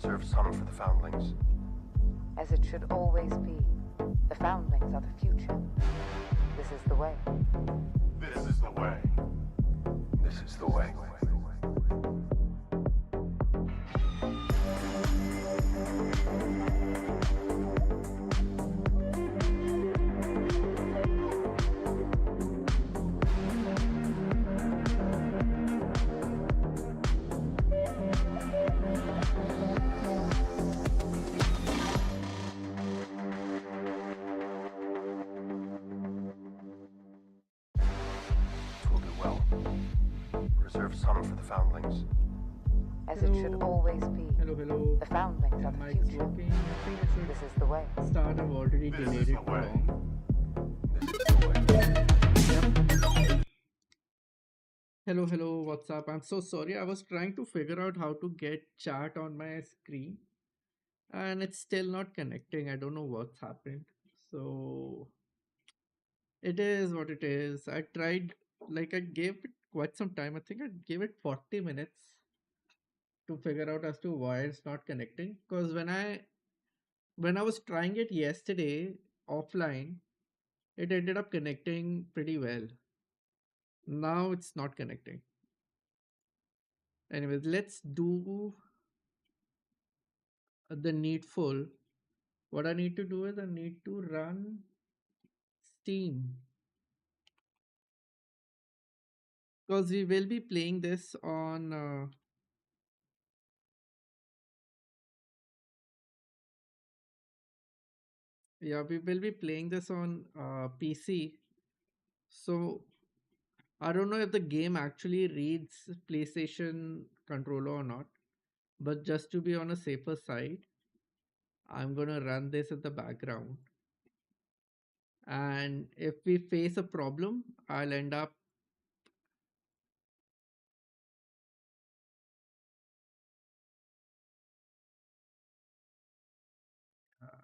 Reserve some for the foundlings. As it should always be. The foundlings are the future. This is the way. This is the way. This is the way. Will do well. Reserve some for the foundlings. As it should always be. Hello. The foundlings are The the mic's future. working. I think I This is the way. should start. I've already This delayed is it the too way. long. This is the way. Hello. What's up? I'm so sorry. I was trying to figure out how to get chat on my screen, and it's still not connecting. I don't know what's happened. So it is what it is. I tried, like, I gave it quite some time. I think I gave it 40 minutes to figure out as to why it's not connecting. Because when I was trying it yesterday offline, it ended up connecting pretty well. Now it's not connecting. Anyways, let's do the needful. What I need to do is I need to run Steam, because we will be playing this on yeah, we will be playing this on PC. So I don't know if the game actually reads PlayStation controller or not, but just to be on a safer side, I'm gonna run this in the background. And if we face a problem, I'll end up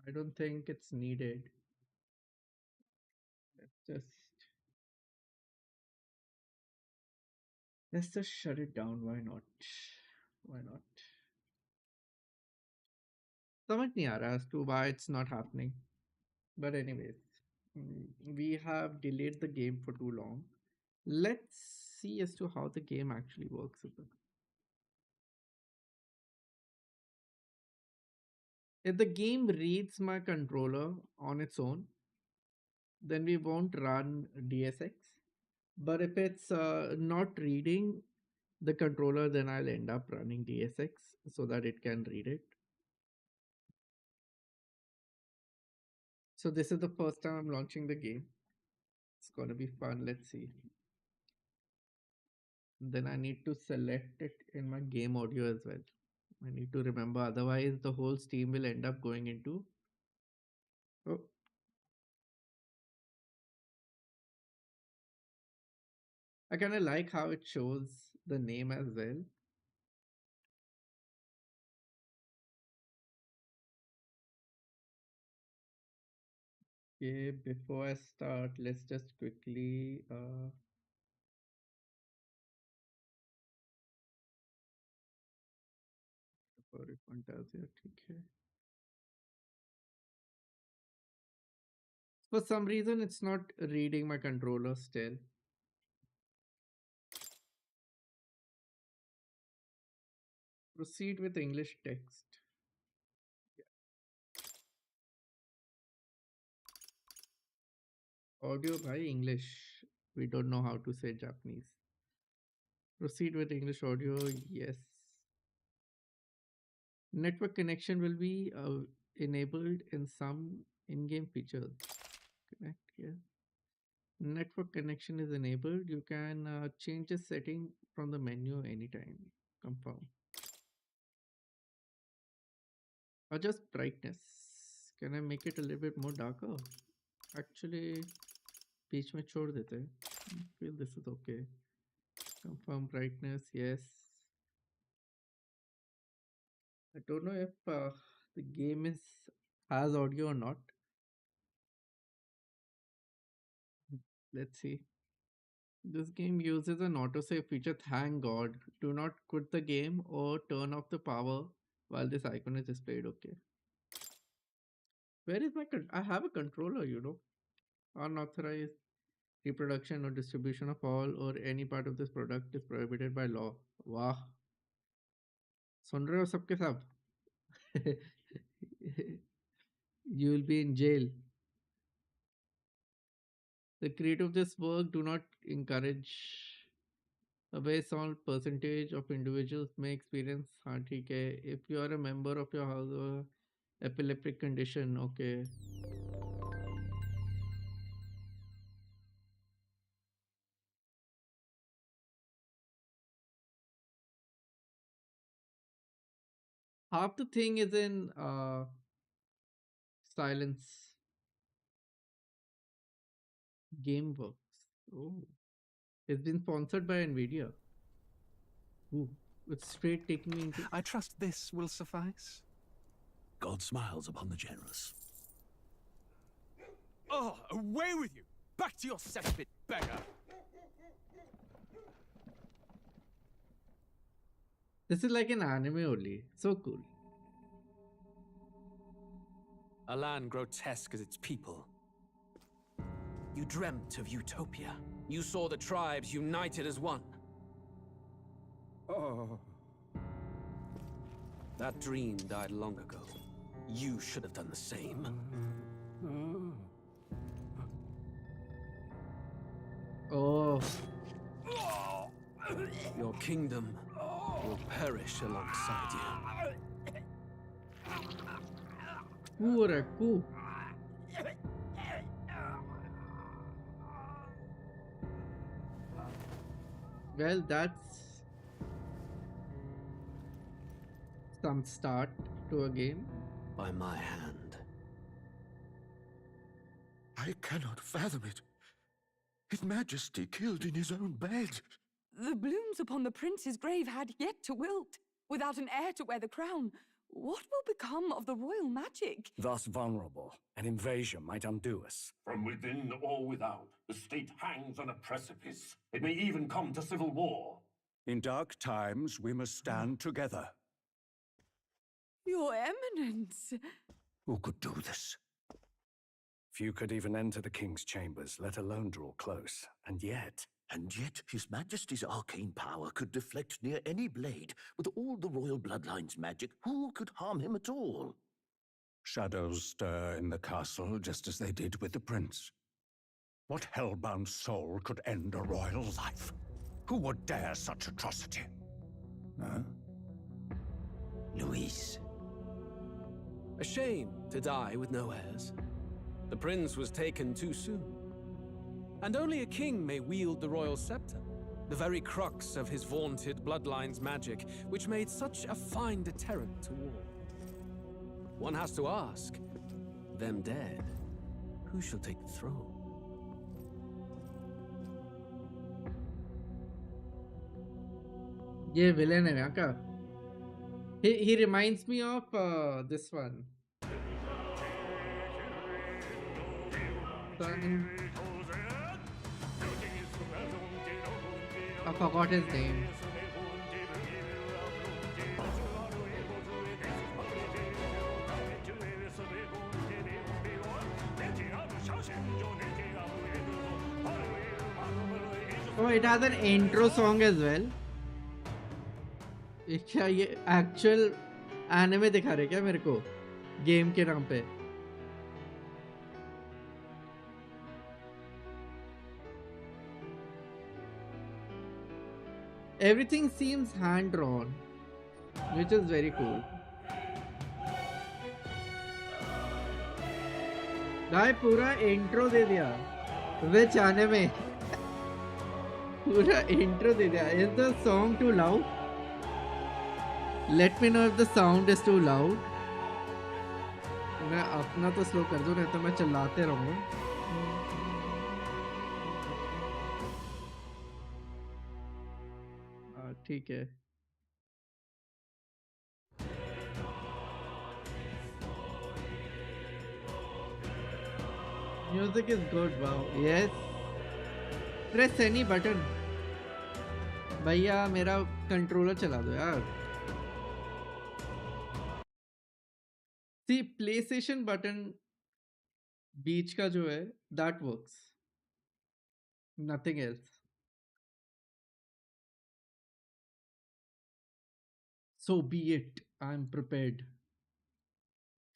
I don't think it's needed. Let's just let's just shut it down. Why not? Why not? समझ नहीं आ रहा as to why it's not happening. But anyways, we have delayed the game for too long. Let's see as to how the game actually works. If the game reads my controller on its own, then we won't run DSX. But if it's not reading the controller, then I'll end up running DSX so that it can read it. So this is the first time I'm launching the game. It's gonna be fun. Let's see. Then I need to select it in my game audio as well. I need to remember, otherwise the whole Steam will end up going into. Oh, I kind of like how it shows the name as well. Okay, before I start, let's just quickly ReFantazio, ठीक है. For some reason, it's not reading my controller still. Proceed with English text. Audio by English. We don't know how to say Japanese. Proceed with English audio. Yes. Network connection will be enabled in some in-game features. Connect here. Network connection is enabled. You can change the setting from the menu anytime. Confirm. Adjust brightness. Can I make it a little bit more darker? Actually, बीच में छोड़ देते हैं. Feel this is okay. Confirm brightness. Yes. I don't know if the game has audio or not. Let's see. This game uses an autosave feature. Thank God. Do not quit the game or turn off the power while this icon is displayed. Okay. Where is my I have a controller, Unauthorized reproduction or distribution of all or any part of this product is prohibited by law. Wow. सुन रहे हो सबके सब? You will be in jail. The creator of this work do not encourage a very small percentage of individuals may experience ठीक है. If you are a member of your house or epileptic condition, okay. Half the thing is in silence. GameWorks. Oh, it's been sponsored by Nvidia. Ooh, it's straight taking me into. I trust this will suffice. God smiles upon the generous. Oh, away with you! Back to your cesspit, beggar! This is like an anime only. So cool. A land grotesque as its people. You dreamt of utopia. You saw the tribes united as one. Oh. That dream died long ago. You should have done the same. Oh. Your kingdom will perish alongside you. Cool. Well, that's some start to a game. By my hand. I cannot fathom it. His Majesty killed in his own bed. The blooms upon the prince's grave had yet to wilt. Without an heir to wear the crown, what will become of the royal magic? Thus vulnerable, an invasion might undo us. From within or without, the state hangs on a precipice. It may even come to civil war. In dark times, we must stand together. Your Eminence! Who could do this? Few could even enter the king's chambers, let alone draw close. And yet His Majesty's arcane power could deflect near any blade. With all the royal bloodline's magic, who could harm him at all? shadows stir in the castle just as they did with the prince. What hellbound soul could end a royal life? Who would dare such atrocity? Huh? Luis. A shame to die with no heirs. The prince was taken too soon. And only a king may wield the royal scepter, the very crux of his vaunted bloodline's magic, which made such a fine deterrent to war. One has to ask, them dead, who shall take the throne? ये villain है यहाँ का. He reminds me of this one. I forgot his name. Oh, it has an intro song as well. क्या ये actual anime दिखा रहे क्या मेरे को गेम के नाम पे? Everything seems hand drawn, which is very cool. भाई पूरा इंट्रो दे दिया विच एनिमे. पूरा इंट्रो दे दिया. Is the song too loud? Let me know if the sound is too loud. मैं अपना तो स्लो कर दूं, नहीं तो मैं चिल्लाते रहूंगा. ठीक है. Music is good. Wow. Yes. Press any button. भैया मेरा कंट्रोलर चला दो यार. See, PlayStation button बीच का जो है that works. Nothing else. So be it. I'm prepared.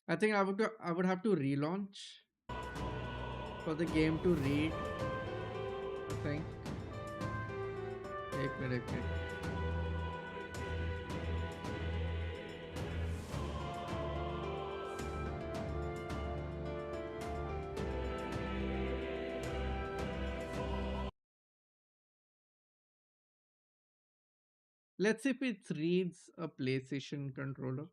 I think I would have to relaunch for the game to read. I think. एक minute. Let's see if it reads a PlayStation controller.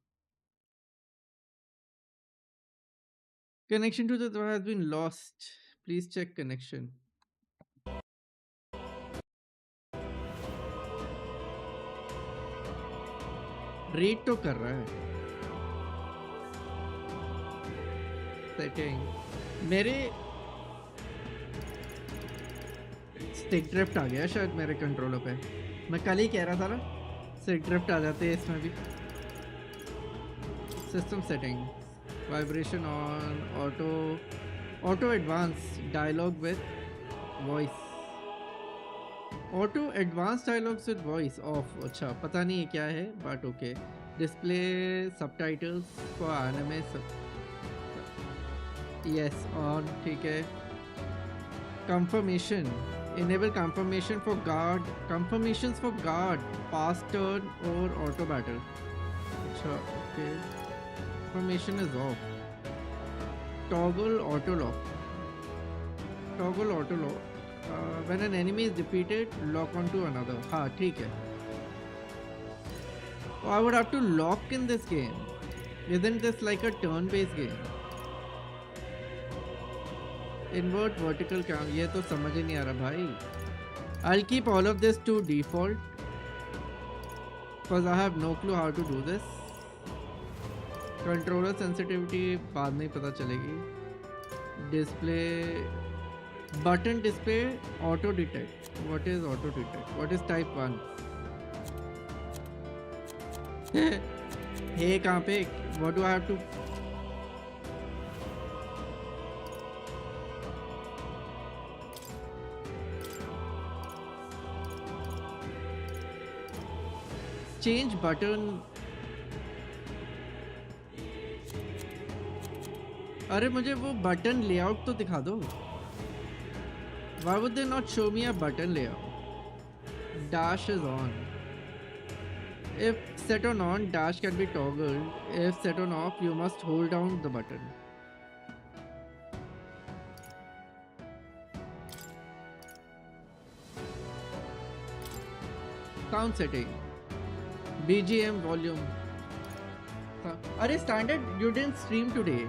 Connection to the door has been lost. Please check connection. Read तो कर रहा है. Setting. मेरे stick drift आ गया शायद मेरे controller पे. मैं कल ही कह रहा था ना, stick drift आ जाते हैं इसमें भी. System settings. Vibration on, auto advanced dialogue with voice. Auto advanced dialogues with voice off. अच्छा पता नहीं क्या है but okay. Display subtitles for anime yes on. ठीक है. Confirmation. Enable confirmation for guard. Confirmations for guard, pass turn or auto battle. अच्छा okay. Confirmation is off. Toggle auto lock. Toggle auto lock. When an enemy is defeated, lock onto another. हाँ ठीक है. Oh, I would have to lock in this game. Isn't this like a turn-based game? Invert vertical cam. ये तो समझ ही नहीं आ रहा भाई. I'll keep all of this to default because I have no clue how to do this. Controller sensitivity बाद में ही पता चलेगी. Display button display auto detect. What is auto detect? What is type 1? Hey कहाँ पे? What do I have to? Change button. अरे मुझे वो button layout तो दिखा दो. Why would they not show me a button layout? Dash is on. If set on, dash can be toggled. If set on off, you must hold down the button. Sound setting. BGM volume. Arey standard, you didn't stream today.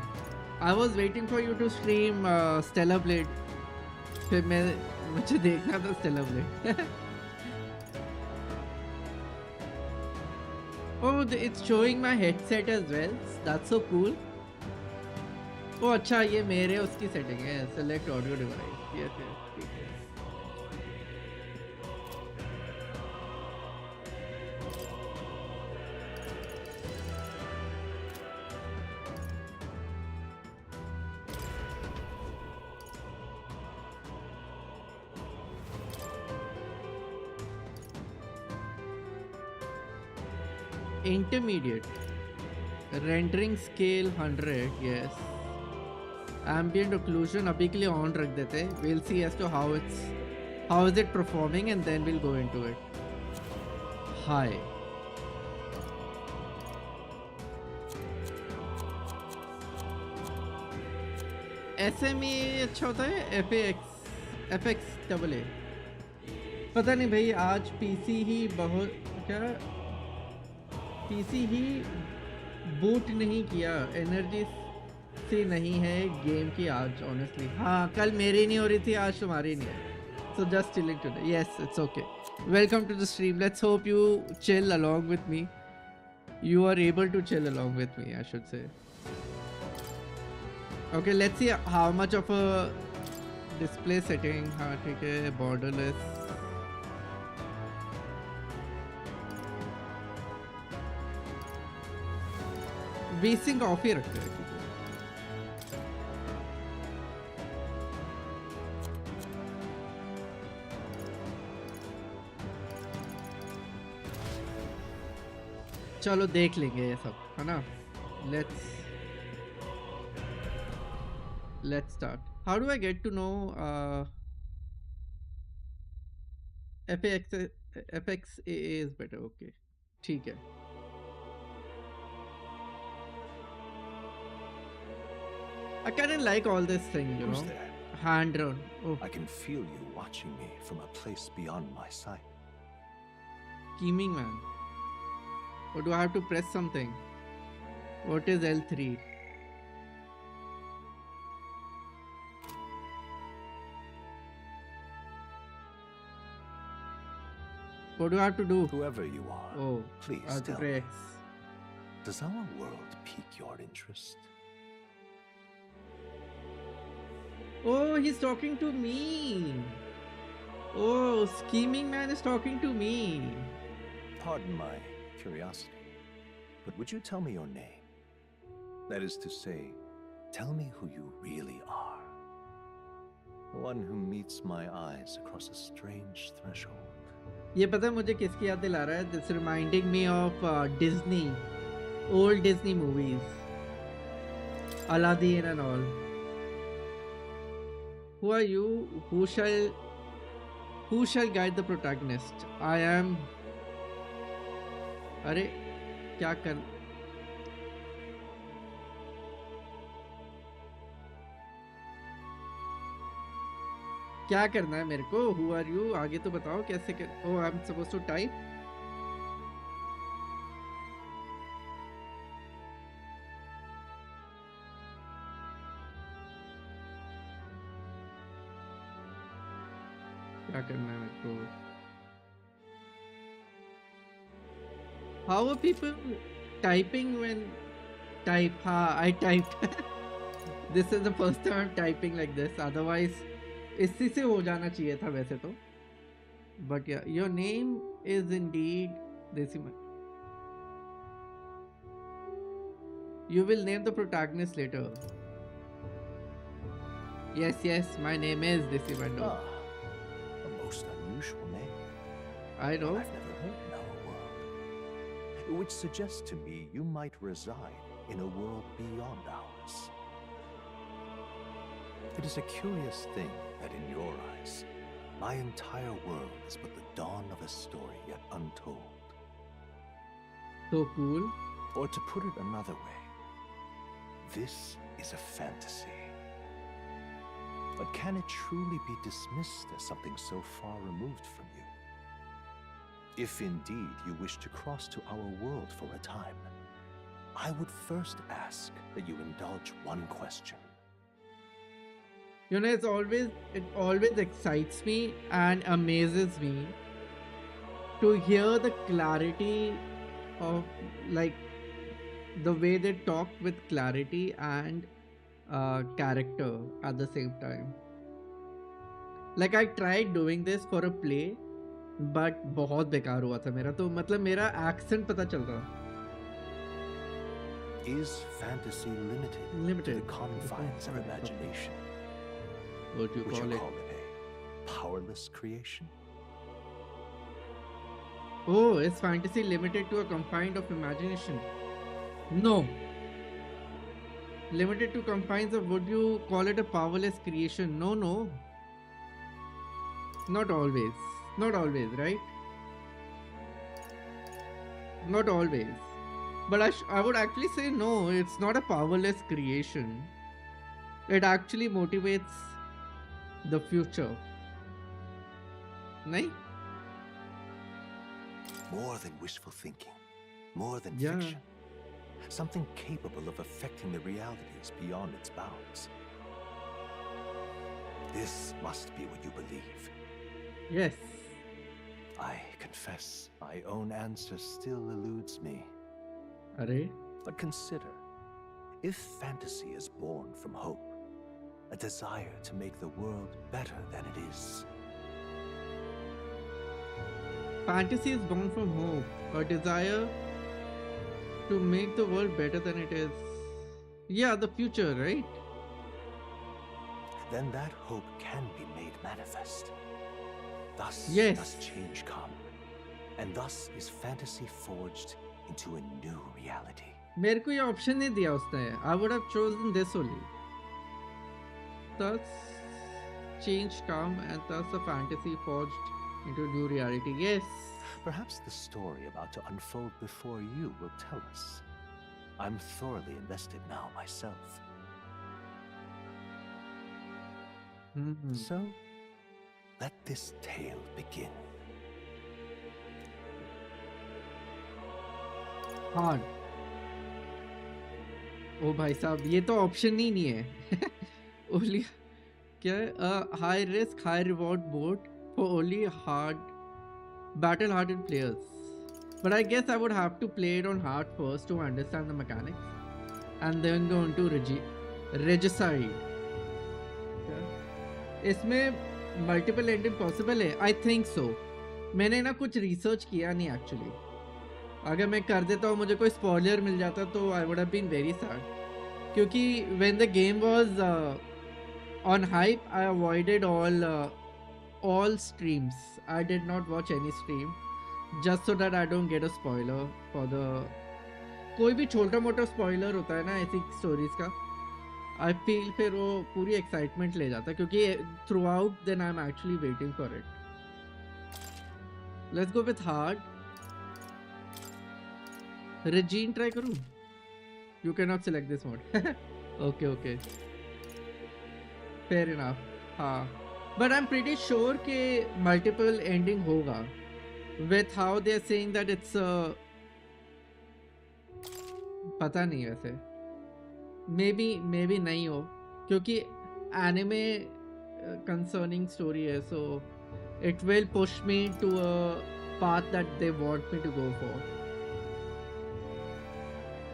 I was waiting for you to stream Stellar Blade. फिर मुझे देखना था Stellar Blade. Oh, it's showing my headset as well. That's so cool. Oh अच्छा ये मेरे उसकी setting है. Select audio device. Yes yes ठीक है. Intermediate rendering scale 100 yes. Ambient occlusion अभी के लिए on रख देते. We'll see as to how is it performing and then we'll go into it. High. SME अच्छा होता है. FX AA. पता नहीं भाई आज PC ही बहुत क्या PC ही बूट नहीं किया. एनर्जी से नहीं है गेम की आज ऑनेस्टली. हाँ कल मेरी नहीं हो रही थी, आज तुम्हारी नहीं है. So just chilling today. Yes, it's okay. Welcome to the stream. Let's hope you chill along with me. You are able to chill along with me, I should say. Okay, let's see how much of a display setting. हाँ ठीक है. Borderless. Basin of ही रखते हैं. चलो देख लेंगे ये सब, है ना? Let's start. How do I get to know FXAA is better? Okay, ठीक है. I kind of like all this thing, you Who's know. there? Hand drawn. Oh, I can feel you watching me from a place beyond my sight. scheming man. Or do I have to press something? What is L3? What do I have to do? Whoever you are, Oh, please I have to tell press me, X. does our world pique your interest? Oh, he's talking to me. Oh, scheming man is talking to me. Pardon my curiosity, but would you tell me your name? That is to say, tell me who you really are. One who meets my eyes across a strange threshold. ये पता है मुझे किसकी याद दिला रहा है? This reminding me of Disney, old Disney movies, Aladdin and all. Who are you? Who shall guide the protagonist? I am. अरे क्या कर? क्या करना है मेरे को? Who are you? आगे तो बताओ कैसे कर? Oh, I'm supposed to type. क्या करना है मेरे को? How are people typing when type? हाँ, I typed. This is the first time I'm typing like this. Otherwise, इसी से हो जाना चाहिए था वैसे तो. But yeah, your name is indeed Desiman. You will name the protagonist later. Yes, my name is Desiman. Ah, a most unusual name. I know. I've never heard in our world. Which suggests to me you might reside in a world beyond ours. It is a curious thing that in your eyes, my entire world is but the dawn of a story yet untold. So cool. Or to put it another way, this is a fantasy. But can it truly be dismissed as something so far removed from you? If indeed you wish to cross to our world for a time, I would first ask that you indulge one question. You know, it always excites me and amazes me to hear the clarity of, like, the way they talk with clarity and character at the same time. Like, I tried doing this for a play, but बहुत बेकार हुआ था मेरा. तो मतलब मेरा accent पता चल रहा. Is fantasy limited to the confines of imagination? What do you Would call you it? call it a powerless creation? Oh, is fantasy limited to a confine of imagination? No. Limited to confines of, would you call it a powerless creation? No. Not always. Not always, right? Not always. But I would actually say no, it's not a powerless creation. It actually motivates the future. Nahin? More than wishful thinking, more than Yeah. fiction. Something capable of affecting the realities beyond its bounds. This must be what you believe. Yes. I confess, my own answer still eludes me. Arey? But consider, if fantasy is born from hope, a desire to make the world better than it is. Fantasy is born from hope, a desire to make the world better than it is. Yeah, the future, right? Then that hope can be made manifest. Thus Yes. does change come, and thus is fantasy forged into a new reality. मेरे को ये option नहीं दिया उसने. I would have chosen this only. Thus, change come and thus a fantasy forged into new reality. Yes. Perhaps the story about to unfold before you will tell us. I'm thoroughly invested now myself. So, let this tale begin. Hard. ओ भाई साहब ये तो option ही नहीं है. Only क्या है? High risk, high reward board for only battle-hardened players. But I guess I would have to play it on hard first to understand the mechanics, and then go into regicide. इसमें multiple ending possible है? I think so. मैंने ना कुछ research किया नहीं actually. अगर मैं कर देता हूँ मुझे कोई spoiler मिल जाता तो I would have been very sad. क्योंकि when the game was on hype, I avoided all streams. I did not watch any stream just so that I don't get a spoiler for the. कोई भी छोटा मोटा spoiler होता है ना ऐसी stories का. I feel फिर वो पूरी excitement ले जाता है क्योंकि throughout then I'm actually waiting for it. Let's go with hard. Regine try करूँ? You cannot select this mode. Okay. Fair enough. हाँ. But I'm pretty sure कि multiple ending होगा. With how they're saying that it's पता नहीं वैसे. Maybe नहीं हो क्योंकि anime concerning story है, so it will push me to a path that they want me to go for.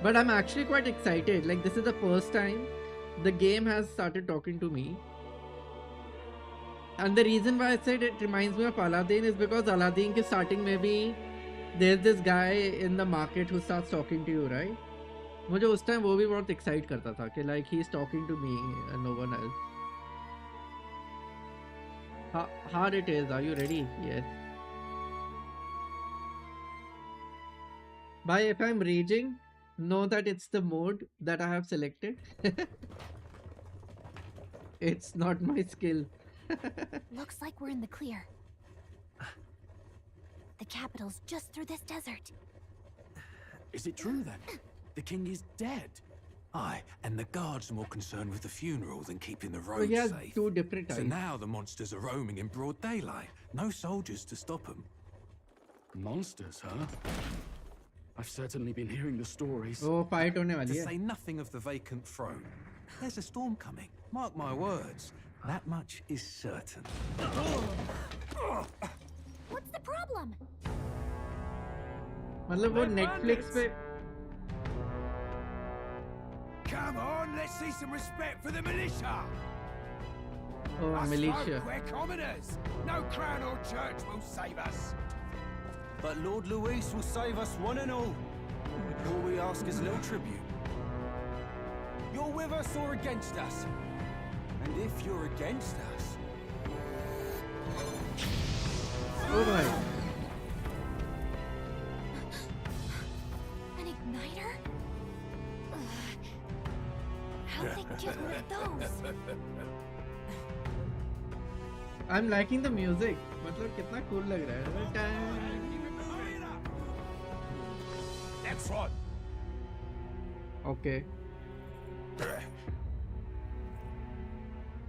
But I'm actually quite excited. Like this is the first time the game has started talking to me. And the reason why I said it reminds me of Aladdin is because Aladdin ke starting maybe there's this guy in the market who starts talking to you, right? मुझे उस time वो भी बहुत excite करता था कि like he's talking to me and no one else. How hard it is? Are you ready? Yes. Bhai, if I'm raging, know that it's the mode that I have selected. It's not my skill. Looks like we're in the clear. The capital's just through this desert. Is it true then? The king is dead? Aye, and the guards are more concerned with the funeral than keeping the roads safe. Two different So types. now the monsters are roaming in broad daylight. No soldiers to stop them. Monsters, huh? I've certainly been hearing the stories. Oh, fight होने वाली To है. say nothing of the vacant throne. There's a storm coming. Mark my words. That much is certain. What's the problem? मतलब वो Netflix पे. Come on, let's see some respect for the militia. Oh, Us militia. folk, we're commoners. No crown or church will save us. But Lord Luis will save us one and all. All we ask is a little tribute. You're with us or against us? And if you're against us... Oh my. An igniter? How'd they get one of those? I'm liking the music. मतलब कितना cool लग रहा है. That's right. Okay.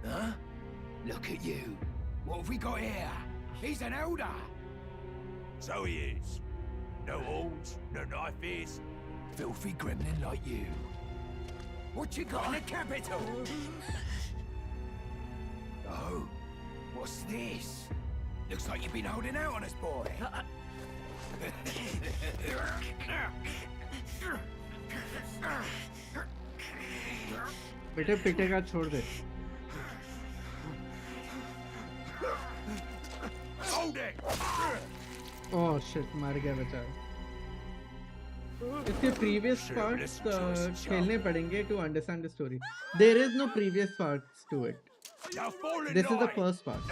Huh? Look at you. What have we got here? He's an elder. So he is. No horns, no knife ears. Filthy gremlin like you. What you got in the capital? Oh, what's this? Looks like you've been holding out on us, boy. बेटे पिटेगा छोड़ दे. Hold it! Oh shit, मार गया बेचारा. इसके previous parts खेलने पड़ेंगे to understand the story. There is no previous parts to it. This is the first part.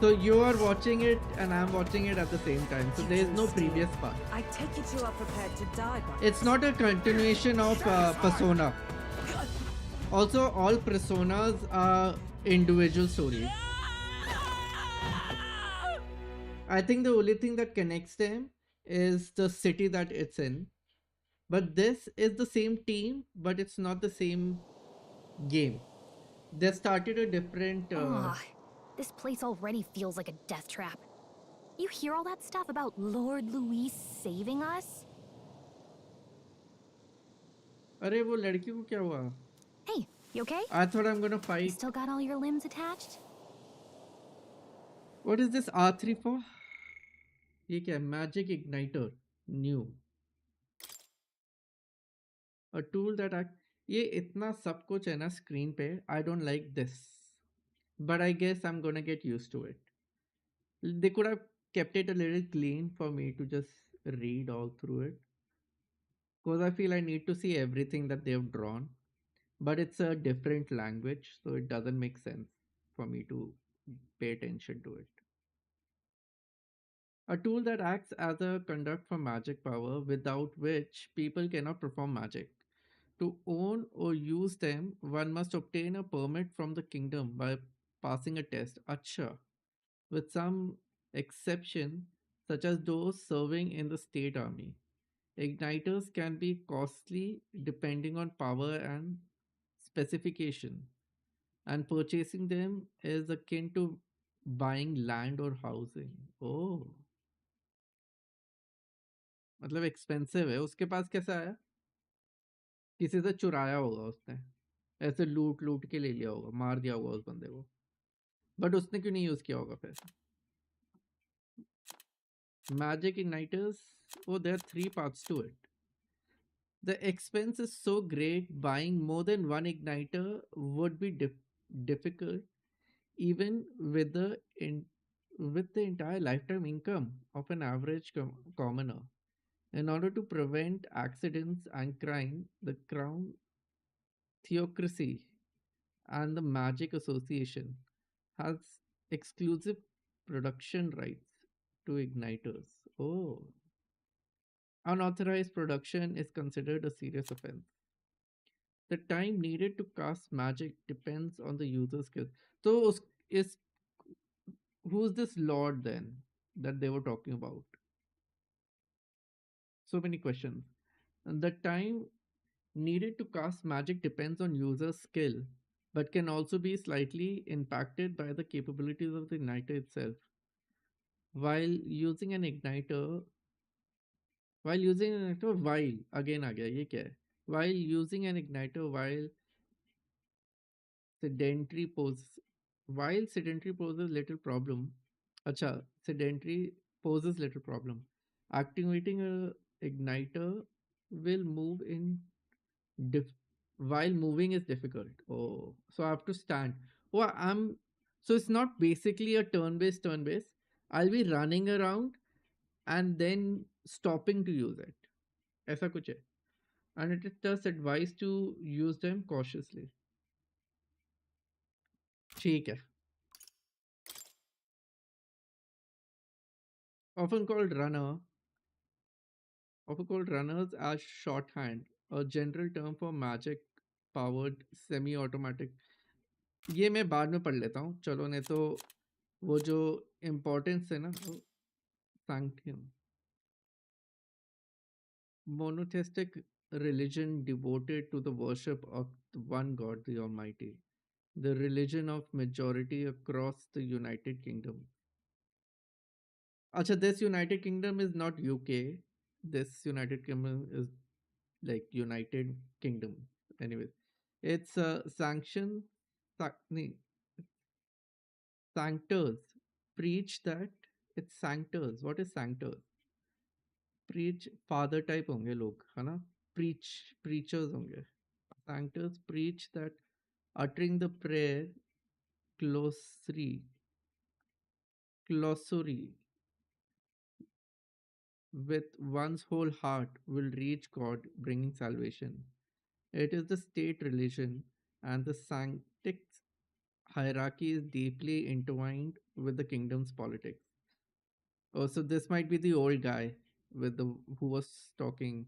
So you are watching it and I'm watching it at the same time. So there is no previous part. I take it you are prepared to die by It's not a continuation of Persona. Also, all personas are individual stories. I think the only thing that connects them is the city that it's in. But this is the same team, but it's not the same game. They started a different. This place already feels like a death trap. You hear all that stuff about Lord Louis saving us? अरे वो लड़की को क्या हुआ? Hey, you okay? I thought I'm gonna You fight. still got all your limbs attached? What is this R3 for? ये क्या है? Magic Igniter. New. A tool that act. ये इतना सब कुछ है ना स्क्रीन पे. I don't like this. But I guess I'm gonna get used to it. They could have kept it a little clean for me to just read all through it. Because I feel I need to see everything that they've drawn. But it's a different language, so it doesn't make sense for me to pay attention to it. A tool that acts as a conduct for magic power without which people cannot perform magic. To own or use them, one must obtain a permit from the kingdom by passing a test. Acha. With some exception, such as those serving in the state army. Igniters can be costly depending on power and specification, and purchasing them is akin to buying land or housing. Oh, मतलब expensive है. उसके पास कैसा आया? किसी से चुराया होगा उसने, ऐसे लूट लूट के ले लिया होगा, मार दिया होगा उस बंदे को. बट उसने क्यों नहीं यूज किया होगा फिर? Magic igniters. Oh, there are 3 parts to it. The expense is so great, buying more than one igniter would be difficult, even with the entire lifetime income of an average commoner. In order to prevent accidents and crime, the Crown Theocracy and the Magic Association has exclusive production rights to igniters. Oh. Unauthorized production is considered a serious offense. The time needed to cast magic depends on the user's skills. So, who's this lord then that they were talking about? So many questions. And the time needed to cast magic depends on user's skill, but can also be slightly impacted by the capabilities of the igniter itself. While using an igniter, while again आ गया, ये क्या है? While using an igniter, sedentary poses little problem. Sedentary poses little problem. Activating a igniter will move in while moving is difficult. Oh, so I have to stand. Oh, so it's not basically a turn-based. I'll be running around and then stopping to use it. ऐसा कुछ है. And it is thus advised to use them cautiously. ठीक है. Often called runners as shorthand, a general term for magic powered semi-automatic. ये मैं बाद में पढ़ लेता हूँ. चलो, नहीं तो वो जो importance है ना, वो sanctum. Monotheistic religion devoted to the worship of the one God, the Almighty. The religion of majority across the United Kingdom. Acha, this United Kingdom is not UK. This United Kingdom is like United Kingdom. Anyways, it's sanctors preach that it's sanctors. What is sanctors? Preach father type होंगे लोग, है ना? Preachers होंगे. Sanctors preach that uttering the prayer glossary with one's whole heart will reach God, bringing salvation. It is the state religion, and the sanctix hierarchy is deeply intertwined with the kingdom's politics. Oh, so this might be the old guy with the who was talking.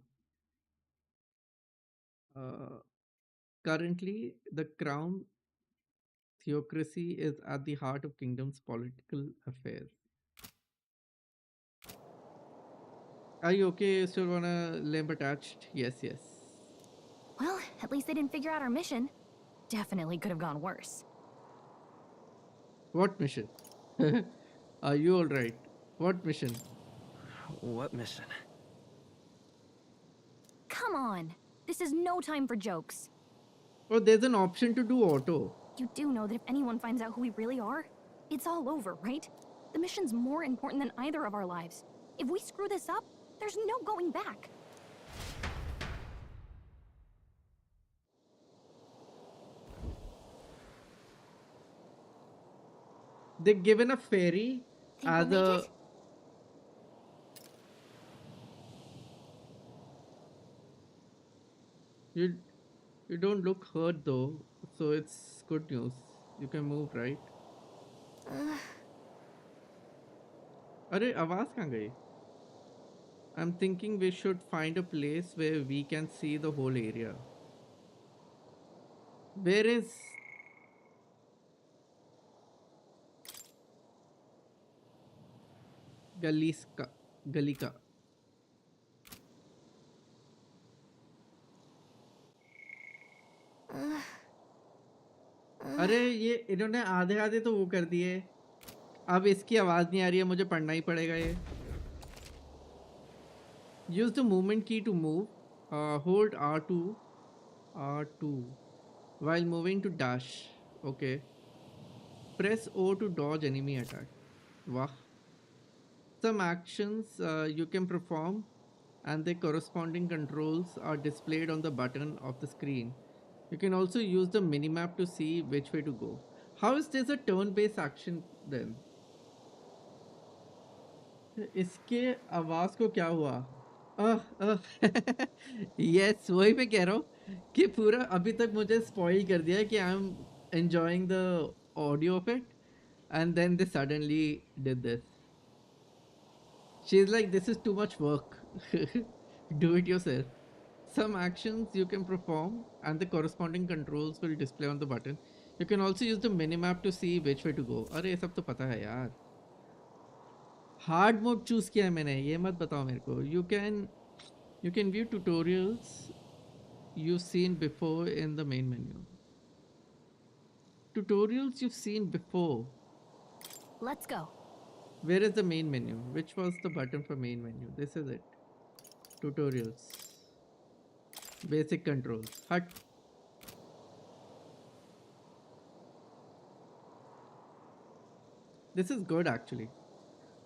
Uh, Currently, the crown theocracy is at the heart of kingdom's political affairs. Are you okay? You still wanna limb attached? Yes, yes. Well, at least they didn't figure out our mission. Definitely could have gone worse. What mission? Are you alright? What mission? What mission? Come on. This is no time for jokes. Oh, there's an option to do auto. You do know that if anyone finds out who we really are, it's all over, right? The mission's more important than either of our lives. If we screw this up, there's no going back. They're given a fairy as a... You don't look hurt though, so it's good news. You can move, right? अरे आवाज कहाँ गई? I'm thinking we should find a place where we can see the whole area. Where is... गली का अरे ये इन्होंने आधे आधे तो वो कर दिए. अब इसकी आवाज नहीं आ रही है, मुझे पढ़ना ही पड़ेगा ये. Use the movement key to move. Hold R2 while moving to dash. Okay. Press O to dodge enemy attack. Wow. Some actions you can perform and their corresponding controls are displayed on the button of the screen. You can also use the minimap to see which way to go. How is this a turn-based action then? इसके आवाज को क्या हुआ? Yes वही मैं कह रहा हूँ कि पूरा अभी तक मुझे स्पॉइल कर दिया कि I am enjoying the audio of it and then they suddenly did this. She is like this is too much work. Do it yourself. Some actions you can perform and the corresponding controls will display on the button. You can also use the minimap to see which way to go. अरे ये सब तो पता है यार. Hard mode choose किया है मैंने, ये मत बताओ मेरे को. You can view tutorials you've seen before in the main menu. Tutorials you've seen before. Let's go. Where is the main menu? Which was the button for main menu? This is it. Tutorials. Basic controls. Hut. This is good actually.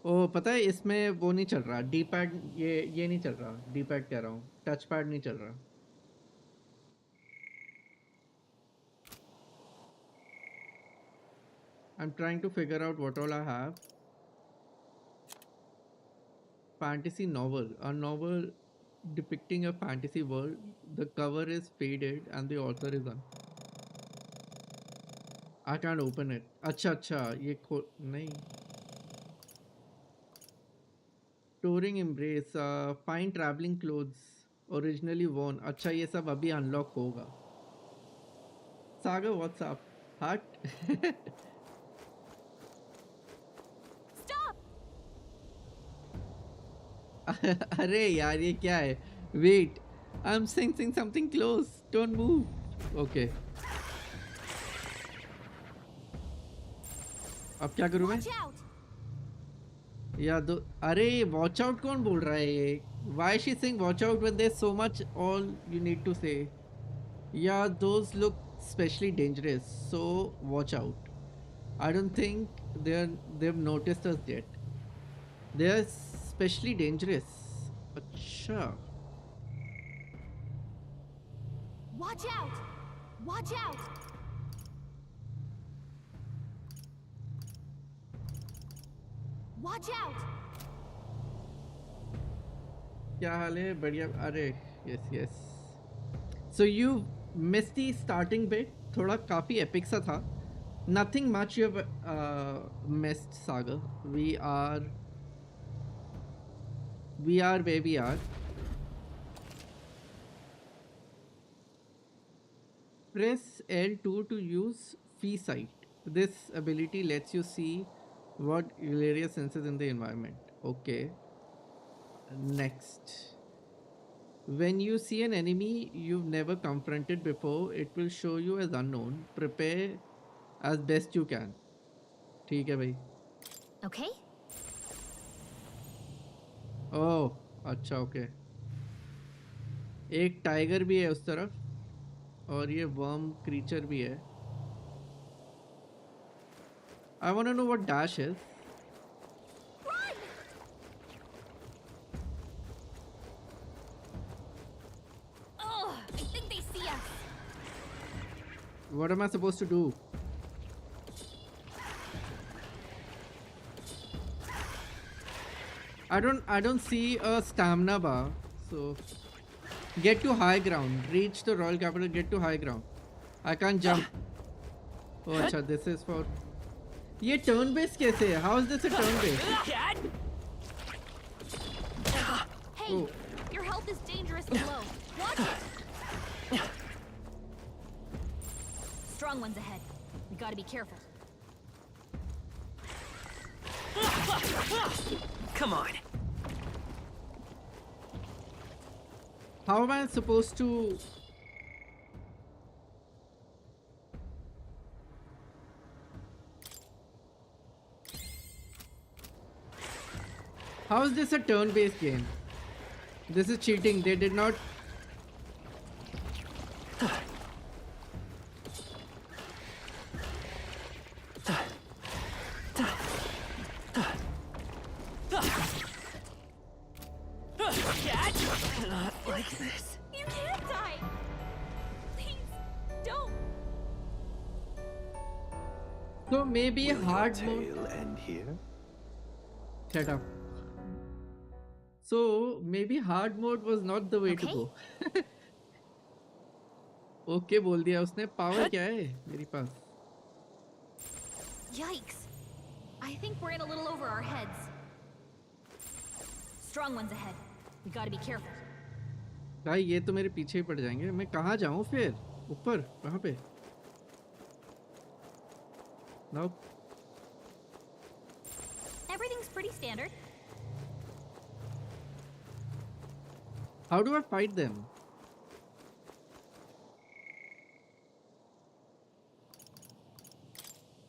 ओ पता है इसमें वो नहीं चल रहा. D pad ये नहीं चल रहा. डी पैड कह रहा हूँ, टच पैड नहीं चल रहा. I'm trying to figure out what all I have. Fantasy novel. A novel depicting a fantasy world. The cover is faded and the author is on. I can't open it. अच्छा ये नहीं. Touring embrace. Find traveling clothes originally worn. अच्छा ये सब अभी unlock होगा. Saga, what's up? Hut. अरे यार ये क्या है? Wait, I'm sensing something close. Don't move. Okay. अब क्या करूँ मैं? या दो. अरे watch out कौन बोल रहा है ये? Why is she saying watch out when there's so much all you need to say? Yeah, those look especially dangerous. So watch out. I don't think they've noticed us yet. They're especially dangerous. अच्छा. Watch out! Watch out! Watch out! क्या हाल है? बढ़िया. अरे yes. So you missed the starting bit. थोड़ा काफी epic सा था. Nothing much you have missed, Saga. We are where we are. Press L2 to use Sight. This ability lets you see what Ilaria senses in the environment. Okay. Next. When you see an enemy you've never confronted before, it will show you as unknown. Prepare as best you can. ठीक है भाई. Okay. Oh, अच्छा okay. एक tiger भी है उस तरफ और ये वर्म क्रीचर भी है. I want to know what dash is. Oh, I think they see us. What am I supposed to do? I don't see a stamina bar, so get to high ground. Reach the royal capital. Get to high ground. I can't jump. Oh, अच्छा, this is for. ये turn based कैसे है? How is this a turn based? Hey, oh. Your health is dangerously low. Watch it. Strong ones ahead. We gotta be careful. Come on. How am I supposed to? How is this a turn-based game? This is cheating. They did not. Not like this. You can't die. Please, don't. So maybe hard mode. Tale end here? Shut up. So maybe hard mode was not the way to go. Okay, बोल दिया उसने. Power क्या है मेरे पास? Yikes. I think we're in a little over our heads. Strong ones ahead. We gotta be careful. भाई ये तो मेरे पीछे ही पड़ जाएंगे. मैं कहाँ जाऊँ फिर? ऊपर? कहाँ पे? Nope. Everything's pretty standard. How do I fight them?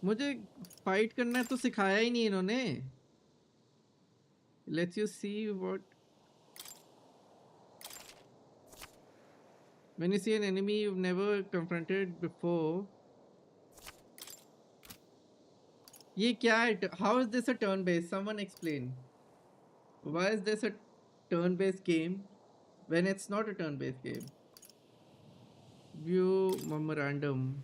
मुझे फाइट करना तो सिखाया ही नहीं इन्होंने. Let's you see what. When you see an enemy you've never confronted before. ये क्या है? How is this a turn-based? Someone explain. Why is this a turn-based game when it's not a turn-based game? View memorandum.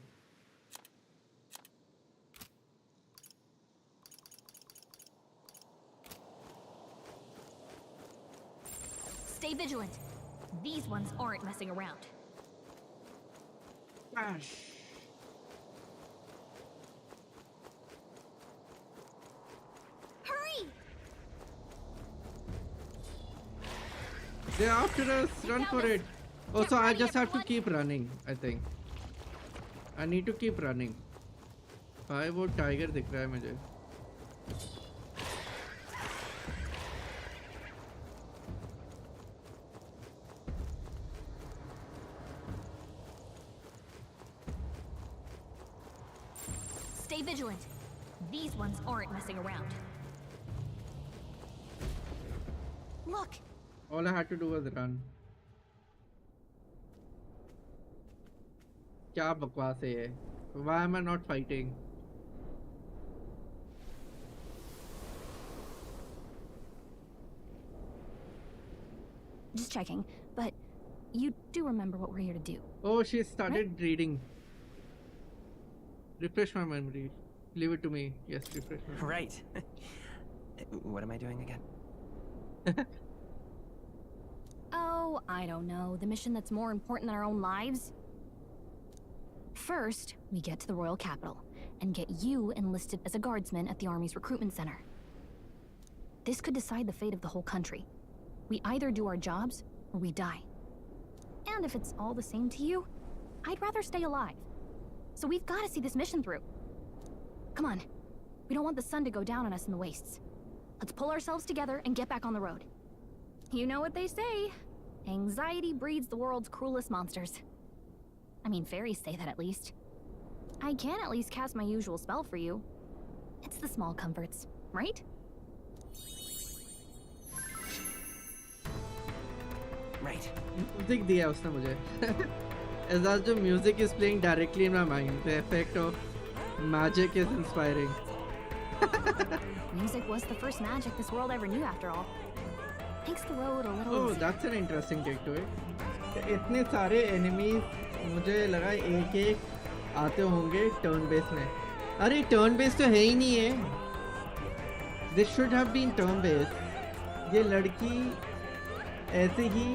Stay vigilant. These ones aren't messing around. Gosh. Hurry! They're after us. Run for it. Oh, so I just have to keep running, I think. I need to keep running. भाई वो tiger दिख रहा है मुझे. Stay vigilant. These ones aren't messing around. Look! All I had to do was run. क्या बकवास है ये? Why am I not fighting? Just checking, but you do remember what we're here to do. Oh, she started reading. Refresh my memory. Leave it to me. Yes, refresh my memory. Right. What am I doing again? Oh, I don't know. The mission that's more important than our own lives? First, we get to the royal capital. and get you enlisted as a guardsman at the Army's recruitment center. This could decide the fate of the whole country. We either do our jobs, or we die. And if it's all the same to you, I'd rather stay alive. So we've got to see this mission through. Come on. We don't want the sun to go down on us in the wastes. Let's pull ourselves together and get back on the road. You know what they say. Anxiety breeds the world's cruelest monsters. I mean, fairies say that at least. I can at least cast my usual spell for you. It's the small comforts, right? Right. Music diya usne mujhe. As the music is playing directly in my mind, the effect of magic is inspiring. Music was the first magic this world ever knew, after all. Makes the road a little Oh, easier. that's an interesting take to it. इतने सारे enemies मुझे लगा एक एक आते होंगे turn based में. अरे turn based तो है ही नहीं है. This should have been turn based. ये लड़की ऐसे ही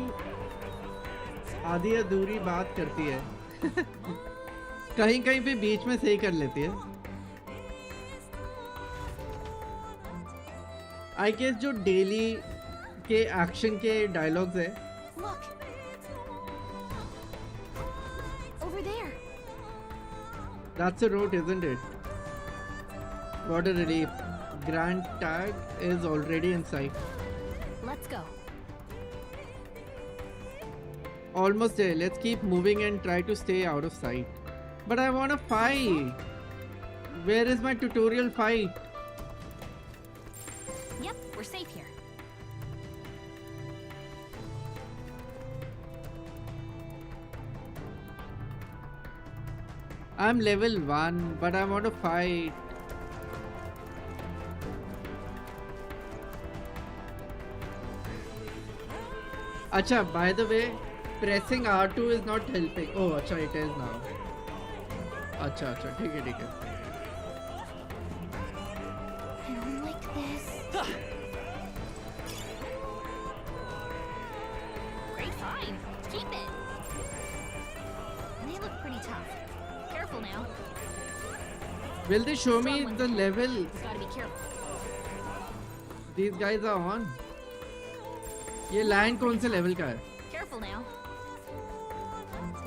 आधी अधूरी बात करती है. कहीं कहीं पे बीच में सही कर लेती है. I guess जो डेली के एक्शन के डायलॉग्स है. Look. Over there. That's a road, isn't it? What a relief. Grand tag is already in sight. Let's go. Almost there. Let's keep moving and try to stay out of sight. But I want to fight. Where is my tutorial fight? Yep, we're safe here. I'm level 1, but I want to fight. Acha, by the way, pressing R2 is not helping. Oh, acha, it is now. Acha, acha, ठीक है. I don't like this. Great find. Keep it. They look pretty tough. Careful now. Will they show me the level Gotta be careful. these guys are on? ये line कौन से level का है? Careful now.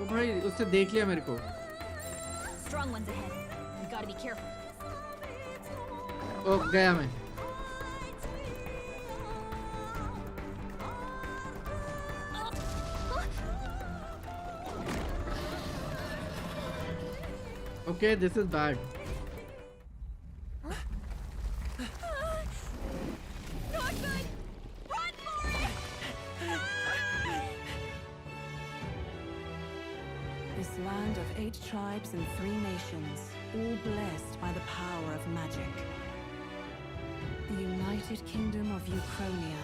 ओ भाई उससे देख लिया मेरे को. Strong ones ahead. You gotta be careful. ओ गया मैं. Okay, this is bad. Not good! Run for it! This land of 8 tribes and 3 nations, all blessed by the power of magic. The United Kingdom of Ukrainia.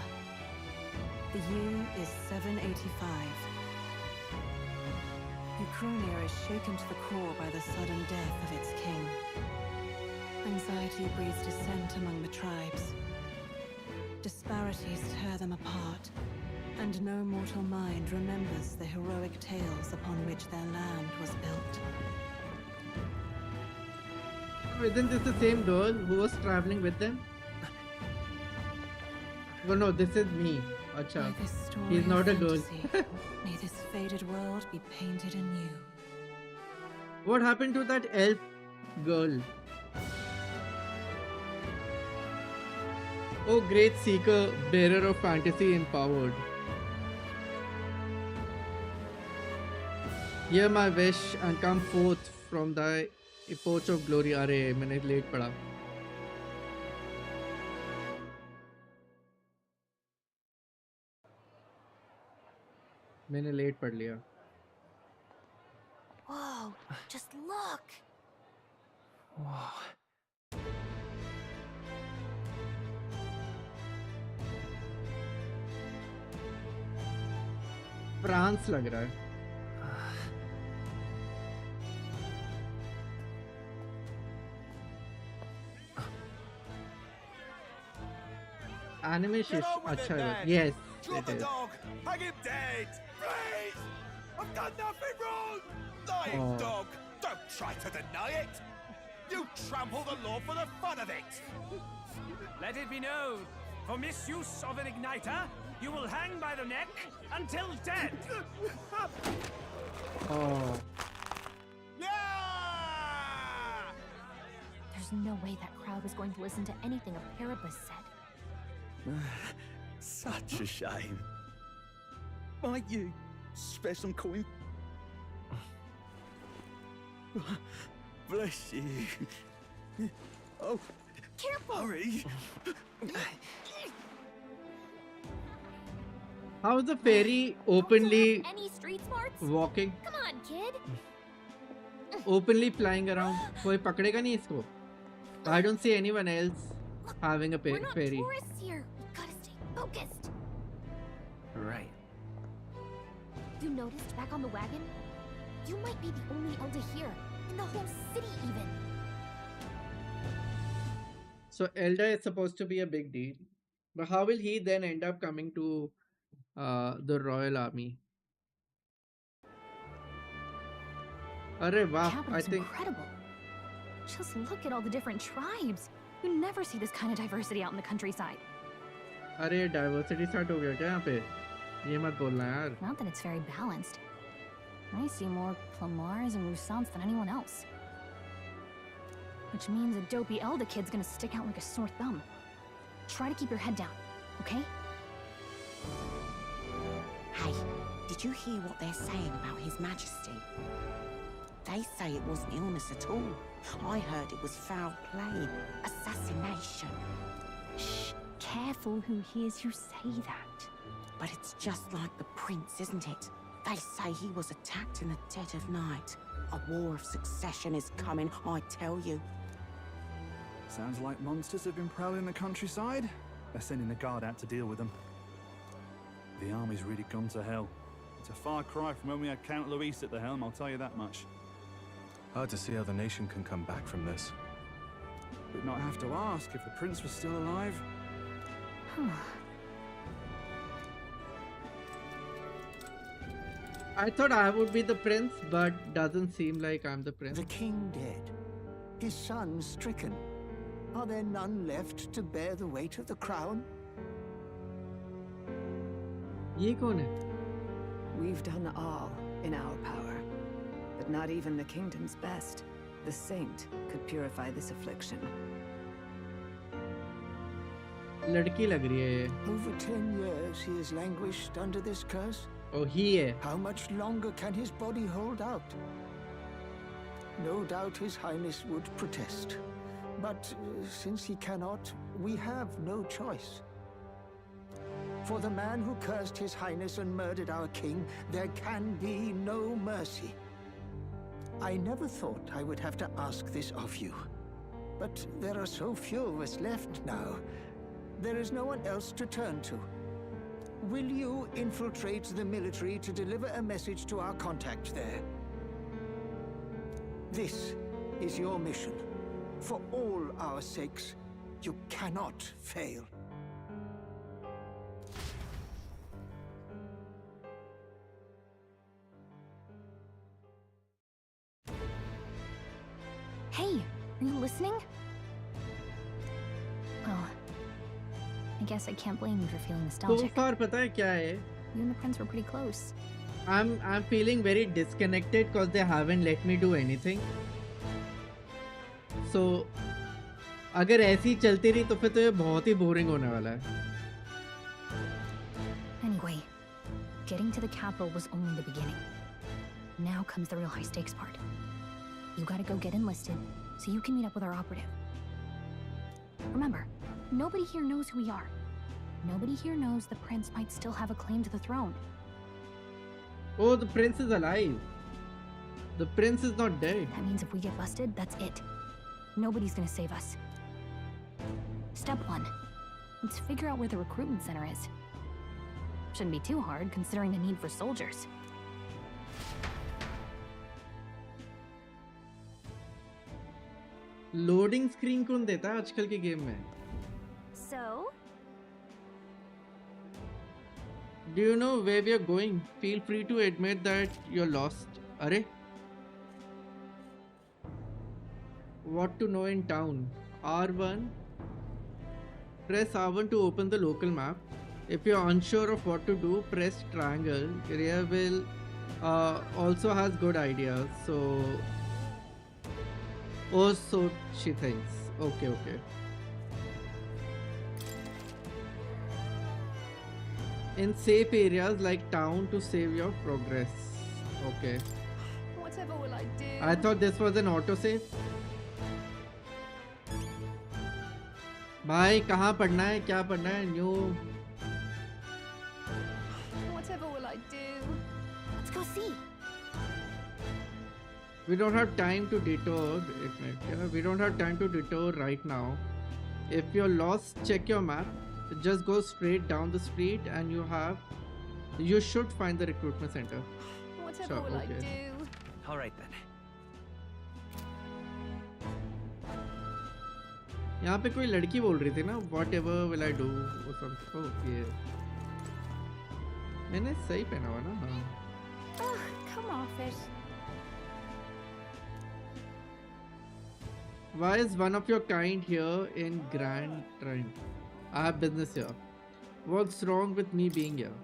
The year is 785. Ukrainia is shaken to the core by the sudden death of its king. Anxiety breeds dissent among the tribes. Disparities tear them apart, and no mortal mind remembers the heroic tales upon which their land was built. Isn't this the same girl who was traveling with them? Oh no, this is me. Acha, May this story he's not a of girl. fantasy, may this faded world be painted anew. What happened to that elf girl? Oh, great seeker, bearer of fantasy empowered. Hear my wish and come forth from thy porch of glory. अरे मैंने late पढ़ा. मैंने late पढ़ लिया. Whoa, just look. Whoa. France लग रहा है. Animation अच्छा है. Yes, Drop it the is. dog! Hang him dead! Please! I've done nothing wrong! Lying Oh. dog! Don't try to deny it! You trample the law for the fun of it! Let it be known, for misuse of an igniter, you will hang by the neck until dead! Oh. Yeah! There's no way that crowd was going to listen to anything a Paribus said. Such a shame. Might you spare some coin? Bless you. Oh, careful! Hurry. How is the fairy openly Any street smarts? walking, Come on, kid. openly flying around? कोई पकड़ेगा नहीं इसको? I don't see anyone else having a We're not fairy. tourists here. Gotta stay focused. Right. You noticed back on the wagon? You might be the only elder here, in the whole city even. So Elder is supposed to be a big deal, but how will he then end up coming to the royal army? Arre wow, I Capital's think incredible. Just look at all the different tribes. You never see this kind of diversity out in the countryside. अरे diversity start हो गया क्या यहाँ पे? ये मत बोलना यार. Not that it's very balanced. I see more Plamars and Roussants than anyone else. Which means a dopey Elder kid's gonna stick out like a sore thumb. Try to keep your head down, okay? Hey, did you hear what they're saying about His Majesty? They say it wasn't illness at all. I heard it was foul play, assassination. Shh, careful who hears you say that. But it's just like the prince, isn't it? They say he was attacked in the dead of night. A war of succession is coming, I tell you. Sounds like monsters have been prowling the countryside. They're sending a guard out to deal with them. The army's really gone to hell. It's a far cry from when we had Count Luis at the helm, I'll tell you that much. Hard to see how the nation can come back from this. We'd not have to ask if the prince was still alive. I thought I would be the prince, but doesn't seem like I'm the prince. The king dead, his son stricken. Are there none left to bear the weight of the crown? ये कौन है? We've done all in our power, but not even the kingdom's best, the saint, could purify this affliction. लड़की लग रही है ये. Over 10 years he has languished under this curse. Oh, he है. How much longer can his body hold out? No doubt His Highness would protest. But since he cannot, we have no choice. For the man who cursed His Highness and murdered our king, there can be no mercy. I never thought I would have to ask this of you. But there are so few of us left now. There is no one else to turn to. Will you infiltrate the military to deliver a message to our contact there? This is your mission. For all our sakes, you cannot fail. Hey, are you listening? Well, I guess I can't blame you for feeling So nostalgic. far पता है क्या है? You and the prince were pretty close. I'm feeling very disconnected because they haven't let me do anything. So अगर ऐसी चलती रही तो फिर तो ये बहुत ही boring होने वाला है. Anyway, getting to the capital was only the beginning. Now comes the real high stakes part. You gotta go get enlisted so you can meet up with our operative. Remember, nobody here knows who we are. Nobody here knows the prince might still have a claim to the throne. Oh, the prince is alive. The prince is not dead. That means if we get busted, that's it. Nobody's gonna save us. Step 1. Let's figure out where the recruitment center is. Shouldn't be too hard considering the need for soldiers. Loading screen कौन देता है आजकल के game में? So? Do you know where we are going? Feel free to admit that you're lost. अरे what to know in town. R1. Press R1 to open the local map. If you're unsure of what to do, press triangle. Ria will also has good ideas. So, oh, so she thinks. Okay. In safe areas like town to save your progress. Okay. Whatever will I do? I thought this was an autosave. भाई कहाँ पढ़ना है क्या पढ़ना है new Whatever will I do? Let's go see. We don't have time to detour. We don't have time to detour right now. If you're lost, check your map. Just go straight down the street and you should find the recruitment center. Whatever will I do? All right then. यहाँ पे कोई लड़की बोल रही थी ना whatever will I do or something. Oh yeah. मैंने सही पहना हुआ ना हाँ. Ugh, come off it. Why is one of your kind here in Grand Trent? I have business here. What's wrong with me being here?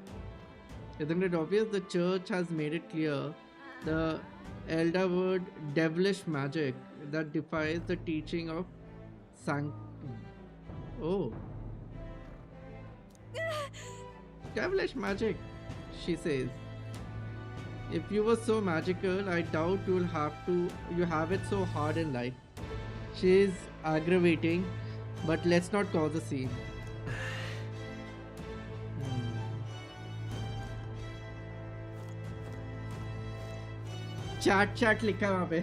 Isn't it obvious? The church has made it clear the elder word devilish magic that defies the teaching of sanctum. Oh. Devilish magic, she says. If you were so magical, I doubt you have it so hard in life. She is aggravating, but let's not cause a scene. Chat लिखा है वहाँ पे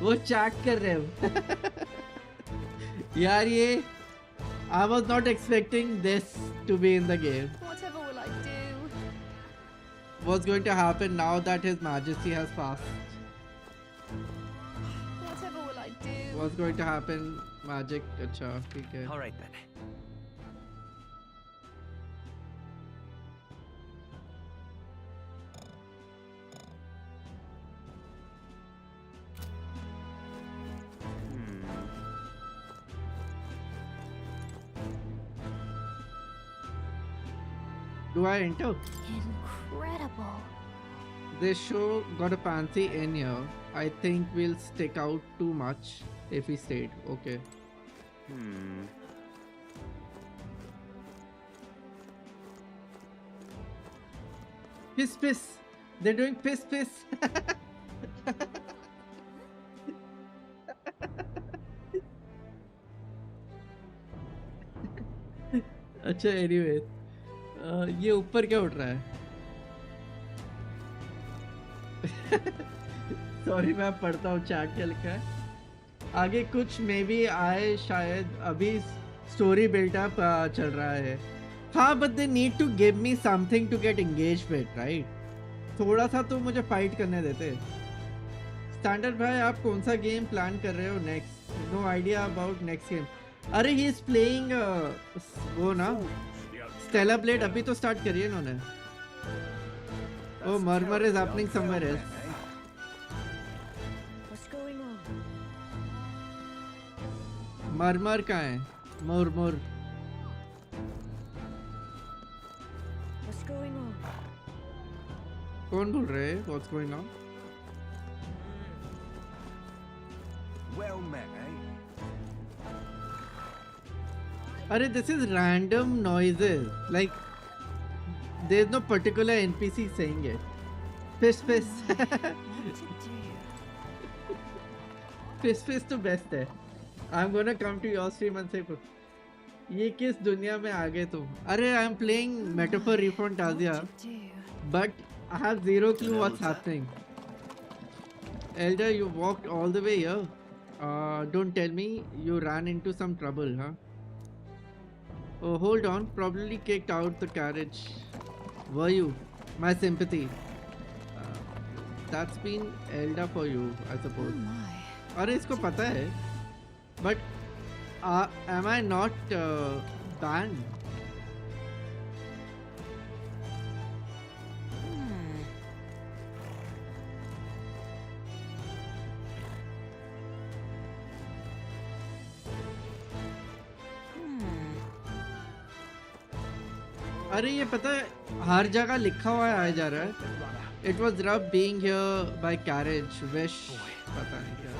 वो chat कर रहे हो यार ये I was not expecting this to be in the game. Whatever will I do? What's going to happen now that His Majesty has passed? Whatever will I do? What's going to happen? Magic. अच्छा ठीक है. All right then. Do I enter? Incredible. This show got a fancy in here. I think we'll stick out too much if we stayed. Okay. Piss. They're doing piss. अच्छा anyway. ये ऊपर क्या उठ रहा है सॉरी मैं पढ़ता हूँ चैट क्या लिखा है आगे कुछ मे बी आए शायद अभी स्टोरी बिल्डअप चल रहा है हाँ but they need to give me something to get engage with right थोड़ा सा तो मुझे फाइट करने देते स्टैंडर्ड भाई आप कौन सा गेम प्लान कर रहे हो next no idea about next game अरे ही इज प्लेइंग वो ना Stellar Blade अभी तो स्टार्ट करिए इन्होंने Oh, murmur is happening somewhere else. What's going on? मरमर कहाँ है मुरमुर What's going on? कौन बोल रहे हैं What's going on? Well met, eh? अरे this is random noises like there's no particular NPC saying it. Piss. Piss तो best है. I'm gonna come to your stream and say ये किस दुनिया में आ गए तुम? अरे I'm playing metaphorrefantazio but I have zero clue what's happening. Elder, you walked all the way here. Don't tell me you ran into some trouble, huh? Oh, hold on. Probably kicked out the carriage. Were you? My sympathy. That's been Elder for you, I suppose. अरे इसको पता है. But am I not banned? अरे ये पता है हर जगह लिखा हुआ है आया जा रहा है. It was rough being here by carriage. Wish पता नहीं क्या.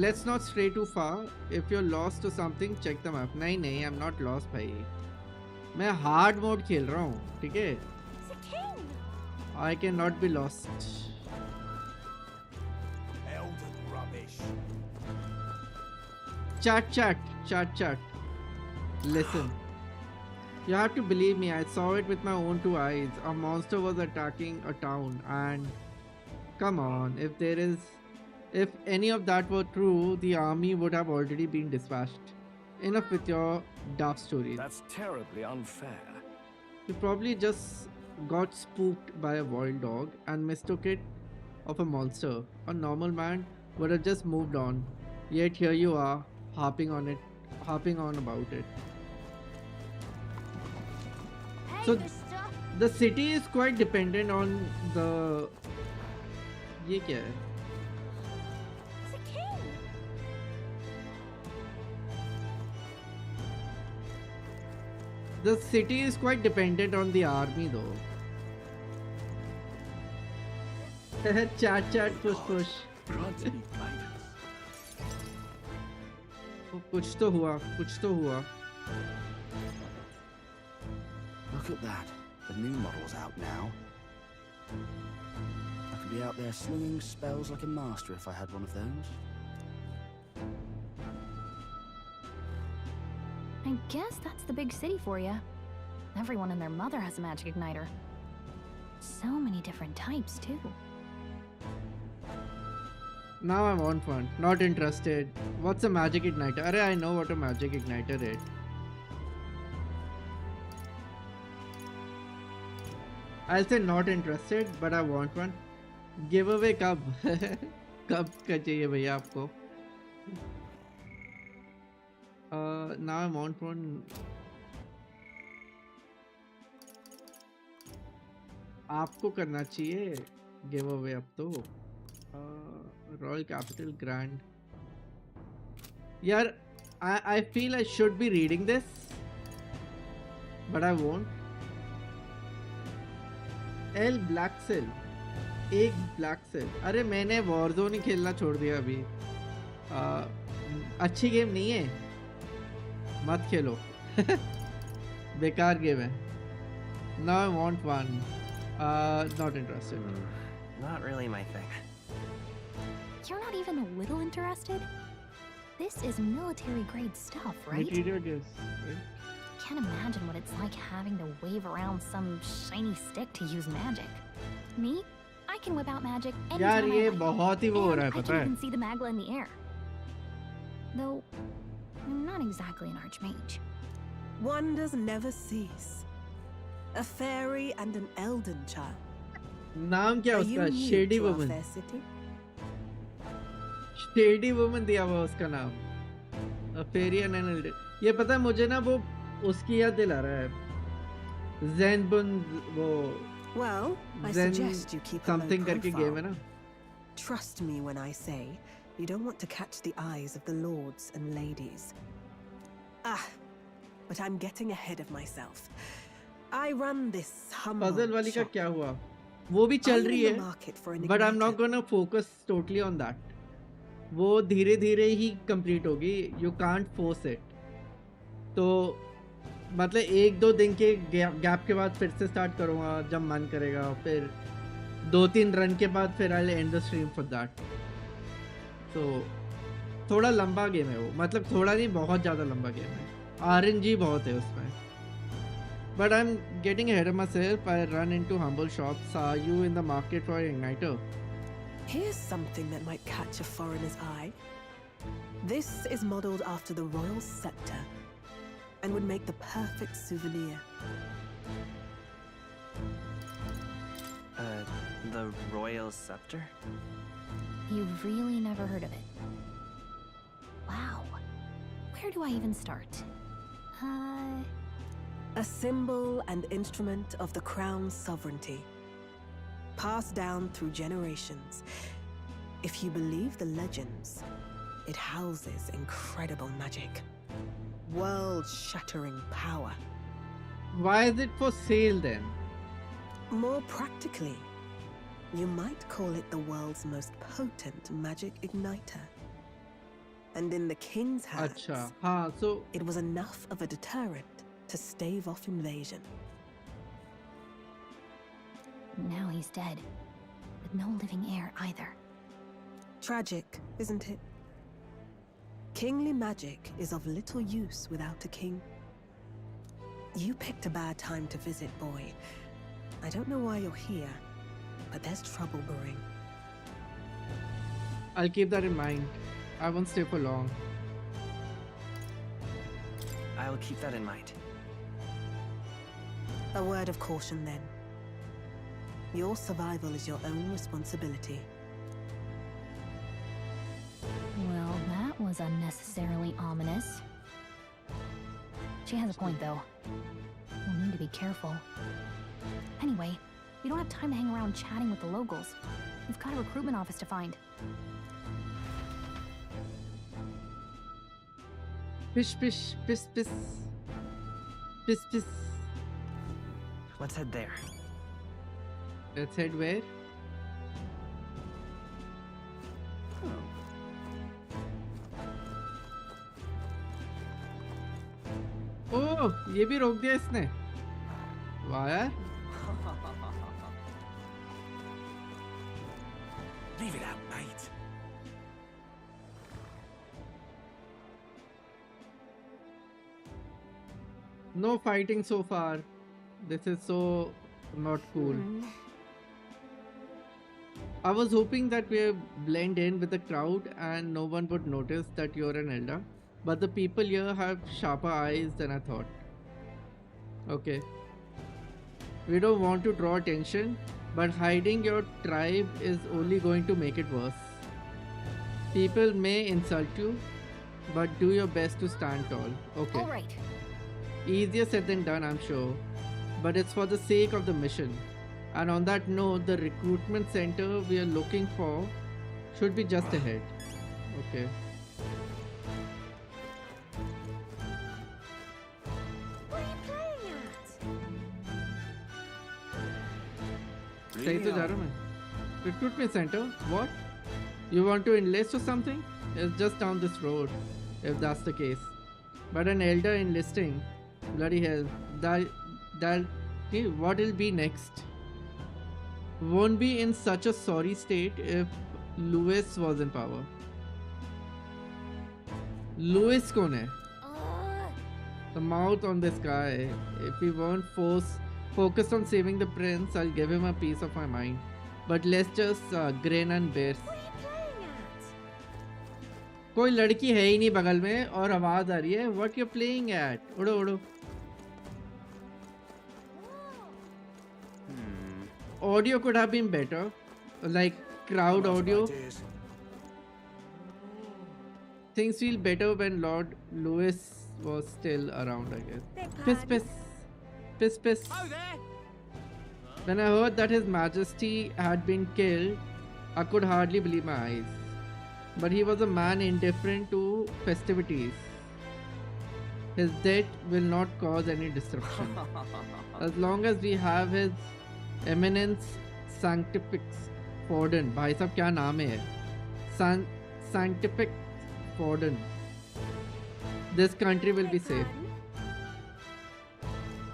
Let's not stray too far. If you're lost to something, check the map. नहीं, I'm not lost भाई. मैं hard mode खेल रहा हूँ, ठीक है? I cannot be lost. Chat. Listen. You have to believe me. I saw it with my own two eyes. A monster was attacking a town, and come on, if any of that were true, the army would have already been dispatched. Enough with your dark stories. That's terribly unfair. You probably just got spooked by a wild dog and mistook it of a monster. A normal man would have just moved on. Yet here you are, harping on about it. Hey, So mister. the city is quite dependent on the. ये क्या है? It's a king. The city is quite dependent on the army though. chat, push. कुछ तो हुआ. Look at that. The new model's out now. I could be out there slinging spells like a master if I had one of those. I guess that's the big city for you. Everyone and their mother has a magic igniter. So many different types, too. Now I want one. Not interested. What's a magic igniter? Arey, I know what a magic igniter is. I'll say not interested, but I want one. Giveaway कब? कब का चाहिए भैया आपको? Now I want one. आपको करना चाहिए giveaway अब तो. Royal Capital Grand. यार, I feel I should be reading this, but I won't. L Black Cell. एक ब्लैक सेल. अरे मैंने वॉरजोन ही खेलना छोड़ दिया अभी. अच्छी गेम नहीं है, मत खेलो. बेकार गेम है. Now I want one. Not interested. Not really my thing. You're not even a little interested? This is military grade stuff, right? Material gives, right? Can't imagine what it's like having to wave around some shiny stick to use magic. Me? I can whip out magic anytime यार ये I like. बहुत ही वो हो रहा है And I पता can है. even see the magla in the air. Though, I'm not exactly an archmage. Wonders never cease. A fairy and an elden child. नाम क्या Are you उसका? new shady to our woman. fair city? Shady woman दिया हुआ उसका नाम. फेरी and Elden. ये पता है मुझे ना वो उसकी याद दिला रहा है. ज़ेनबुन वो. Well, I Zen suggest you keep a low something करके profile. गेम है ना. Trust me when I say you don't want to catch the eyes of the lords and ladies. But I'm getting ahead of myself. I run this humble Puzzle वाली का shop. क्या हुआ? वो भी चल I'm रही in the है. market for an But I'm igniter. not gonna focus totally on that. वो धीरे धीरे ही कंप्लीट होगी. You can't force it. तो मतलब 1-2 दिन के गैप के बाद फिर से स्टार्ट करूँगा जब मन करेगा. फिर 2-3 रन के बाद फिर I'll end the stream for that. तो थोड़ा लंबा गेम है वो. मतलब थोड़ा नहीं, बहुत ज़्यादा लंबा गेम है. RNG बहुत है उसमें. But I'm getting ahead of myself. I run into humble shops. Are you in the market for an igniter? Here's something that might catch a foreigner's eye. This is modeled after the royal scepter and would make the perfect souvenir. The royal scepter? You've really never heard of it. Wow. Where do I even start? A symbol and instrument of the crown's sovereignty, passed down through generations. If you believe the legends, It houses incredible magic, world-shattering power. Why is it for sale then? More practically, you might call it the world's most potent magic igniter. And in the king's hands, so it was enough of a deterrent to stave off invasion. Now he's dead, with no living heir either. Tragic, isn't it? Kingly magic is of little use without a king. You picked a bad time to visit, boy. I don't know why you're here, but there's trouble brewing. I'll keep that in mind. I won't stay for long. I'll keep that in mind. A word of caution then. Your survival is your own responsibility. Well, that was unnecessarily ominous. She has a point, though. We'll need to be careful. Anyway, we don't have time to hang around chatting with the locals. We've got a recruitment office to find. Pish, pish, piss, piss. Piss, piss. Let's head there. Let's head where? ओह, ये भी रोक दिया इसने। वाह यार। Leave it out, mate. No fighting so far. This is so not cool. I was hoping that we blend in with the crowd and no one would notice that you're an elder. But the people here have sharper eyes than I thought. Okay. We don't want to draw attention, but hiding your tribe is only going to make it worse. People may insult you, but do your best to stand tall. Okay. Alright. Easier said than done, I'm sure. But it's for the sake of the mission. And on that note, the recruitment center we are looking for should be just ahead. Okay. सही तो जा रहा हूँ मैं. Recruitment center? What? You want to enlist or something? It's just down this road, if that's the case. But an elder enlisting, bloody hell, what will be next? Won't be in such a sorry state if Lewis was in power. Lewis कौन है? The mouth on this guy. If we weren't focused on saving the prince, I'll give him a piece of my mind. But let's just grin and bear. कोई लड़की है ही नहीं बगल में और आवाज आ रही है. What you're playing at? उड़ो उड़ो. Audio could have been better, like crowd audio. Things feel better when Lord Lewis was still around, I guess. Piss piss. Piss piss. When I heard that His Majesty had been killed, I could hardly believe my eyes. But he was a man indifferent to festivities. His death will not cause any disruption. As long as we have His Eminence Sanctifex Forden. भाई साहब क्या नाम है? Sanctifex Forden. This country will be safe.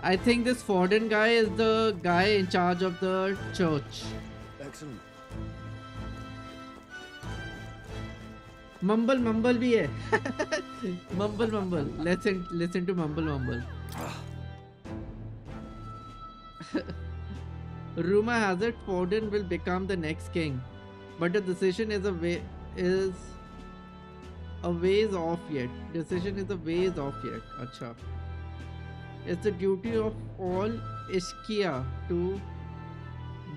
I think this Forden guy is the guy in charge of the church. Excellent. Mumble भी है. Mumble. Let's listen to Mumble. Rumor has it Forden will become the next king, but the decision is a ways off yet. Acha. It's the duty of all Ishkia to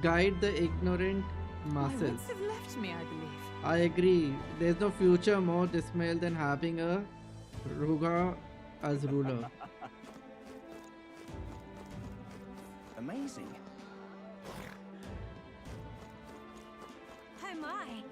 guide the ignorant masses. My wits have left me, I believe. I agree. There's no future more dismal than having a Ruga as ruler. Amazing. Oh my.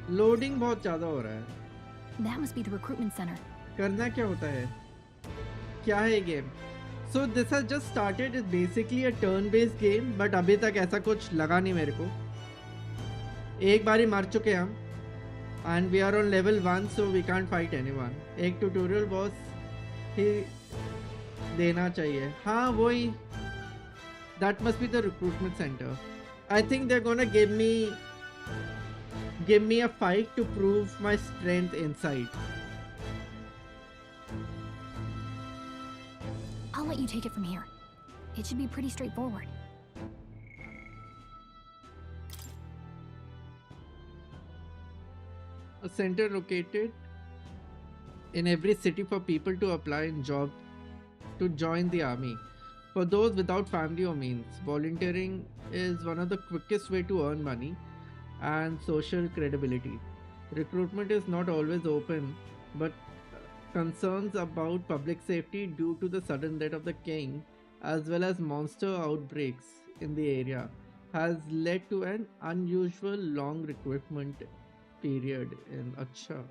Loading बहुत ज़्यादा हो रहा है. That must be the recruitment center. करना क्या होता है? क्या है ये game? So this has just started. It's basically a turn-based game, but अभी तक ऐसा कुछ लगा नहीं मेरे को. एक बारी मार चुके हैं हम, and we are on level 1, so we can't fight anyone. एक tutorial boss ही देना चाहिए. हाँ वही. That must be the recruitment center. I think they're gonna give me a fight to prove my strength inside. I'll let you take it from here. It should be pretty straightforward. A center located in every city for people to apply in job to join the army. For those without family or means, volunteering is one of the quickest way to earn money and social credibility. Recruitment is not always open, but concerns about public safety due to the sudden death of the king as well as monster outbreaks in the area has led to an unusual long recruitment period in Acha.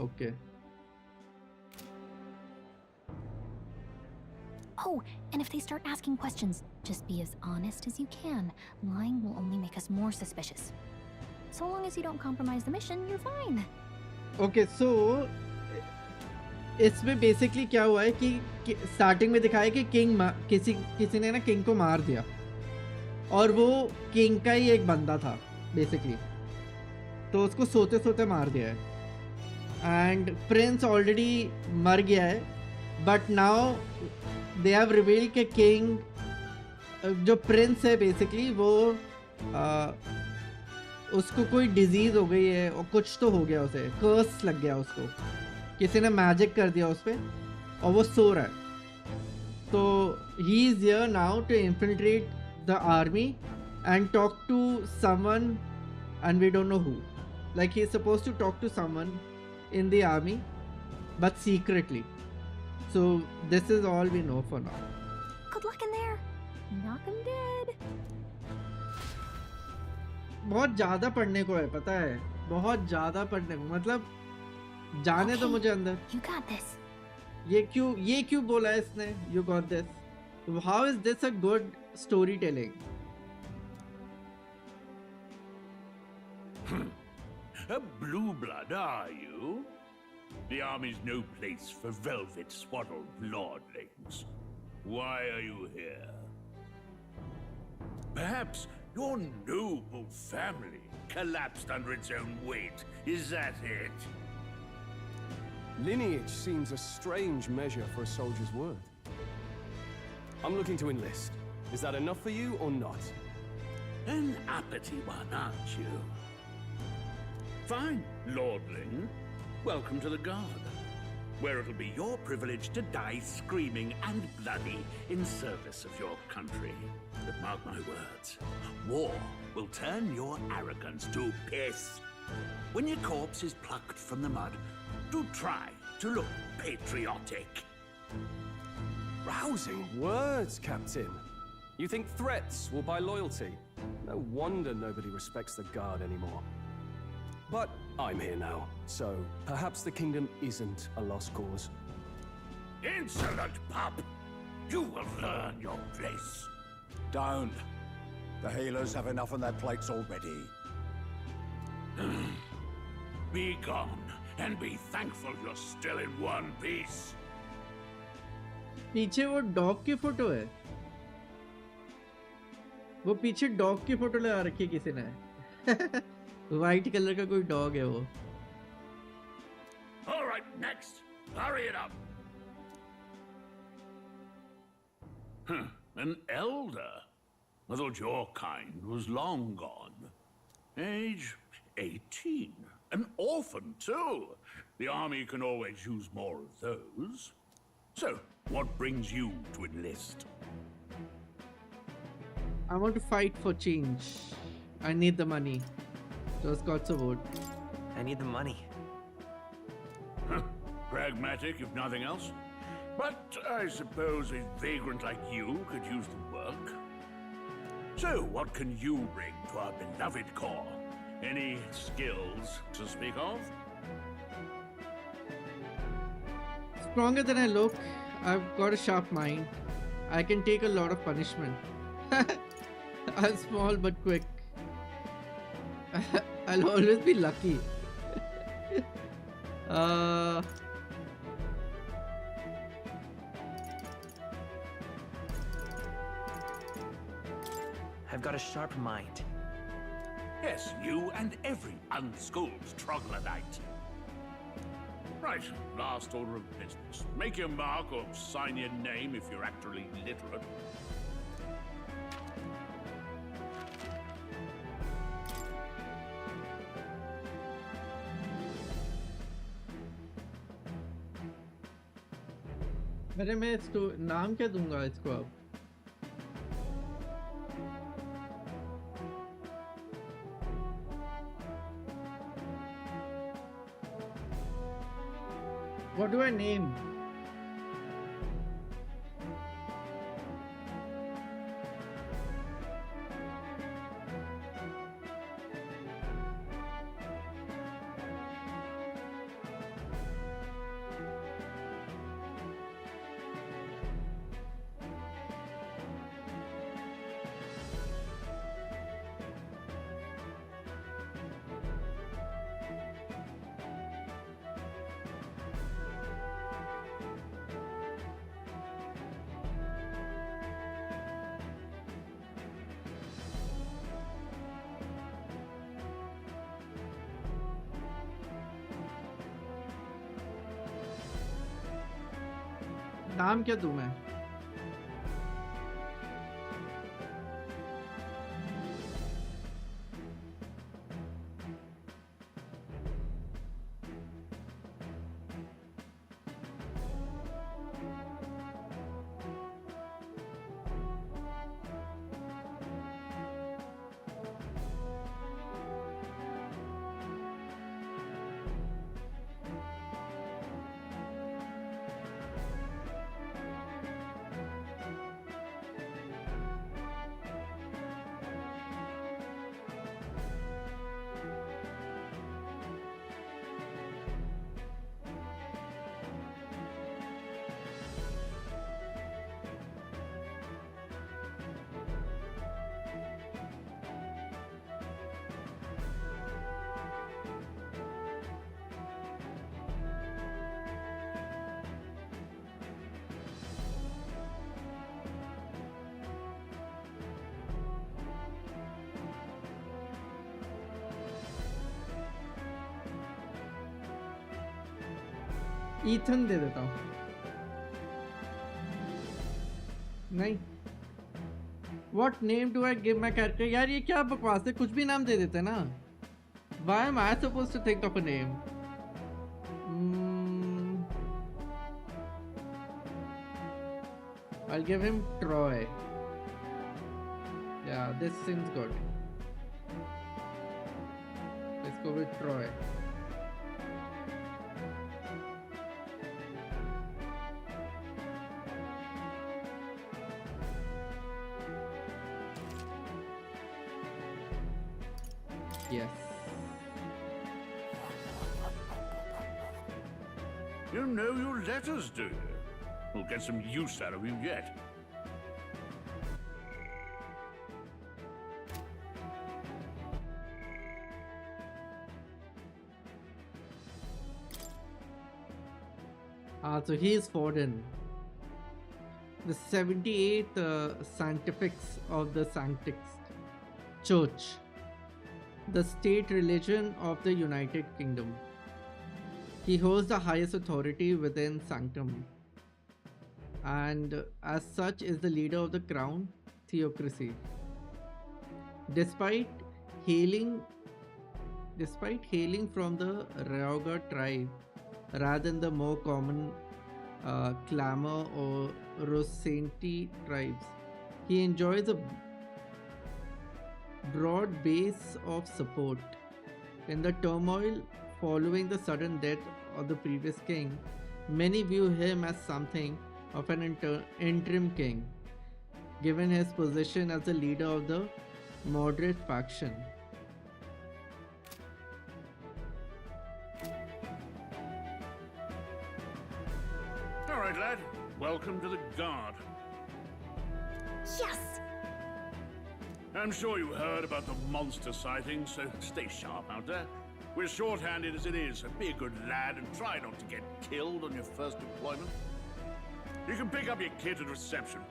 Okay. Oh, and if they start asking questions, just be as honest as you can. Lying will only make us more suspicious. So long as you don't compromise the mission, you're fine. Okay, so इसमें basically क्या हुआ है कि starting में दिखाया कि किसी ने ना किंग को मार दिया और वो किंग का ही एक बंदा था बेसिकली, तो उसको सोते सोते मार दिया है एंड प्रिंस ऑलरेडी मर गया है. But now they have reveal के किंग जो प्रिंस है बेसिकली वो उसको कोई डिजीज हो गई है और कुछ तो हो गया, उसे कर्स लग गया, उसको किसी ने मैजिक कर दिया उस पे और वो सो रहा है. तो he is here now to infiltrate the army and talk to someone and we don't know who. Like he is supposed to talk to someone in the army but secretly. So this is all we know for now. Good luck in there. Knock him dead. बहुत ज़्यादा पढ़ने को है, पता है, बहुत ज़्यादा पढ़ने को, मतलब जाने तो मुझे अंदर. You got this. ये क्यों बोला है इसने? You got this. How is this a good storytelling? A blue blood, are you? The army's no place for velvet-swaddled lordlings. Why are you here? Perhaps your noble family collapsed under its own weight. Is that it? Lineage seems a strange measure for a soldier's worth. I'm looking to enlist. Is that enough for you or not? An uppity one, aren't you? Fine, lordling. Welcome to the Guard, where it'll be your privilege to die screaming and bloody in service of your country. But mark my words, war will turn your arrogance to piss. When your corpse is plucked from the mud, do try to look patriotic. Rousing words, Captain. You think threats will buy loyalty? No wonder nobody respects the Guard anymore. But I'm here now, so perhaps the kingdom isn't a lost cause. Insolent pup! You will learn your place. Don't. The healers have enough on their plates already. Be gone, and be thankful you're still in one piece. पीछे वो dog की photo है, वो पीछे dog की photo लगा रखी है किसी ने. वाइट कलर का कोई डॉग है वो. All right, next. Hurry it up. An elder. I thought your kind was long gone. Age 18. An orphan, too. The army can always use more of those. So, what brings you to enlist? I want to fight for change. I need the money. Just got to vote. I need the money. Pragmatic, if nothing else. But I suppose a vagrant like you could use the work. So, what can you bring to our beloved corps? Any skills to speak of? Stronger than I look. I've got a sharp mind. I can take a lot of punishment. I'm small but quick. I'll always be lucky. I've got a sharp mind. Yes, you and every unschooled troglodyte. Right, last order of business. Make your mark or sign your name if you're actually literate. अरे मैं इसको नाम क्या दूंगा इसको अब? What do I name? नाम क्या दूं मैं? ईथन दे देता हूँ। नहीं। What name do I give my character? यार ये क्या बकवास है? कुछ भी नाम दे देते ना। Why am I supposed to think of a name? I'll give him Troy. Yeah, this seems good. Let's go with Troy. Yes. You know your letters, do you? We'll get some use out of you yet. So he is Forden, the 78th Sanctifex of the Sanctix Church, the state religion of the United Kingdom. He holds the highest authority within Sanctum, and as such is the leader of the Crown Theocracy. Despite hailing from the Rauga tribe rather than the more common Clamor or Rosanti tribes, he enjoys a broad base of support. In the turmoil following the sudden death of the previous king, many view him as something of an interim king, given his position as the leader of the moderate faction. Welcome to the Guard. Yes! I'm sure you heard about the monster sightings, so stay sharp out there. We're short-handed as it is, so be a good lad and try not to get killed on your first deployment. You can pick up your kit at reception.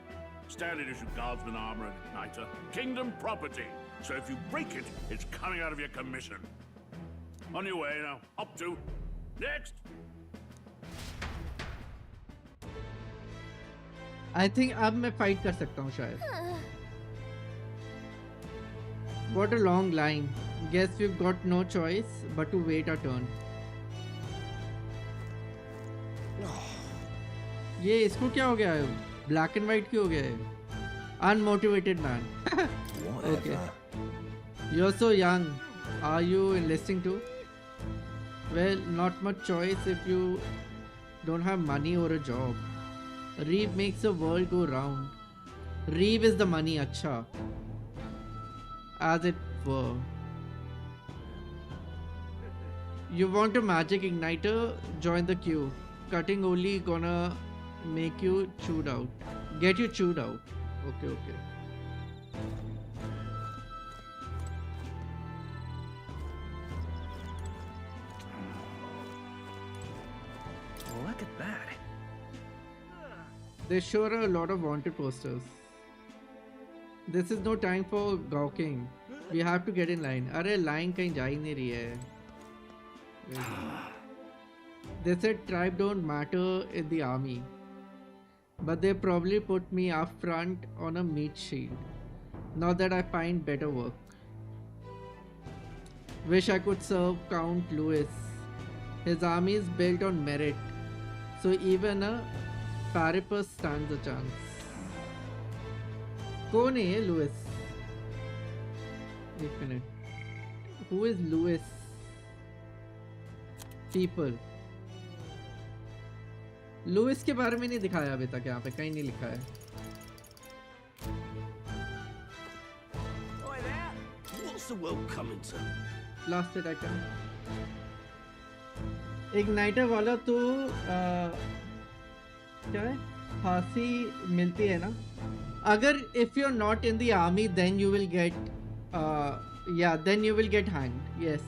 Standard issue guardsman armor and igniter. Kingdom property. So if you break it, it's coming out of your commission. On your way now. Up to. Next! I think अब मैं fight कर सकता हूँ शायद. What a long line. Guess we've got no choice but to wait our turn. ये इसको क्या हो गया है? Black and white क्यों हो गया है? Unmotivated man. Okay. You're so young. Are you enlisting too? Well, not much choice if you don't have money or a job. Reeve makes the world go round. Reeve is the money, acha. As it were. You want a magic igniter? Join the queue. Cutting only gonna make you chewed out. Get you chewed out. Okay, okay. Look at that. There sure are a lot of wanted posters. This is no time for gawking. We have to get in line. अरे line कहीं जा ही नहीं रही है. They said tribe don't matter in the army, but they probably put me up front on a meat shield. Now that I find better work. Wish I could serve Count Louis. His army is built on merit, so even a Paripus stands a chance. कौन है ये Louis? एक minute. Who is Louis? People. Louis के बारे में नहीं दिखाया अभी तक, यहाँ पे कहीं नहीं लिखा है. What's the world coming to? Last hit I can. Igniter वाला तो क्या है? फांसी मिलती है ना? अगर if you're not in the army, then you will get then you will get hanged. Yes.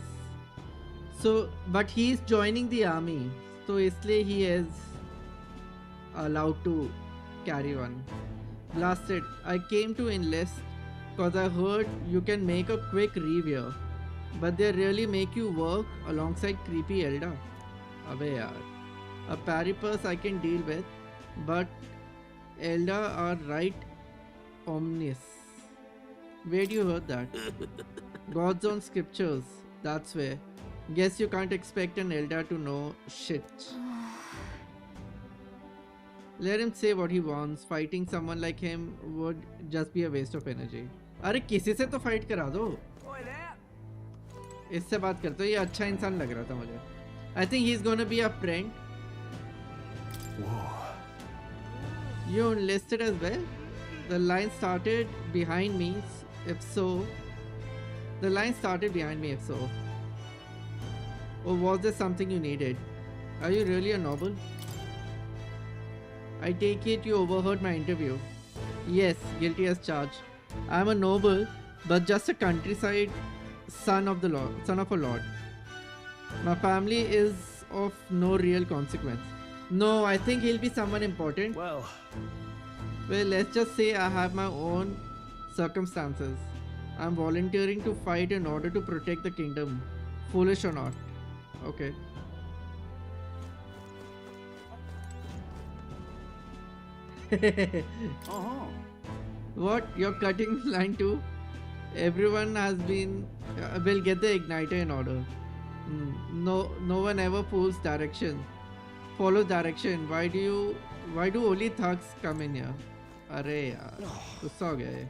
So, but he is joining the army, so इसलिए he is allowed to carry on. Blasted. I came to enlist cause I heard you can make a quick reveal, but they really make you work alongside creepy Elder. अबे यार. A Paripus I can deal with, but Elder are right omnis. Where do you heard that? God's own scriptures. That's where. Guess you can't expect an Elder to know shit. Let him say what he wants. Fighting someone like him would just be a waste of energy. अरे किसी से तो fight करा दो. इससे बात करते हो, ये अच्छा इंसान लग रहा था मुझे. I think he's gonna be a friend. Whoa. You enlisted as well? The line started behind me. If so, the line started behind me. If so, or was there something you needed? Are you really a noble? I take it you overheard my interview. Yes, guilty as charged. I am a noble, but just a countryside son of the Lord, son of a lord. My family is of no real consequence. No, I think he'll be someone important. Well, let's just say I have my own circumstances. I'm volunteering to fight in order to protect the kingdom. Foolish or not. Okay. What? You're cutting line too? Everyone has been will get the igniter in order. No one ever follows direction. Why do only thugs come in here? अरे यार गुस्सा हो गया ये.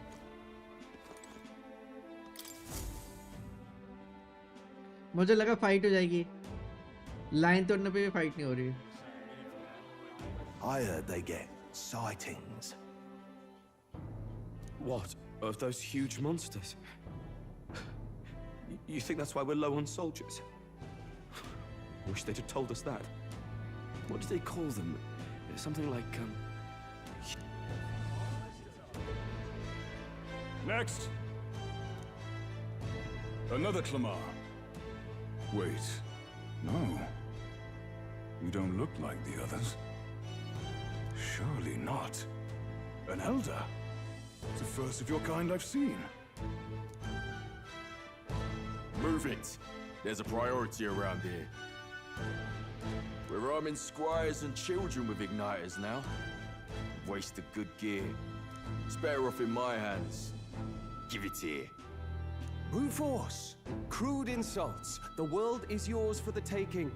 मुझे लगा fight हो जाएगी. लाइन तोड़ने पे भी फाइट नहीं हो रही. I heard they get sightings. What? Of those huge monsters? You think that's why we're low on soldiers? Wish they'd have told us that. What do they call them? Something like, Next. Another Clamar. Wait. No. You don't look like the others. Surely not. An elder? It's the first of your kind I've seen. Move it. There's a priority around here. We're arming squires and children with igniters now. Waste of good gear. It's better off in my hands. Give it here. Brute force. Crude insults. The world is yours for the taking.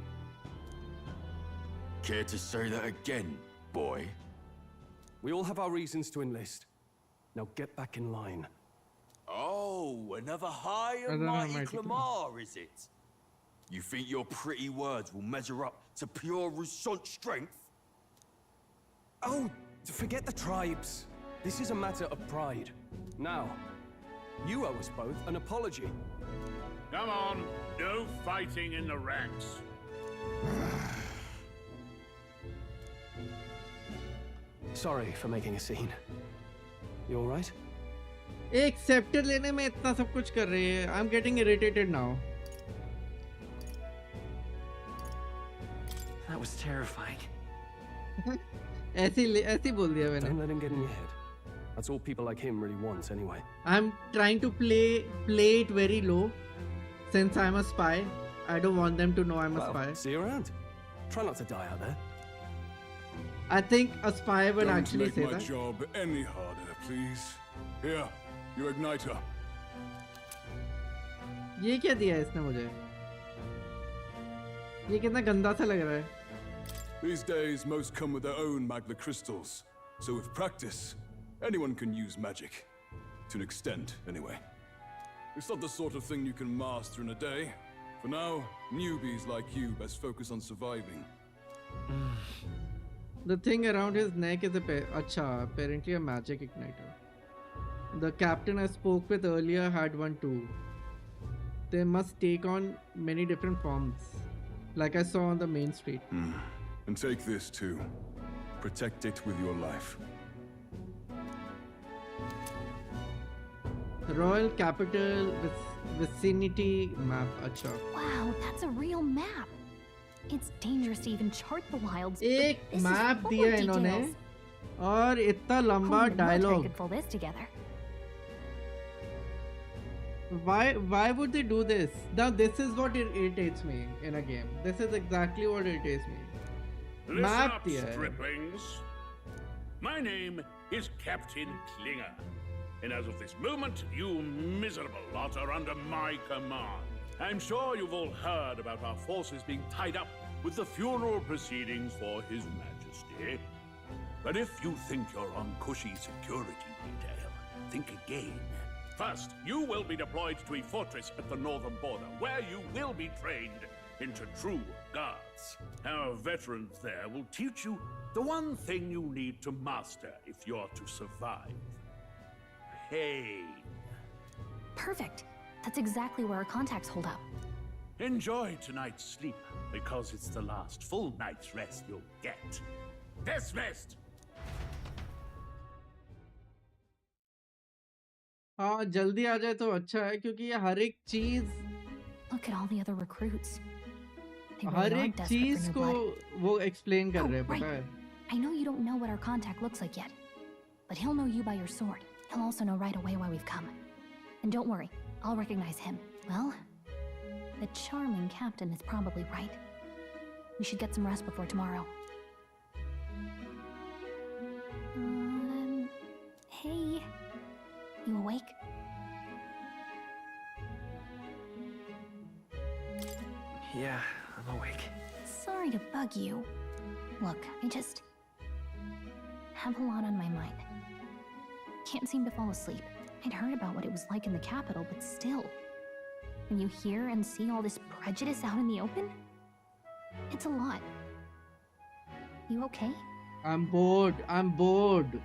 Care to say that again, boy? We all have our reasons to enlist. Now get back in line. Oh, another high and mighty Clamar, is it? You think your pretty words will measure up to pure Roussant strength? Oh, forget the tribes. This is a matter of pride. Now, you owe us both an apology. Come on, no fighting in the ranks. Sorry for making a scene. You all right? एक scepter लेने में इतना सब कुछ कर रही है. I'm getting irritated now. That was terrifying. ऐसी बोल दिया मैंने. Don't let him get in your head. That's all people like him really want, anyway. I'm trying to play it very low, since I'm a spy. I don't want them to know I'm a spy. See you around. Try not to die out there. I think a spy would actually say that. Don't make my job any harder, please. Here, your igniter. ये क्या दिया है इसने मुझे? ये कितना गंदा सा लग रहा है. These days, most come with their own magna crystals. So with practice, anyone can use magic. To an extent, anyway. It's not the sort of thing you can master in a day. For now, newbies like you best focus on surviving. The thing around his neck is apparently a magic igniter. The captain I spoke with earlier had one too. They must take on many different forms, like I saw on the main street. And take this too. Protect it with your life. Royal Capital Vicinity Map. Wow, that's a real map. It's dangerous to even chart the wilds. एक map दिया इन्होंने और इतना लंबा dialogue. Could pull this together. Why would they do this? Now this is what irritates me in a game. This is exactly what irritates me. Listen Map up, दिया है. striplings. My name is Captain Klinger, and as of this moment, you miserable lot are under my command. I'm sure you've all heard about our forces being tied up with the funeral proceedings for His Majesty. But if you think you're on cushy security detail, think again. First, you will be deployed to a fortress at the northern border, where you will be trained into true guards. Our veterans there will teach you the one thing you need to master if you're to survive. Pain. Perfect. That's exactly where our contacts hold up. Enjoy tonight's sleep, because it's the last full night's rest you'll get. Dismissed! हाँ जल्दी आ जाए तो अच्छा है क्योंकि ये हर एक चीज Look at all the other recruits. They her really are एक desperate चीज for new को blood. वो explain कर रहे हैं right. पता है. I know you don't know what our contact looks like yet, but he'll know you by your sword. He'll also know right away why we've come. And don't worry, I'll recognize him. Well, the charming captain is probably right. We should get some rest before tomorrow. Hey, you awake? Yeah, I'm awake. Sorry to bug you. Look, I just have a lot on my mind. Can't seem to fall asleep. I'd heard about what it was like in the capital, but still. When you hear and see all this prejudice out in the open, it's a lot. You okay? I'm bored. I'm bored.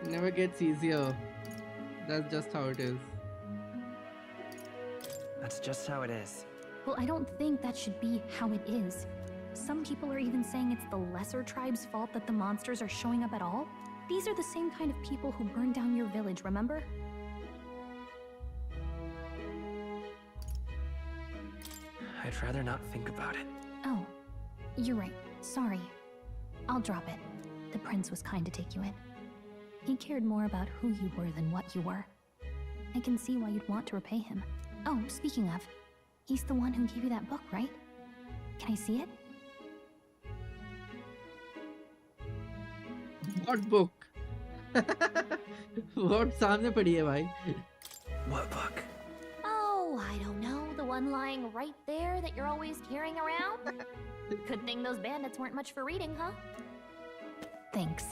Never gets easier. That's just how it is. That's just how it is. Well, I don't think that should be how it is. Some people are even saying it's the lesser tribe's fault that the monsters are showing up at all. These are the same kind of people who burned down your village, remember? I'd rather not think about it. Oh, you're right. Sorry. I'll drop it. The prince was kind to take you in. He cared more about who you were than what you were. I can see why you'd want to repay him. Oh, speaking of, he's the one who gave you that book, right? Can I see it? What book? What सामने पड़ी है भाई? What book? Oh, I don't know. The one lying right there that you're always carrying around? Good thing those bandits weren't much for reading, huh? Thanks.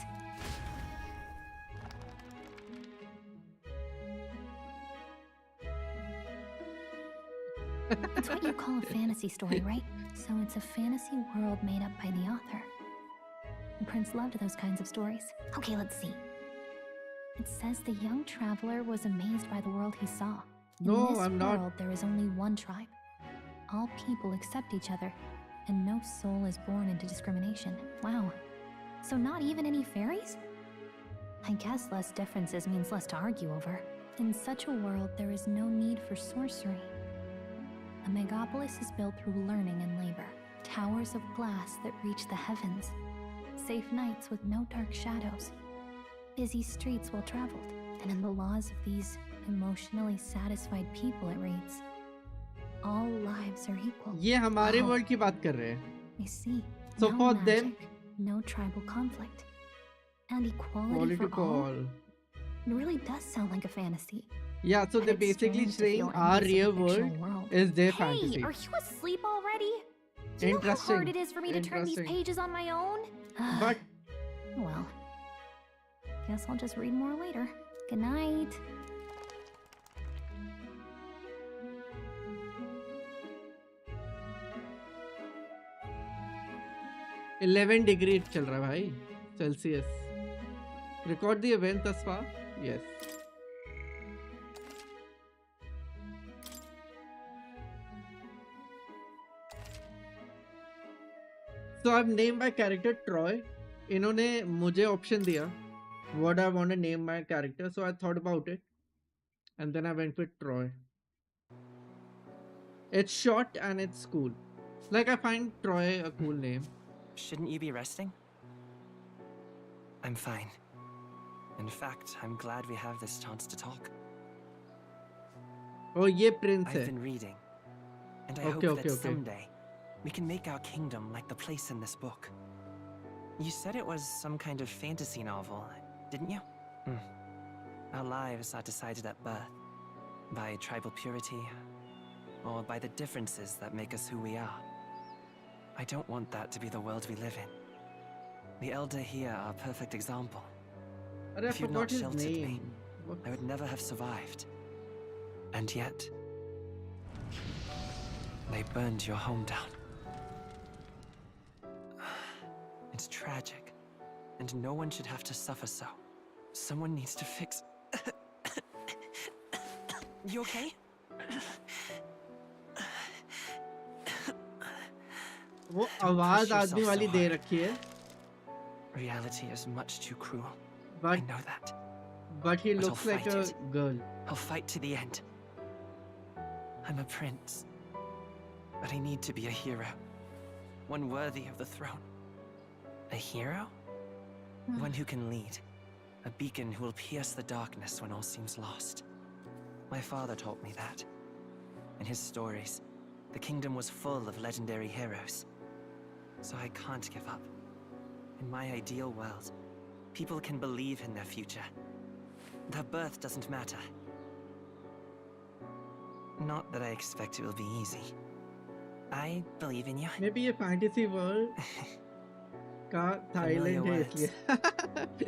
It's what you call a fantasy story, right? So it's a fantasy world made up by the author. The prince loved those kinds of stories. Okay, let's see. It says the young traveler was amazed by the world he saw. No, In this I'm not. world, there is only one tribe. All people accept each other, and no soul is born into discrimination. Wow. So not even any fairies? I guess less differences means less to argue over. In such a world, there is no need for sorcery. A megapolis is built through learning and labor. Towers of glass that reach the heavens. Safe nights with no dark shadows. Busy streets well traveled. And in the laws of these emotionally satisfied people, it reads, all lives are equal. ये हमारे world की बात कर रहे हैं. I see. So no for magic, them, no tribal conflict, and equality quality for all. call. It really does sound like a fantasy. Yeah, so But they're it's basically strange to saying feel our envious in a real fictional world is their Hey, fantasy. are you asleep already? Do you know how hard it is for me to turn these Interesting. pages on my own? But Well, guess I'll just read more later. Good night. $11 degree चल रहा है भाई Celsius. Record the event thus far? Yes. So I've named my character Troy. इन्होंने मुझे option दिया what I want to name my character, so I thought about it and then I went with Troy. It's short and it's cool. Like, I find Troy a cool name. Shouldn't you be resting? I'm fine. In fact, I'm glad we have this chance to talk. Oh, ये prince I've है. been reading, and I Okay, hope okay, that okay. someday we can make our kingdom like the place in this book. You said it was some kind of fantasy novel, didn't you? Our lives are decided at birth, by tribal purity, or by the differences that make us who we are. I don't want that to be the world we live in. The Elder here are a perfect example. But I If you'd forgot not his sheltered me, name. What? I would never have survived. And yet, they burned your home down. It's tragic, and no one should have to suffer so. Someone needs to fix... You okay? वो आवाज आदमी वाली दे रखी है. Reality is much too cruel. But I know that. But he But I'll looks like fight a it. girl. I'll fight to the end. I'm a prince. But I need to be a hero. One worthy of the throne. A hero? One who can lead. A beacon who will pierce the darkness when all seems lost. My father taught me that. In his stories, the kingdom was full of legendary heroes. So I can't give up. In my ideal world, people can believe in their future. Their birth doesn't matter. Not that I expect it will be easy. I believe in you. Maybe a fantasy world का Thailand है इसलिए.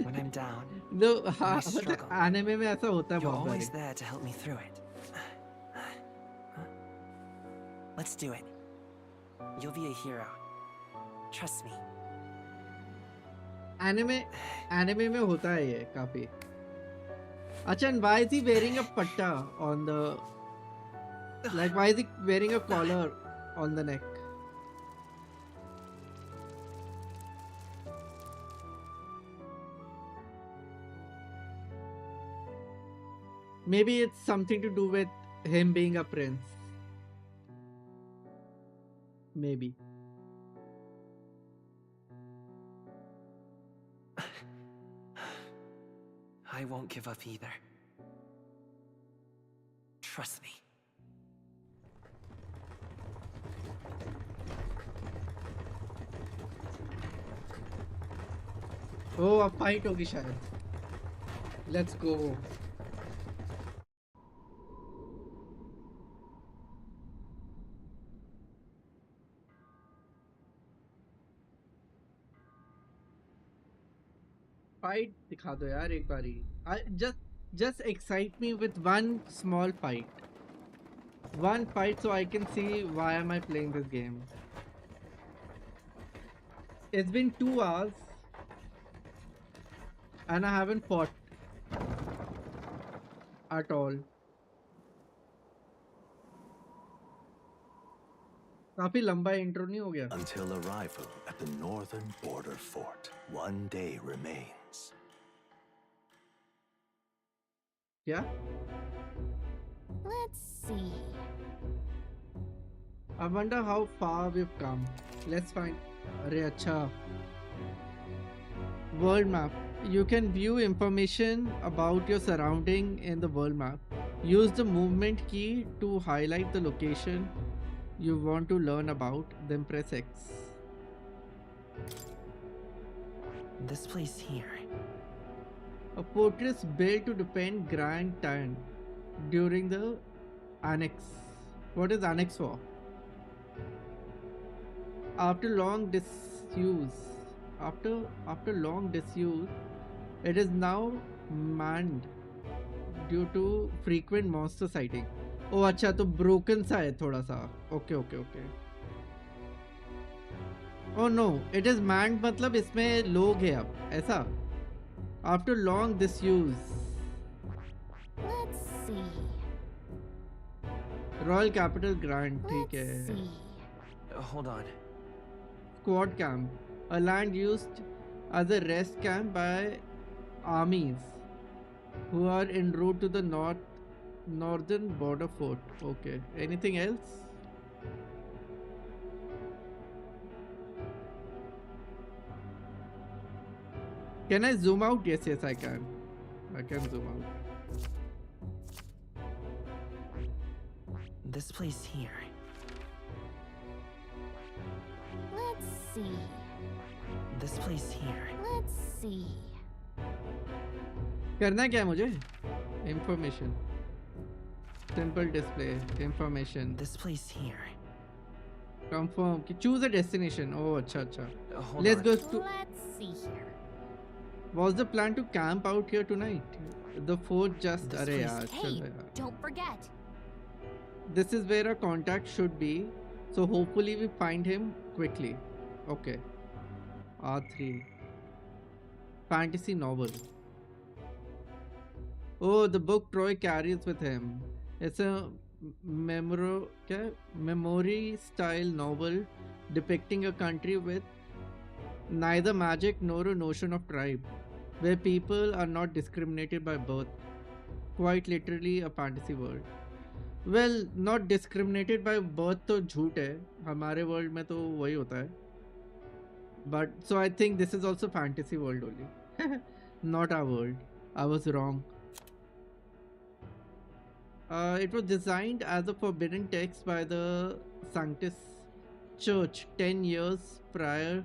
When I'm down, No, when I हाँ, मतलब struggle, anime में ऐसा होता है you're बहुत always बारी. there to help me through it. Let's do it. You'll be a hero. Trust me. Anime में होता है ये काफी. अच्छा, and why is he wearing a patta on the, like, why is he wearing a collar on the neck? Maybe it's something to do with him being a prince. Maybe. I won't give up either. Trust me. Oh, अब fight होगी शायद. Let's go. Fight दिखा दो यार एक बारी. Just excite me with one small fight. One fight so I can see why am I playing this game. It's been 2 hours and I haven't fought at all. काफी लंबा intro नहीं हो गया? Until arrival at the northern border fort, one day remains. क्या? Let's see. I wonder how far we've come. Let's find. अरे अच्छा. World map. You can view information about your surrounding in the world map. Use the movement key to highlight the location you want to learn about, then press X. This place here. A fortress built to defend Grand Town during the Annex. What is Annex for? After long disuse, it is now manned due to frequent monster sighting. ओ अच्छा तो broken सा है थोड़ा सा. Okay. Oh no, it is manned मतलब इसमें लोग हैं अब ऐसा. After long disuse. Let's see. Royal Capital Grant, ठीक है. Let's see. Hold on. Squad camp, a land used as a rest camp by armies who are en route to the northern border fort. Okay. Anything else? Can I zoom out? Yes, I can. I can zoom out. This place here. Let's see. This place here. Let's see. करना क्या है मुझे? Information. Simple display. Information. This place here. Confirm. Choose a destination. Oh, अच्छा. Let's go to. Let's see here. Was the plan to camp out here tonight? The fort just. अरे यार. Hey, don't forget. This is where a contact should be. So hopefully we find him quickly. Okay. R3. Fantasy novel. Oh, the book Troy carries with him. It's a memory style novel depicting a country with neither magic nor a notion of tribe, where people are not discriminated by birth. Quite literally a fantasy world. Well, not discriminated by birth तो झूठ है. हमारे world में तो वही होता है. But so I think this is also fantasy world only. Not our world. I was wrong. It was designed as a forbidden text by the Sanctus Church 10 years prior,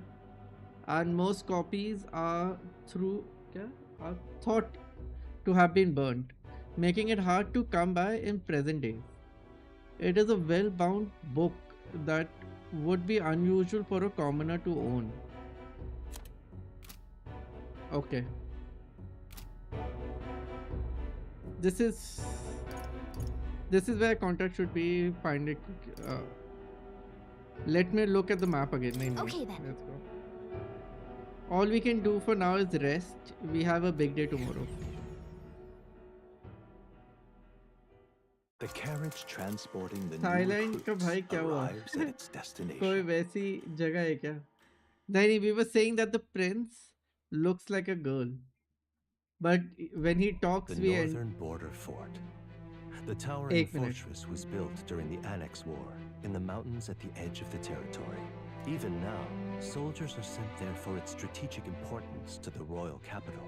and most copies are thought to have been burnt, making it hard to come by in present days. It is a well-bound book that would be unusual for a commoner to own. Okay. This is where contact should be. Find it. Let me look at the map again. Okay then. Let's go. All we can do for now is rest. We have a big day tomorrow. The carriage transporting the Thailand new का भाई क्या हुआ? arrives at its destination. कोई वैसी जगह है क्या? नहीं, we were saying that the prince looks like a girl, but when he talks, The northern border fort, The towering fortress was built during the Annex War in the mountains at the edge of the territory. Even now, soldiers are sent there for its strategic importance to the royal capital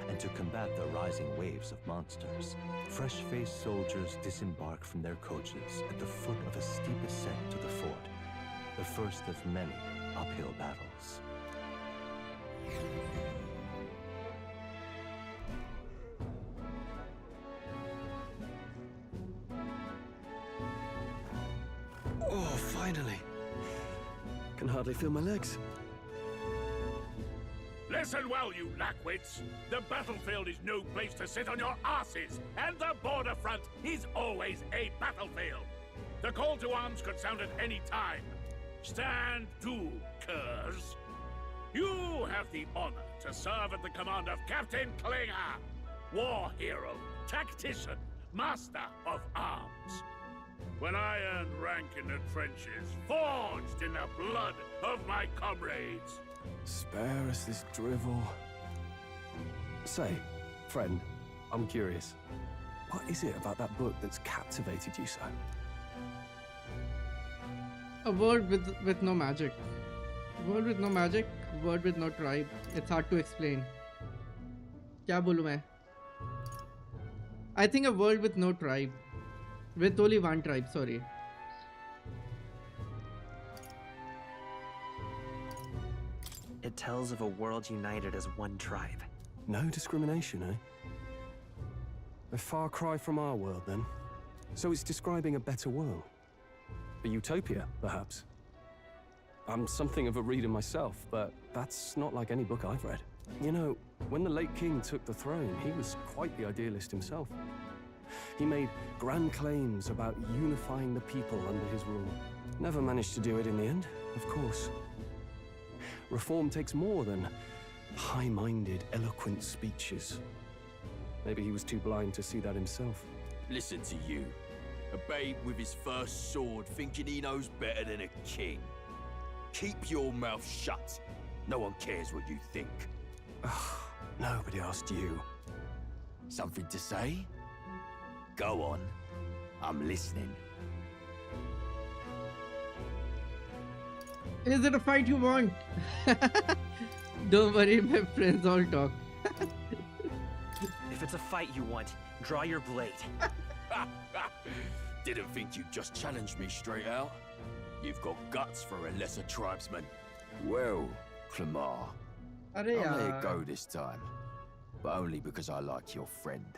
and to combat the rising waves of monsters. Fresh-faced soldiers disembark from their coaches at the foot of a steep ascent to the fort, the first of many uphill battles. Oh, finally. Can hardly feel my legs. Listen well, you lackwits. The battlefield is no place to sit on your asses, and the border front is always a battlefield. The call to arms could sound at any time. Stand to, curs. You have the honor to serve at the command of Captain Klinger, war hero, tactician, master of arms. When I earned rank in the trenches, forged in the blood of my comrades. Spare us this drivel. Say, friend, I'm curious. What is it about that book that's captivated you so? A world with no magic. A world with no magic, a world with no tribe. It's hard to explain. Kya bolu main? I think a world with no tribe. With only one tribe, sorry. It tells of a world united as one tribe. No discrimination, eh? A far cry from our world, then. So it's describing a better world. A utopia, perhaps. I'm something of a reader myself, but that's not like any book I've read. You know, when the late king took the throne, he was quite the idealist himself. He made grand claims about unifying the people under his rule. Never managed to do it in the end, of course. Reform takes more than high-minded, eloquent speeches. Maybe he was too blind to see that himself. Listen to you. A babe with his first sword thinking he knows better than a king. Keep your mouth shut. No one cares what you think. Nobody asked you. Something to say? Go on. I'm listening. Is it a fight you want? Don't worry, my friends all talk. If it's a fight you want, draw your blade. Didn't think you'd just challenge me straight out. You've got guts for a lesser tribesman. Well, Clemar, I'll let it go this time. But only because I like your friend.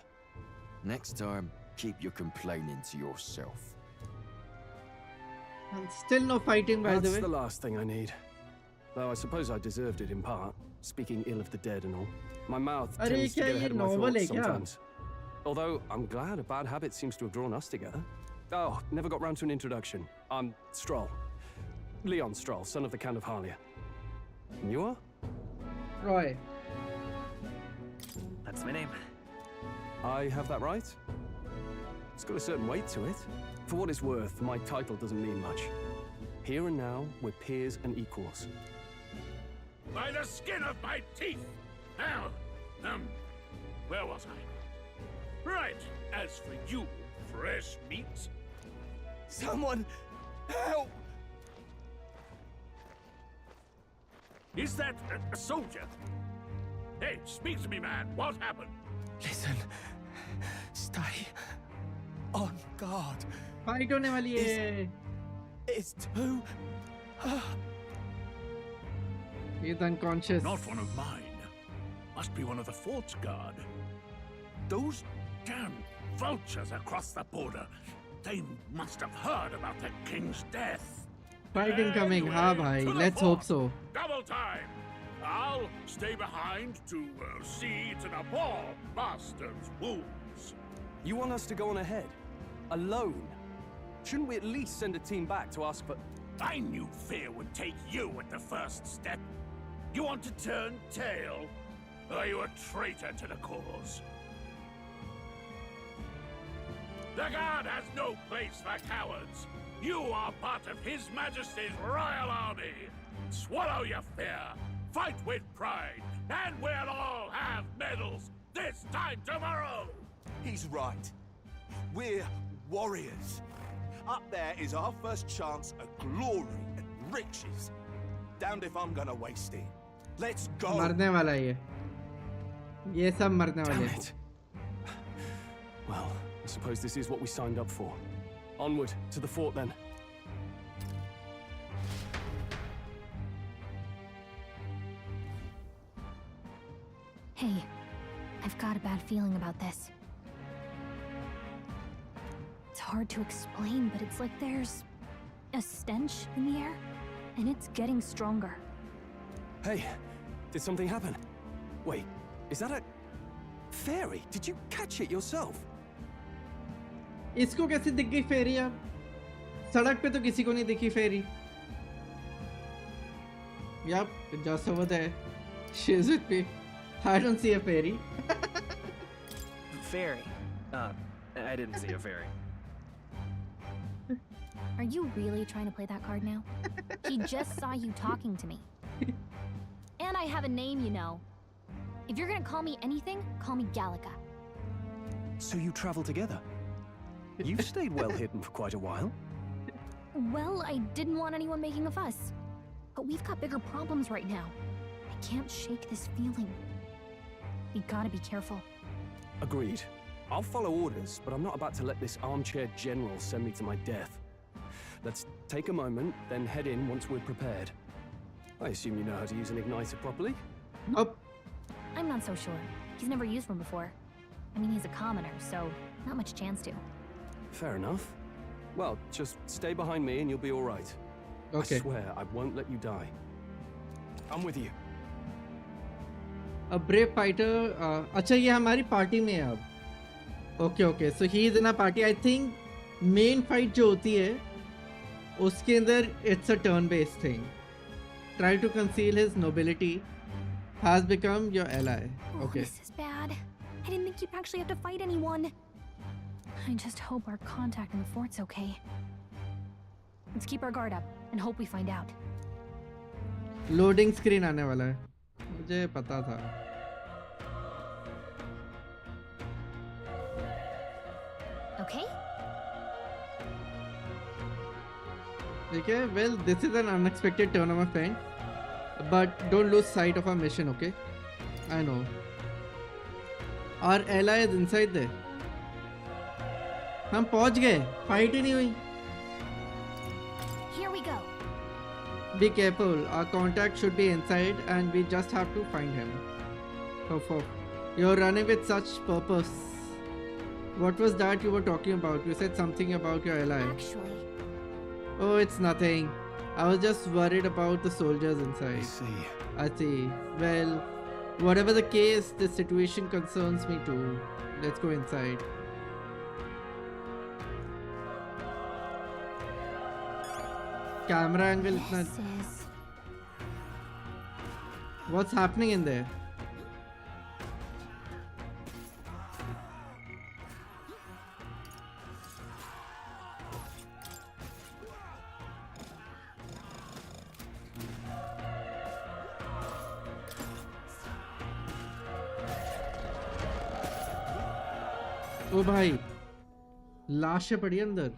Next time, keep your complaining to yourself. And still no fighting, by the way. That's the last thing I need. Though I suppose I deserved it in part, speaking ill of the dead and all. My mouth tends to get ahead of my thoughts sometimes. Although, I'm glad a bad habit seems to have drawn us together. Oh, never got round to an introduction. I'm Stroll. Leon Stroll, son of the Count of Harlia. And you are? Roy. That's my name. I have that right? It's got a certain weight to it. For what it's worth, my title doesn't mean much. Here and now, we're peers and equals. By the skin of my teeth! Now, where was I? Right, as for you, fresh meat... Someone, help! Is that a soldier? Hey, speak to me, man. What happened? Listen. Stay on guard. Fight होने वाली है. It's too... He's unconscious. Not one of mine. Must be one of the fort's guard. Those damn vultures across the border. They must have heard about the king's death. Fight incoming, ha bhai. Let's hope so. Double time. I'll stay behind to see to the poor bastard's wounds. You want us to go on ahead? Alone? Shouldn't we at least send a team back to ask for... I knew fear would take you at the first step. You want to turn tail? Are you a traitor to the cause? The Guard has no place for cowards. You are part of His Majesty's Royal Army. Swallow your fear, fight with pride, and we'll all have medals this time tomorrow. He's right. We're warriors. Up there is our first chance at glory and riches. Damned if I'm gonna waste it. Let's go. मरने वाला ये सब मरने वाले हैं. Well, I suppose this is what we signed up for. Onward to the fort then. Hey, I've got a bad feeling about this. It's hard to explain, but it's like there's a stench in the air, and it's getting stronger. Hey, did something happen? Wait, is that a fairy? Did you catch it yourself? इसको कैसे दिख गई फेरी अब? सड़क पे तो किसी को नहीं दिखी फेरी. Yup, just over there. She's with me. I don't see a fairy. Fairy? I didn't see a fairy. Are you really trying to play that card now? He just saw you talking to me. And I have a name, you know. If you're gonna call me anything, call me Gallica. So you travel together? You've stayed well hidden for quite a while. Well, I didn't want anyone making a fuss. But we've got bigger problems right now. I can't shake this feeling. We gotta be careful. Agreed. I'll follow orders, but I'm not about to let this armchair general send me to my death. Let's take a moment, then head in once we're prepared. I assume you know how to use an igniter properly? Nope. I'm not so sure. He's never used one before. I mean, he's a commoner, so not much chance to. Fair enough. Well, just stay behind me and you'll be all right. Okay. I swear I won't let you die. I'm with you. A brave fighter. अच्छा ये हमारी party में है अब. Okay, okay. So he is in a party. I think main fight जो होती है उसके अंदर it's a turn-based thing. Try to conceal his nobility. Has become your ally. Okay. This is bad. I didn't think you'd actually have to fight anyone. I just hope our contact in the fort's okay. Let's keep our guard up and hope we find out. Loading screen आने वाला है. मुझे पता था. Okay? Okay, well, this is an unexpected turn of events, but don't lose sight of our mission, okay? I know. Our ally is inside there. हम पहुंच गए. Fight ही नहीं हुई. Here we go. Be careful. Our contact should be inside, and we just have to find him. Oh, you're running with such purpose. What was that you were talking about? You said something about your ally. Actually. Oh, it's nothing. I was just worried about the soldiers inside. I see. Well, whatever the case, this situation concerns me too. Let's go inside. Camera angle. What's happening in there? ओ भाई लाश पड़ी अंदर.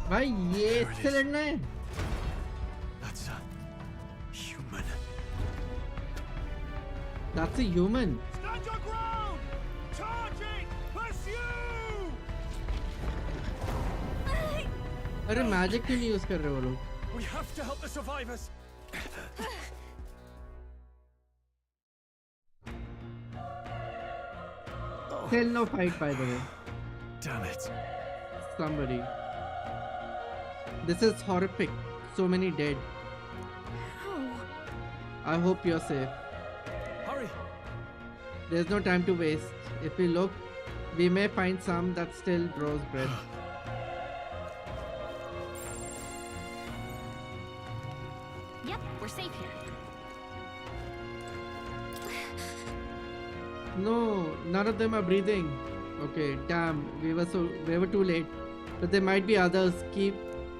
भाई ये इससे लड़ना है. That's a human. That's a human. Stand your ground! Charging! Pursue! अरे मैजिक क्यों नहीं यूज कर रहे वो लोग? We have to help the survivors. Still no fight, by the way. Damn it. Somebody. This is horrific. So many dead. I hope you're safe. Hurry. There's no time to waste. If we look, we may find some that still draws breath. Yep, we're safe here. No, none of them are breathing. Okay, damn, we were too late. But there might be others.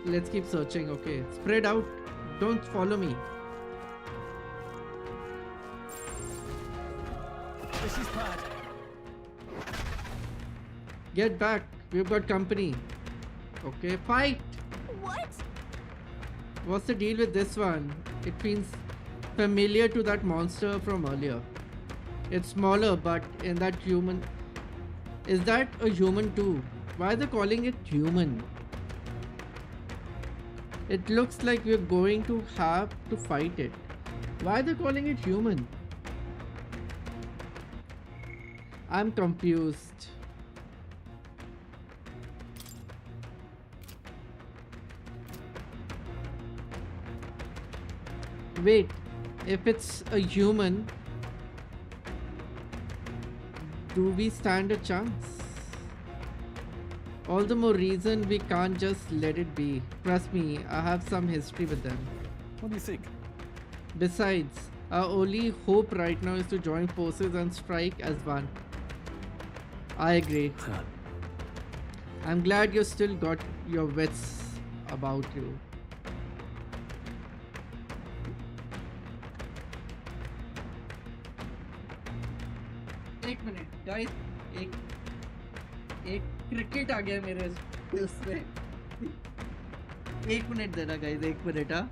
Let's keep searching. Okay, spread out. Don't follow me. This is bad. Get back. We've got company. Okay, fight. What? What's the deal with this one? It feels familiar to that monster from earlier. It's smaller, but in that human. Is that a human too? Why are they calling it human? It looks like we're going to have to fight it. Why are they calling it human? I'm confused. Wait, if it's a human, do we stand a chance? All the more reason we can't just let it be. Trust me, I have some history with them. What do you think? Besides, our only hope right now is to join forces and strike as one. I agree. I'm glad you still got your wits about you. एक minute guys एक cricket आ गया मेरे उसमें एक minute देना guys एक minute हाँ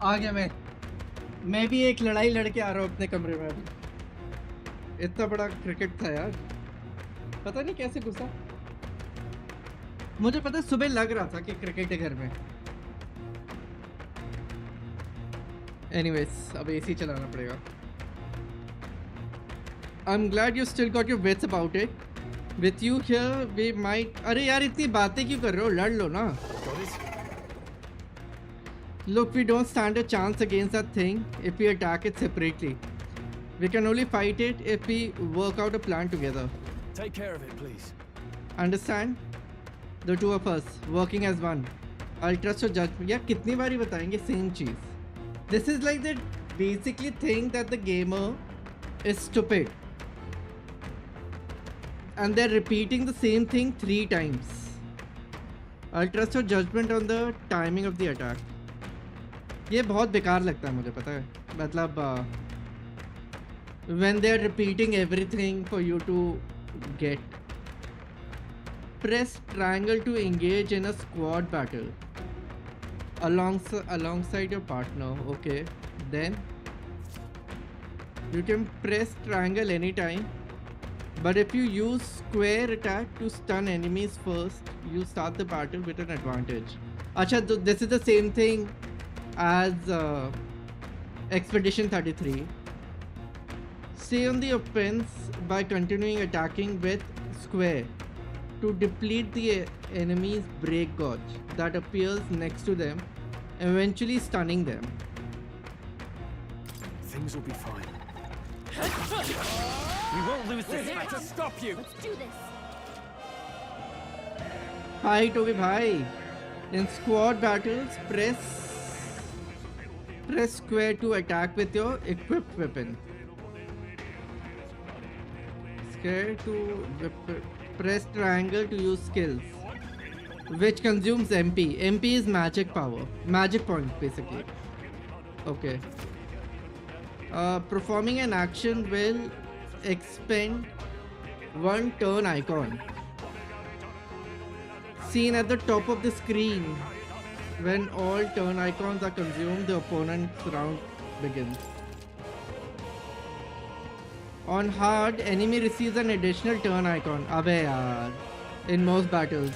आ गया मैं भी एक लड़ाई लड़के आ रहा हूँ अपने कमरे में अभी इतना बड़ा क्रिकेट था यार पता नहीं कैसे घुसा मुझे पता सुबह लग रहा था कि क्रिकेट है घर में एनीवेज अब एसी चलाना पड़ेगा I'm glad you still got your wits about it. With you here we might अरे यार इतनी बातें क्यों कर रहे हो लड़ लो ना Look, we don't stand a chance against that thing if we attack it separately. We can only fight it if we work out a plan together. Take care of it, please. Understand? The two of us, working as one. I'll trust your judgment. Yeah, कितनी बारी बताएंगे same cheese. This is like they basically think that the gamer is stupid. And they're repeating the same thing 3 times. I'll trust your judgment on the timing of the attack. ये बहुत बेकार लगता है मुझे पता है मतलब when they are repeating everything for you to get press triangle to engage in a squad battle alongside your partner okay then you can press triangle anytime but if you use square attack to stun enemies first you start the battle with an advantage अच्छा this is the same thing as Expedition 33. Stay on the offense by continuing attacking with square to deplete the enemy's break gauge that appears next to them, eventually stunning them. Things will be fine. We won't lose this fight. To stop you. Let's do this. Fight होगी भाई. In squad battles, press square to attack with your equipped weapon. Square to press triangle to use skills. which consumes MP. MP is magic power, magic point basically. Okay. Performing an action will expend one turn icon seen at the top of the screen. When all turn icons are consumed, the opponent's round begins. On hard, enemy receives an additional turn icon. Abey yaar. In most battles.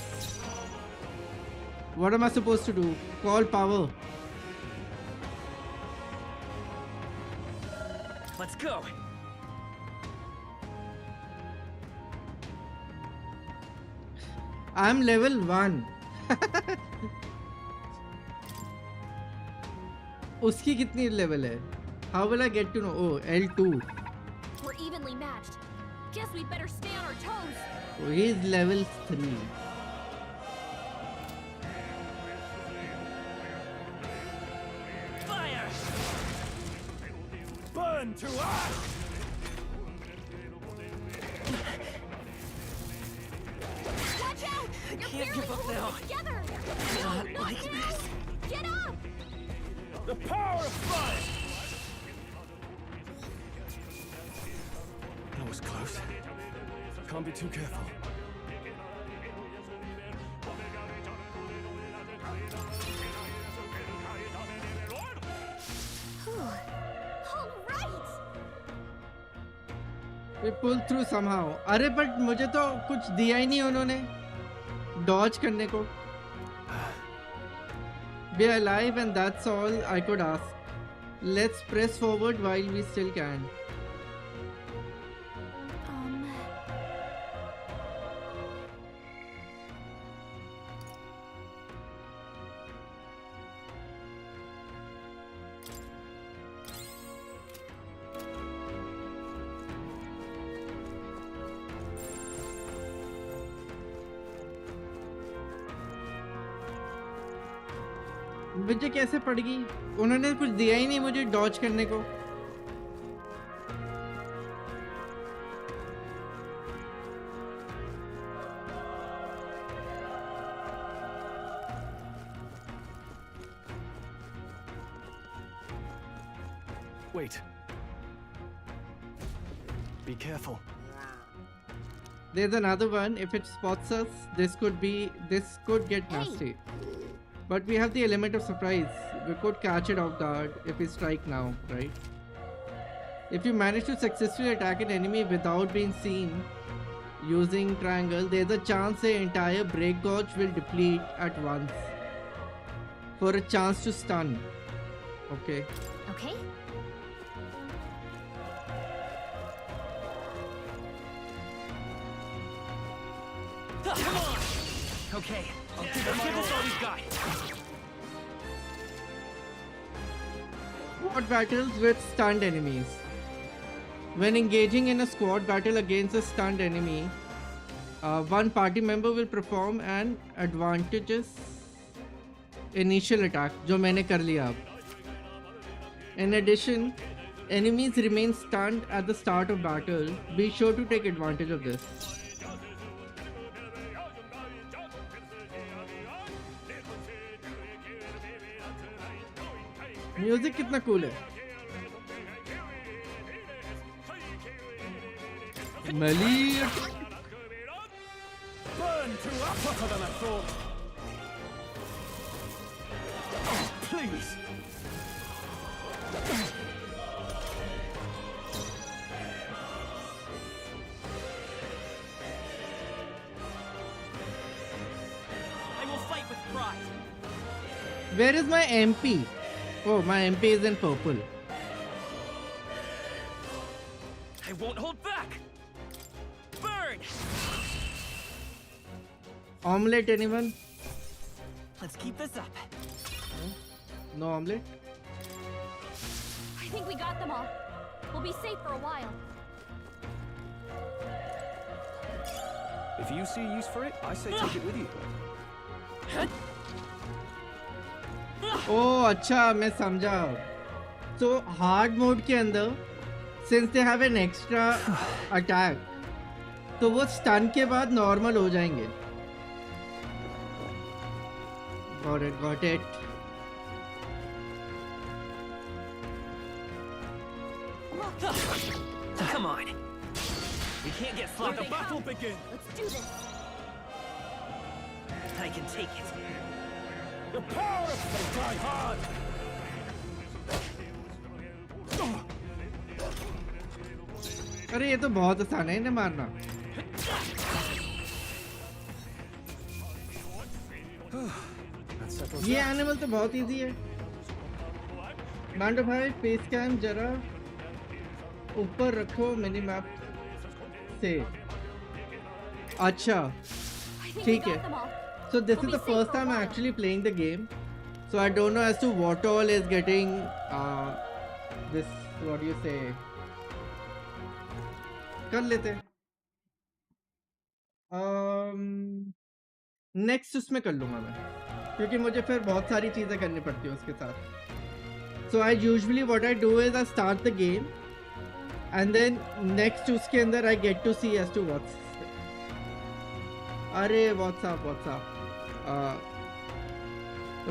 What am I supposed to do? Call power. Let's go. I'm level 1. उसकी कितनी level है? How will I get to know? Oh, L2. We're evenly matched. Guess we'd better stay on our toes. Oh, he's level 3. Fire! Burn to ash! Watch out! I You're can't barely give up holding now. it together. Not No, like this. Get up! The power of fire! That was close. Can't be too careful. All right. We pulled through somehow. अरे but मुझे तो कुछ दिया ही नहीं उन्होंने dodge करने को. Be alive and that's all I could ask. Let's press forward while we still can. मुझे कैसे पड़ गई? उन्होंने कुछ दिया ही नहीं मुझे डॉज करने को. Wait. Be careful. There's another one. If it spots us, this could get nasty. But we have the element of surprise. We could catch it off guard if we strike now, right? If you manage to successfully attack an enemy without being seen using triangle, there's a chance the entire break gauge will deplete at once for a chance to stun. Okay. Okay. Come on! Okay, let's give this all we've got. Squad battles with stunned enemies. When engaging in a squad battle against a stunned enemy, one party member will perform an advantageous initial attack, जो मैंने कर लिया अब. In addition, enemies remain stunned at the start of battle. Be sure to take advantage of this. Music कितना cool है. Melee. Burn to ash! Tougher than I thought. Oh, please. I will fight with pride. Where is my MP? Oh, my MP is in purple. I won't hold back. Burn! Omelette, anyone? Let's keep this up. No omelette? I think we got them all. We'll be safe for a while. If you see use for it, I say take it with you. Oh, अच्छा मैं समझा. So hard mode के अंदर, since they have an extra attack, तो वो stun के बाद normal हो जाएंगे. got it. Come on. We can't get far. Let the battle begin. Let's do this. I can take it. The power of fate die hard. अरे ये तो बहुत आसान है इन्हें मारना. ये एनिमल तो बहुत इजी है. मांडो भाई फेस कैम जरा ऊपर रखो मिनी मैप से. अच्छा ठीक है. So this is the first time I'm actually playing the game, so I don't know as to what all is getting this, what do you say, कर लेते हैं. नेक्स्ट उसमें कर लूँगा मैं, क्योंकि मुझे फिर बहुत सारी चीज़ें करनी पड़ती है उसके साथ. So I usually what I do is I start the game and then next उसके अंदर I get to see as to what's. अरे व्हाट्सअप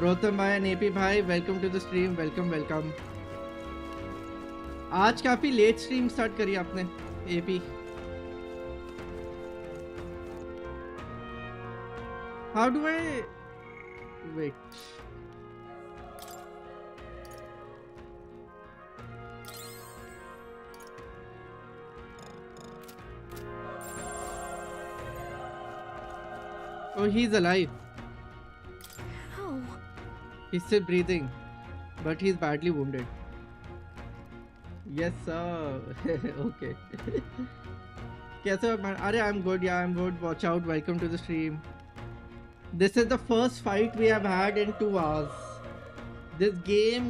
रोहतम भाई एंड एपी भाई, welcome to the stream. Welcome. आज काफ़ी लेट स्ट्रीम स्टार्ट करी आपने AP. How do I wait. Oh, he's alive. How? He's still breathing, but he's badly wounded. Yes, sir. Okay. कैसे हो? अरे I'm good. Yeah, I'm good. Watch out. Welcome to the stream. This is the first fight we have had in 2 hours. This game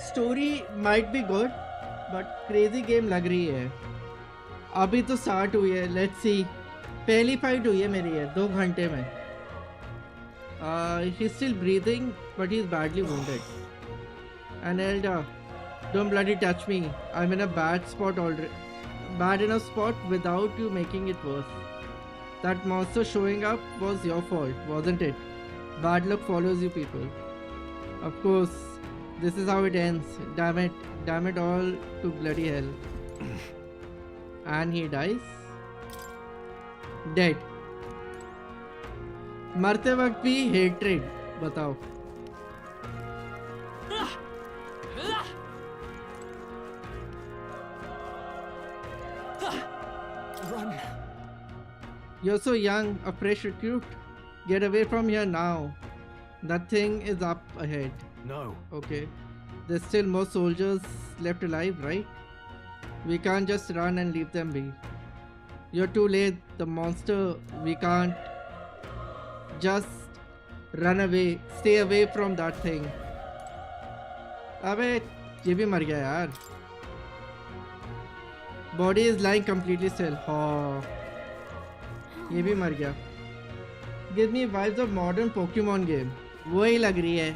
story might be good, but crazy game लग रही है. अभी तो start हुई है. Let's see. पहली fight हुई है मेरी है 2 घंटे में. He's still breathing, but he's badly wounded. And Elda, don't bloody touch me. I'm in a bad spot already. Bad enough spot without you making it worse. That monster showing up was your fault, wasn't it? Bad luck follows you people. Of course, this is how it ends. Damn it all to bloody hell. And he dies. Dead. मरते वक्त भी hatred. बताओ. Run. You're so young, a fresh recruit. Get away from here now. That thing is up ahead. No. Okay. There's still more soldiers left alive, right? We can't just run and leave them be. You're too late. The monster, we can't just run away. Stay away from that thing. अबे ये भी मर गया यार. Body is lying completely still. Oh, ये भी मर गया. Give me vibes of modern Pokemon game. वही लग रही है.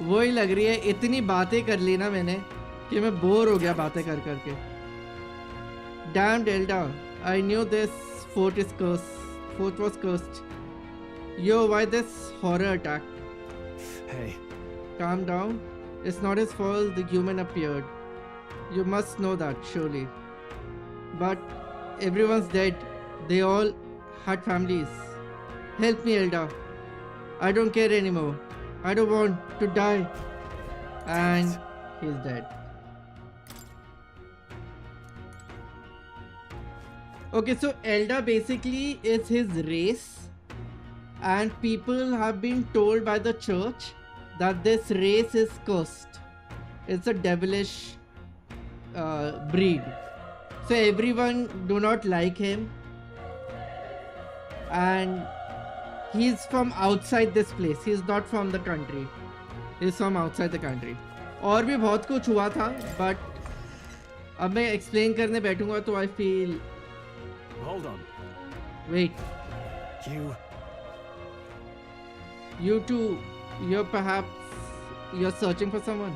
वही लग रही है. इतनी बातें कर ली ना मैंने कि मैं बोर हो गया बातें कर करके. Damn Delta, I knew this fort was cursed. Yo, why this horror attack? Hey. Calm down. It's not his fault the human appeared. You must know that, surely. But everyone's dead. They all had families. Help me, Elda. I don't care anymore. I don't want to die. And he's dead. Okay, so Elda basically is his race, and people have been told by the church that this race is cursed. It's a devilish breed. So everyone do not like him, and he's from outside this place. He's not from the country. He's from outside the country. और भी बहुत कुछ हुआ था, but अब मैं explain करने बैठूंगा तो I feel. Hold on. Wait. You too. You're searching for someone.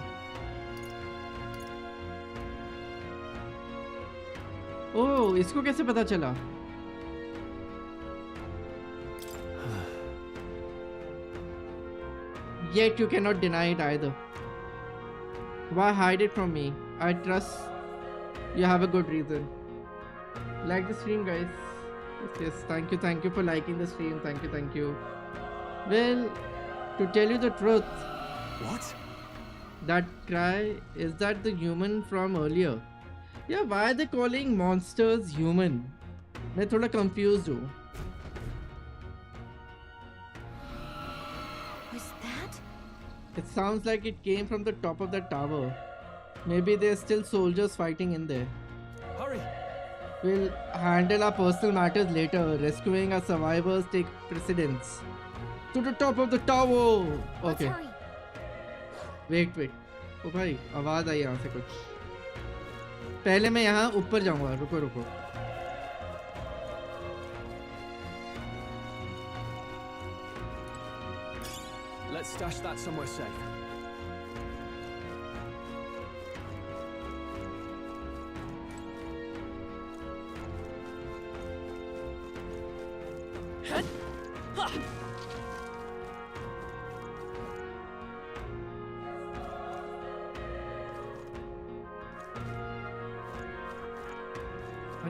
Oh, इसको कैसे पता चला? Yet you cannot deny it either. Why hide it from me? I trust you have a good reason. Like the stream, guys. Yes, thank you for liking the stream. Thank you. Well, to tell you the truth, what? That cry, is that the human from earlier? Yeah, why are they calling monsters human? मैं थोड़ा confused हूँ. Was that? It sounds like it came from the top of the tower. Maybe there's still soldiers fighting in there. Hurry! We'll handle our personal matters later. Rescuing our survivors take precedence. To the top of the tower! Okay. Wait. ओ भाई आवाज आई यहाँ से कुछ. पहले मैं यहाँ ऊपर जाऊँगा. रुको. Let's stash that somewhere safe.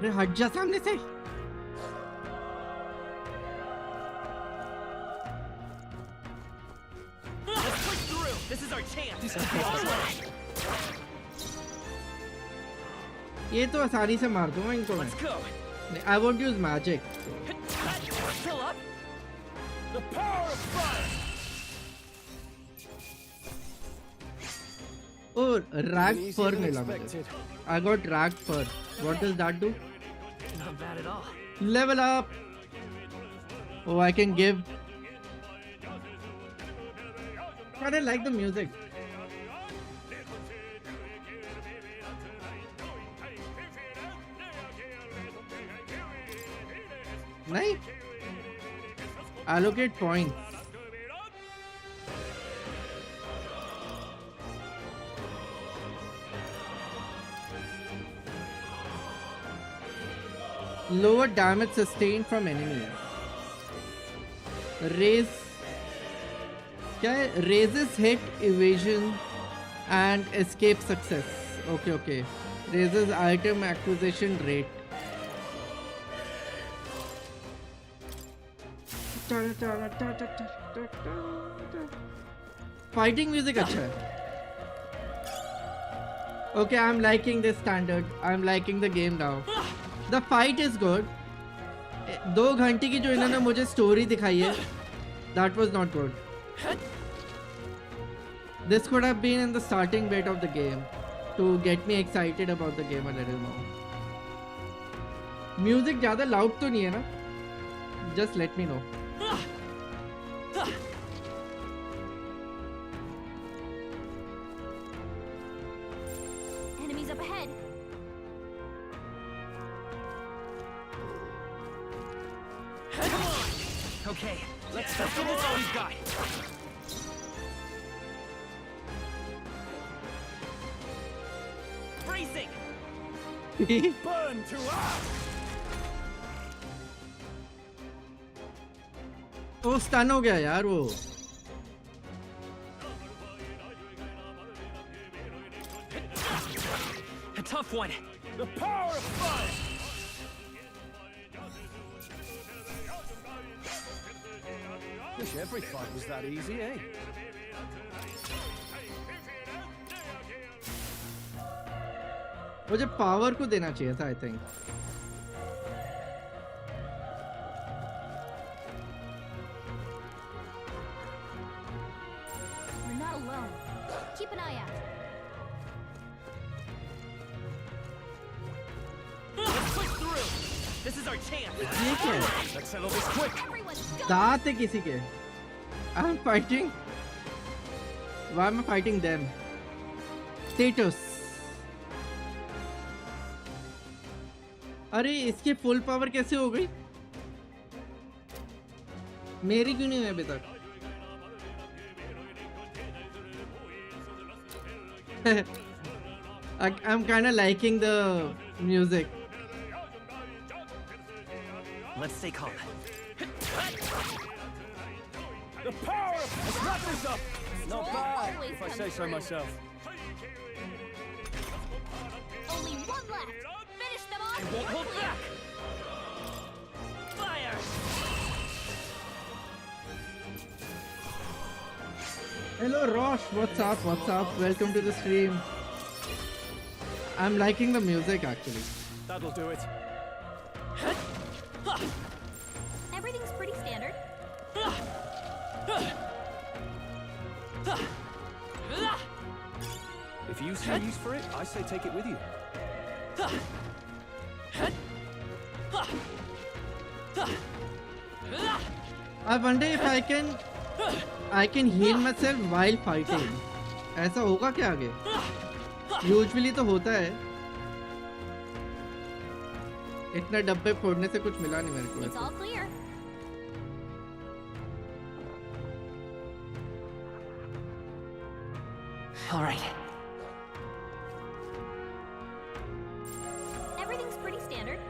अरे हट जा सामने से. This is our chance. ये तो आसानी से मार दूंगा इनको. Let's go. I won't use magic. Fill up. The power of fire. Oh, ragged fur मिला मुझे. I got ragged fur. What does that do? Not bad at all. Level up. Oh, I can give. I don't like the music. Nice. Allocate points. Lower damage sustained from enemies. Raises hit, evasion and escape success. Okay. Raises item acquisition rate. Fighting music अच्छा है. Okay, I'm liking this standard. I'm liking the game now. The fight is good. 2 घंटे की जो इन्होंने मुझे story दिखाई है, that was not good. This could have been in the starting bit of the game to get me excited about the game a little more. Music ज़्यादा loud तो नहीं है ना? Just let me know. Enemies up ahead. Come on. Okay, let's see what we've got. Bracing. Burn to us. वो stun हो गया यार वो. A tough one. The power of fire. Wish every fight was that easy, eh? मुझे power को देना चाहिए था, I think. We're not alone. Keep an eye out. Let's push through. This is our chance. ठीक है. Let's settle this quick. दांत है किसी के. I'm fighting. Why am I fighting them? Status. अरे इसके फुल पावर कैसे हो गई? मेरी क्यों नहीं है अभी तक? I'm kind of liking the music. Let's stay calm. The power of... Let's wrap this up. Not bad, if I say so myself. Only one left. Finish them off. I won't hold back. Fire! Hello Rosh, what's up? What's up? Welcome to the stream. I'm liking the music actually. That'll do it. Everything's pretty standard. If you see use for it, I say take it with you. I wonder if I can heal myself while fighting. ऐसा होगा क्या आगे? Usually तो होता है. इतना डब्बे फोड़ने से कुछ मिला नहीं मेरे को. It's all clear. All right. Everything's pretty standard.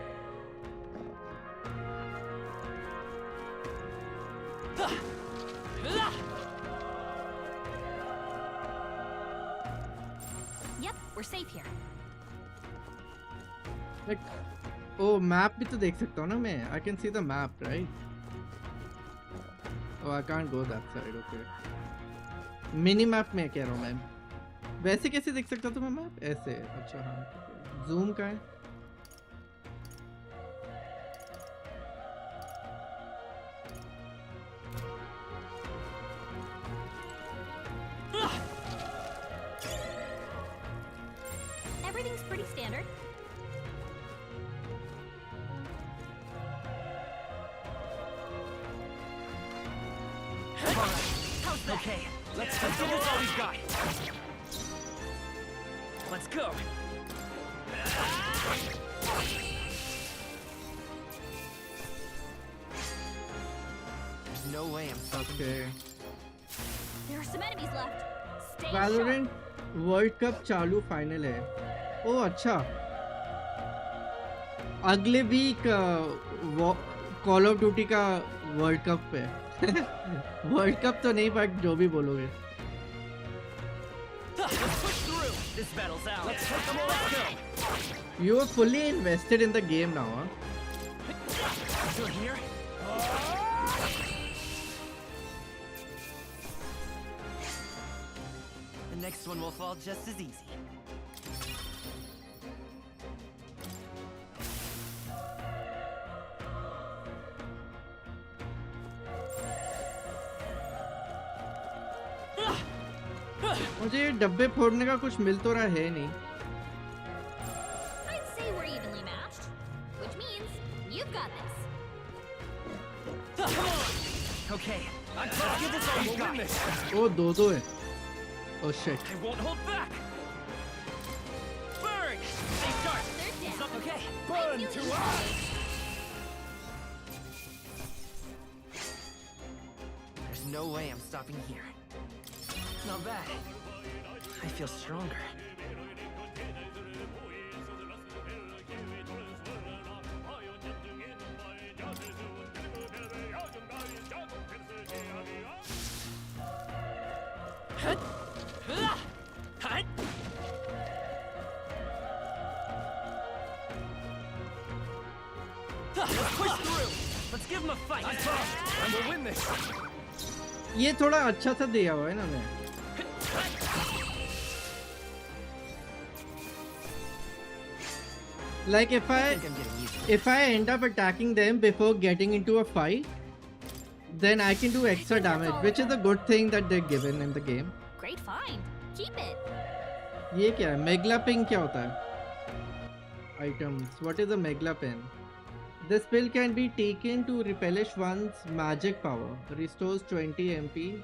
Yep, we're safe here. Like, oh, map भी तो देख सकता हूँ ना मैं. I can see the map, right? Oh, I can't go that side. Okay. Mini map में कह रहा हूँ मैं. वैसे कैसे देख सकता था मैं मैप? ऐसे. अच्छा हाँ. Zoom का है. Everything's pretty standard. Okay, let's see what's all we've got. Let's go. There's no way I'm stopping. Okay. There are some enemies left. Stay Valorant World Cup चालू फाइनल है. ओह अच्छा. अगले वीक कॉल ऑफ ड्यूटी का world cup है. World cup तो नहीं but जो भी बोलोगे. This battle's out. Let's take them all. Let's go. You are fully invested in the game now, huh? You're here? The next one will fall just as easy. मुझे ये डब्बे फोड़ने का कुछ मिल तो रहा है नहीं. I'd say we're evenly matched, which means you've got this. Come on. Okay, let's give this all you've got. ओ दो है. Oh shit. I won't hold back. Burn. Stay sharp. It's up. Okay. Burn to us. There's no way I'm stopping here. Not bad. I feel stronger. Let's push through. Let's give him a fight. And we'll win this. ये थोड़ा अच्छा सा दिया हुआ है ना मैं. Like if I end up attacking them before getting into a fight, then I can do extra damage, which is a good thing that they're given in the game. Great find. Keep it. ये क्या है? Megla ping क्या होता है? Items. What is a Megla pin? This spell can be taken to repellish one's magic power. Restores 20 MP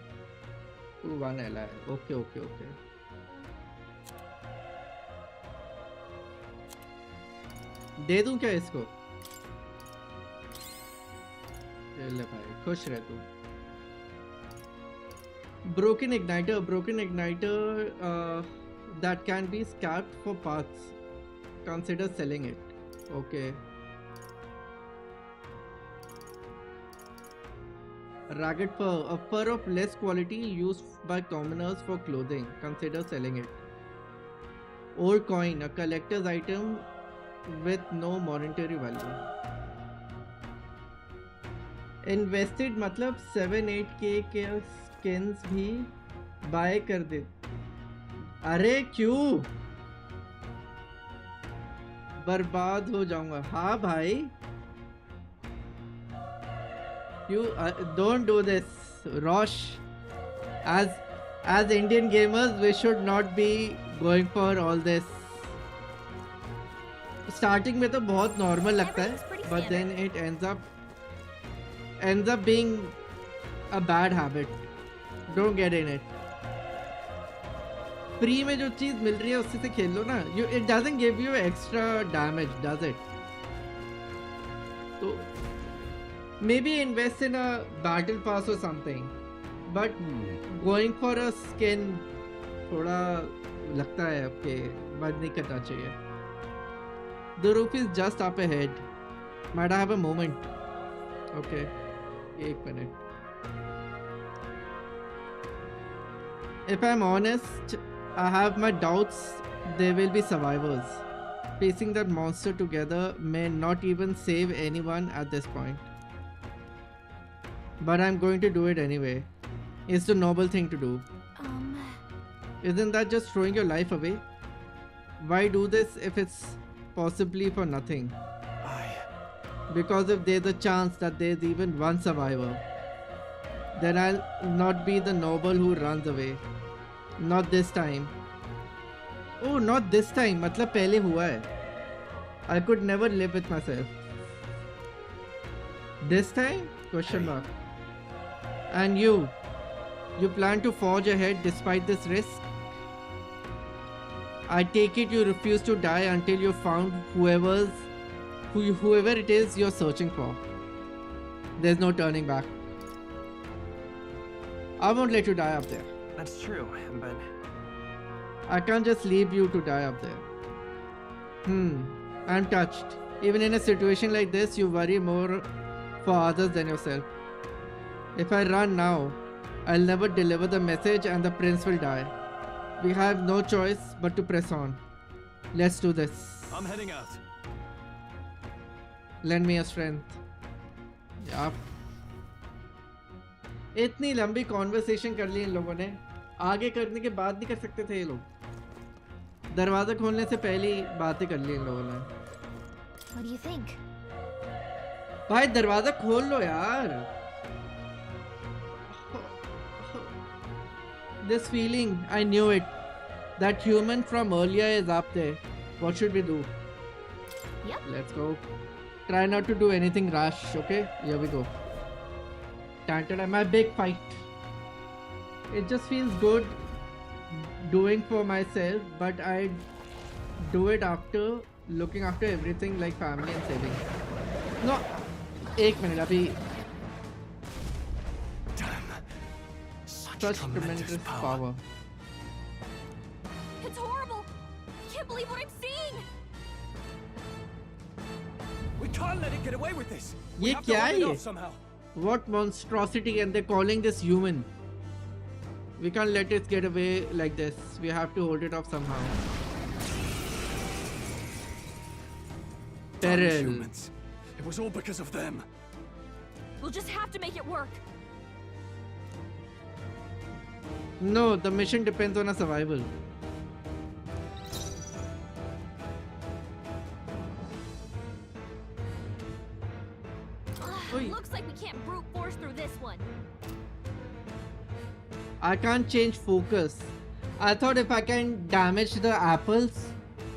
to 1 ally. Okay. दे दूं क्या इसको? ले भाई खुश रह तू. Broken igniter that can be scalped for parts. Consider selling it. Okay. Ragged fur, a fur of less quality used by commoners for clothing. Consider selling it. Old coin, a collector's item with no monetary value. Invested मतलब 7-8k के skins भी buy कर दे. अरे क्यों? बर्बाद हो जाऊंगा. हाँ भाई. You don't do this, Rosh. As Indian gamers, we should not be going for all this. Starting में तो बहुत normal लगता है, but then it ends up being a bad habit. Don't get in it. Free में जो चीज मिल रही है उससे से खेल लो ना. It doesn't give you extra damage, does it? So maybe invest in a battle pass or something. But going for a skin थोड़ा लगता है आपके बंद नहीं करना चाहिए. The roof is just up ahead. Might I have a moment? Okay. 1 minute. If I'm honest, I have my doubts there will be survivors. Facing that monster together may not even save anyone at this point. But I'm going to do it anyway. It's the noble thing to do. Isn't that just throwing your life away? Why do this if it's possibly for nothing? Because if there's a chance that there's even one survivor, then I'll not be the noble who runs away. Not this time. Oh, not this time. मतलब पहले हुआ है. I could never live with myself. This time? Question mark. And you plan to forge ahead despite this risk? I take it you refuse to die until you found whoever it is you're searching for. There's no turning back. I won't let you die up there. That's true, but I can't just leave you to die up there. I'm touched. Even in a situation like this, you worry more for others than yourself. If I run now, I'll never deliver the message and the prince will die. We have no choice but to press on. Let's do this. I'm heading out. Lend me your strength. Yup. इतनी लंबी conversation कर ली इन लोगों ने. आगे करने के बाद नहीं कर सकते थे ये लोग. दरवाजा खोलने से पहले ही बातें कर ली इन लोगों ने. What do you think? भाई दरवाजा खोल लो यार. This feeling, I knew it. That human from earlier is up there. What should we do? Yep. Let's go. Try not to do anything rash, okay? Here we go. Tantada, my big fight. It just feels good doing for myself, but I do it after looking after everything like family and saving. No, 1 minute, abhi. Such tremendous power. It's horrible. I can't believe what I'm seeing. We can't let it get away with this. We ये have to क्या hold है it ये? off somehow. What monstrosity, and they're calling this human. We can't let it get away like this. We have to hold it off somehow. Damn Peril. humans. It was all because of them. We'll just have to make it work. No, the mission depends on our survival. Looks like we can't brute force through this one. I can't change focus. I thought if I can damage the apples,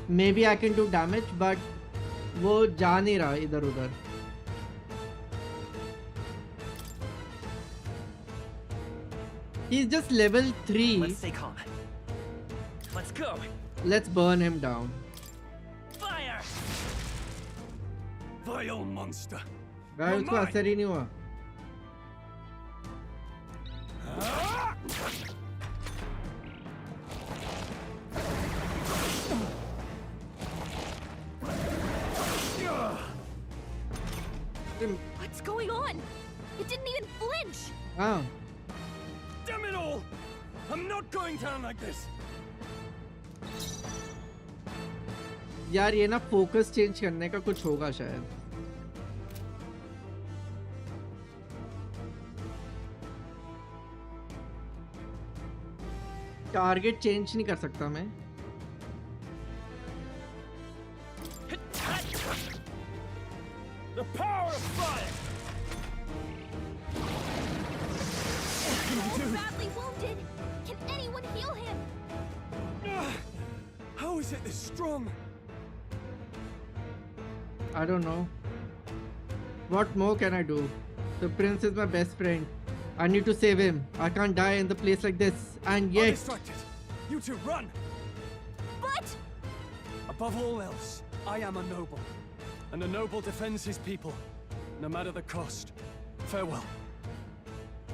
maybe I can do damage, but वो जा नहीं रहा इधर उधर. He's just level 3. Let's stay calm. Let's go. Let's burn him down. Fire! Vile monster. भाई उसको असर ही नहीं हुआ. What's going on? It didn't even flinch! Ah. Damn it all! I'm not going down like this! यार ये ना focus change करने का कुछ होगा शायद. टारगेट चेंज नहीं कर सकता मैं. The power of fire! He's badly wounded! Can anyone heal him? How is it this strong? I don't know. What more can I do? The prince is my best friend. I need to save him. I can't die in the place like this. And yet... Undistracted. You two run! But... Above all else, I am a noble. And a noble defends his people, no matter the cost. Farewell.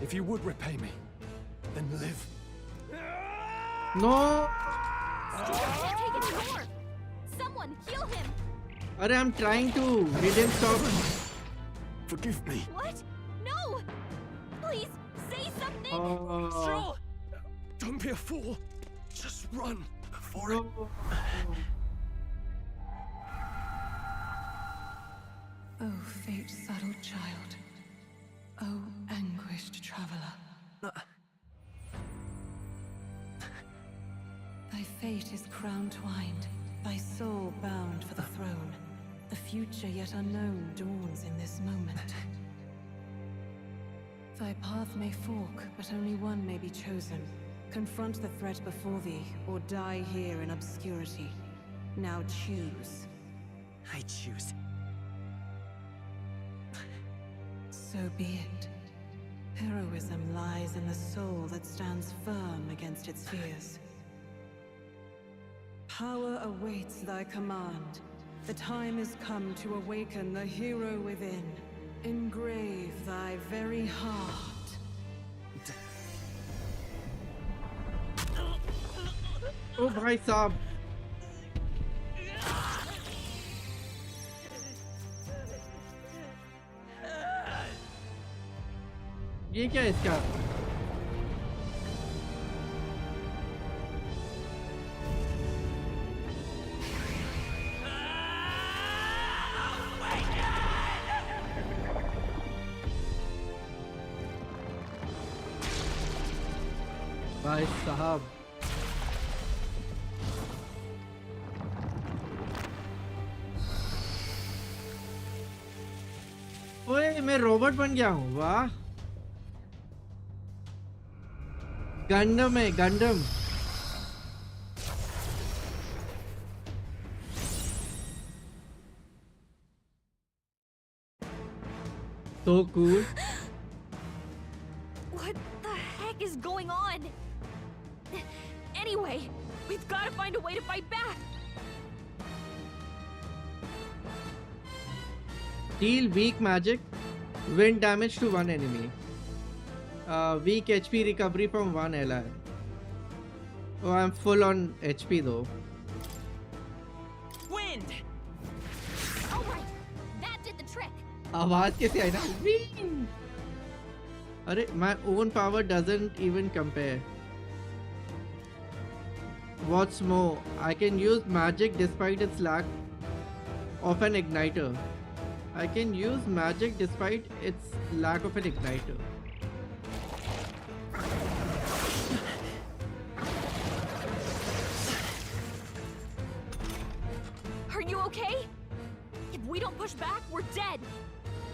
If you would repay me, then live. No! Stuart can't take any more! Someone heal him! Arey, I'm trying to. He didn't stop. Forgive me. What? No! Please, say something! Sure! Don't be a fool. Just run before it... Oh, fate-saddled child. Oh, anguished traveler. Thy fate is crown-twined, thy soul bound for the throne. The future yet unknown dawns in this moment. Thy path may fork, but only one may be chosen. Confront the threat before thee, or die here in obscurity. Now choose. I choose. So be it. Heroism lies in the soul that stands firm against its fears. Power awaits thy command. The time is come to awaken the hero within. Engrave thy very heart. Oh, भाई साहब. ये क्या है इसका? भाई साहब. ओए, मैं रोबोट बन गया हूँ. वाह. गंडम है, गंडम. So cool. What the heck is going on? Anyway, we've got to find a way to fight back. Deal weak magic, win damage to one enemy. Weak HP recovery from one ally. Oh, I'm full on HP though. Wind. All right, that did the trick. आवाज कैसे आई ना? अरे, my own power doesn't even compare. What's more, I can use magic despite its lack of an igniter. I can use magic despite its lack of an igniter. Are you okay? If we don't push back, we're dead.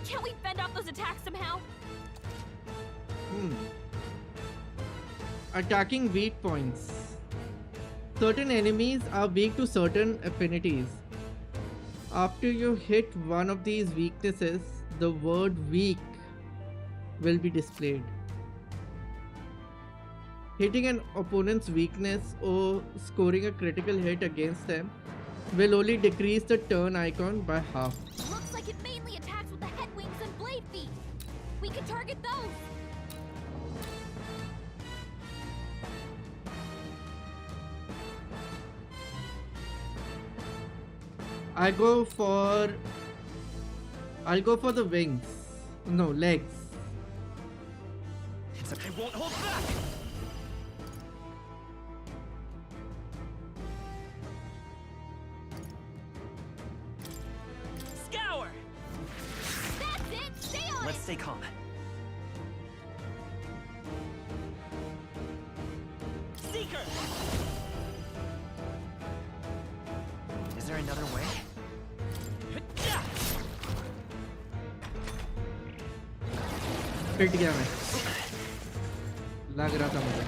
Can't we fend off those attacks somehow? Attacking weak points. Certain enemies are weak to certain affinities. After you hit one of these weaknesses, the word weak will be displayed. Hitting an opponent's weakness or scoring a critical hit against them will only decrease the turn icon by half. Looks like it mainly attacks with the head wings and blade feet. We can target those. I'll go for the wings. No, legs. stay calm. Seeker! Is there another way? पिट गया मैं, लग रहा था मुझे।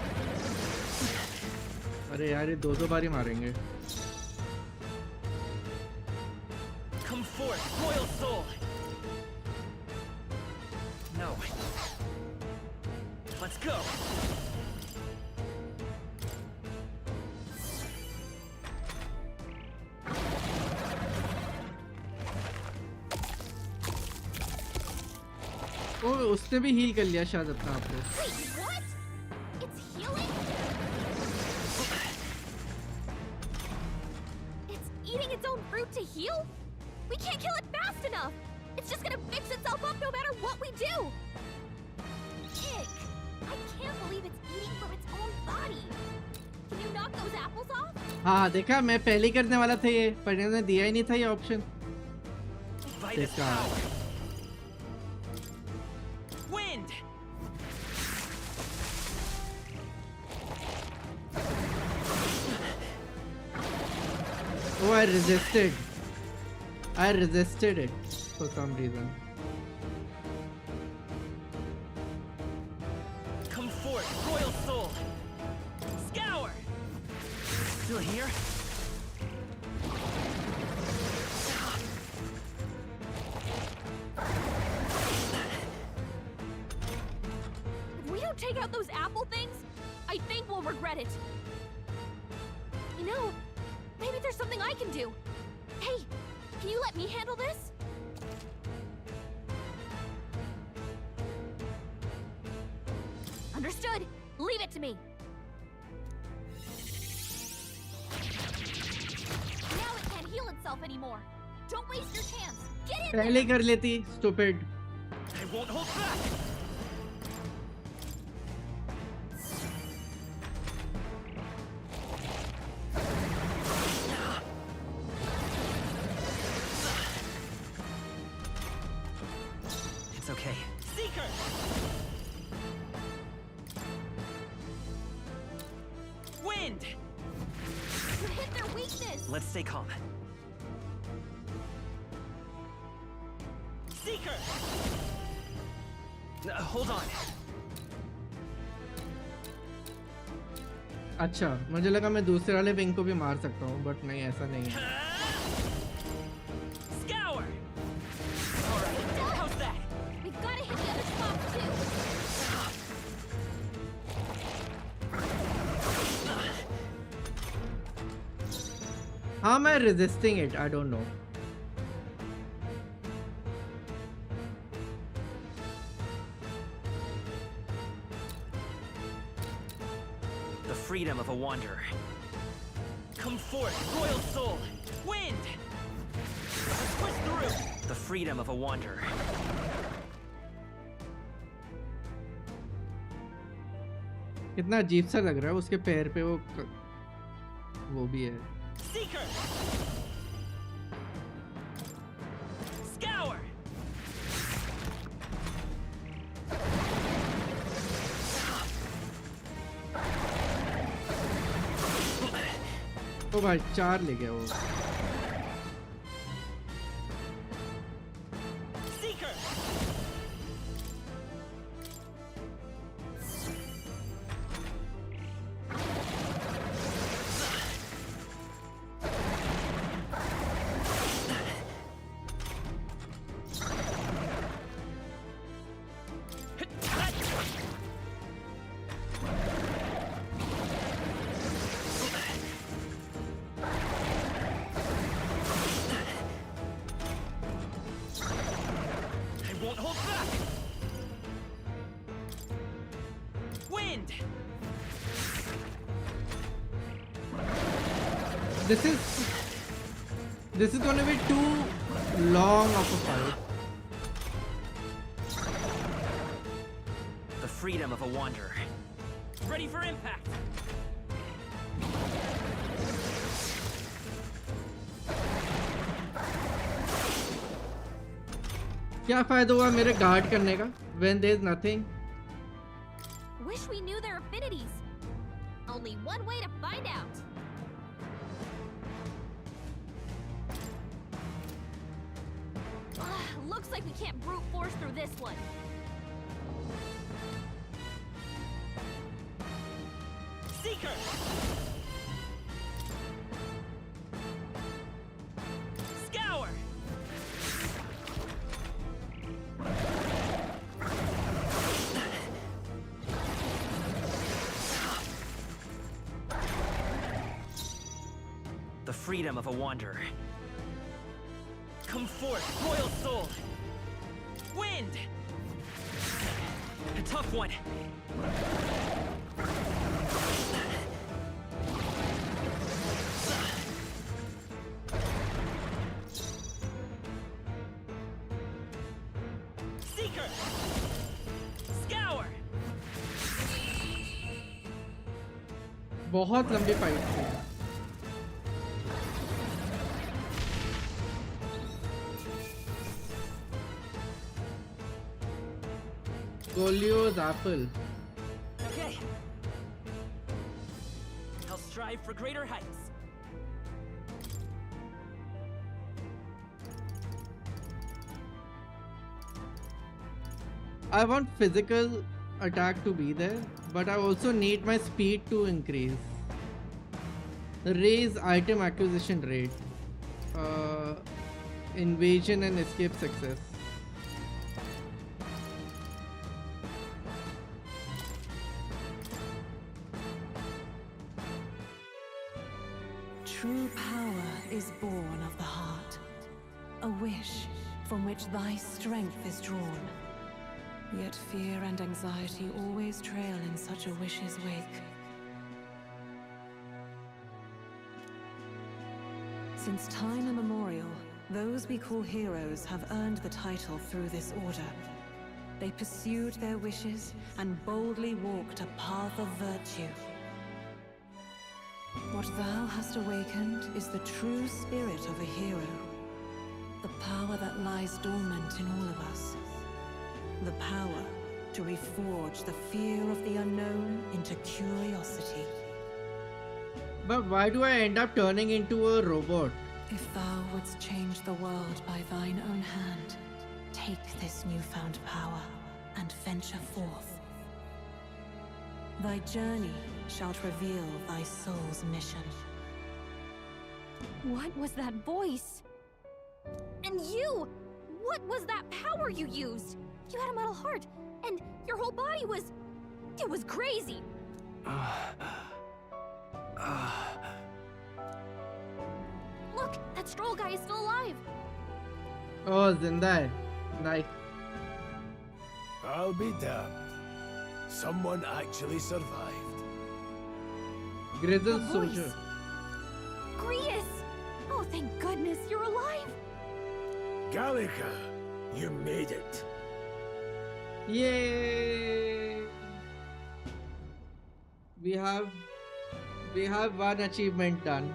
अरे यार ये 2-2 बार ही मारेंगे। Come forth, royal soul. No. Let's go. ओ उसने भी हील कर लिया शायद अपना आप को। Wait, what? It's healing? It's eating its own fruit to heal? We can't kill it fast enough. It's just gonna fix itself up no matter what we do. Ick. I can't believe it's eating from its own body. Can you knock those apples off? हाँ देखा, मैं पहले करने वाला था ये, पर इन्होंने दिया ही नहीं था ये ऑप्शन। देखा। Wind. Oh, I resisted. I resisted it for some reason. Come forth, royal soul. Scour. Still here? If we don't take out those apple things, I think we'll regret it. You know, maybe there's something I can do. Hey, can you let me handle this? Understood. Leave it to me. Now it can't heal itself anymore. Don't waste your chance. Get in पहले कर लेती, stupid. I won't hold back. It's okay. Seeker! Wind! You hit their weakness. Let's stay calm. Seeker! Hold on. अच्छा, मुझे लगा मैं दूसरे वाले wing को भी मार सकता हूँ, बट नहीं, ऐसा नहीं है। Scour! Alright, how's that? We've got to hit the other spots too. How am I resisting it? I don't know. The freedom of a wanderer. Come forth, royal soul! Wind! Let's push through! The freedom of a wanderer. कितना अजीब सा लग रहा है, उसके पैर पे वो भी है। Seeker! Scour! ओ भाई 4 ले गया वो। Seeker! This is gonna be too long of a fight. The freedom of a wanderer. Ready for impact! क्या फायदा हुआ मेरे guard करने का when there's nothing? Wish we knew their affinities. Only one way to find out. Looks like we can't brute force through this one. Seeker! Scour! The freedom of a wanderer. Come forth, royal soul! Wind! A tough one! Seeker! Scour! बहुत लंबी fight थी। Golio's apple. Okay. I'll strive for greater heights. I want physical attack to be there, but I also need my speed to increase. Raise item acquisition rate. Invasion and escape success. True power is born of the heart, a wish from which thy strength is drawn. Yet fear and anxiety always trail in such a wish's wake. Since time immemorial, those we call heroes have earned the title through this order. They pursued their wishes and boldly walked a path of virtue. What thou hast awakened is the true spirit of a hero. The power that lies dormant in all of us. The power to reforge the fear of the unknown into curiosity. But why do I end up turning into a robot? If thou wouldst change the world by thine own hand, take this newfound power and venture forth. Thy journey shalt reveal thy soul's mission. What was that voice? And you! What was that power you used? You had a metal heart, and your whole body was... it was crazy! Look, that stroll guy is still alive! Oh, Zinda hai. Nice. I'll be damned. Someone actually survived. Grizzled soldier. Grius! Oh, thank goodness you're alive! Gallica, you made it. Yay! We have one achievement done.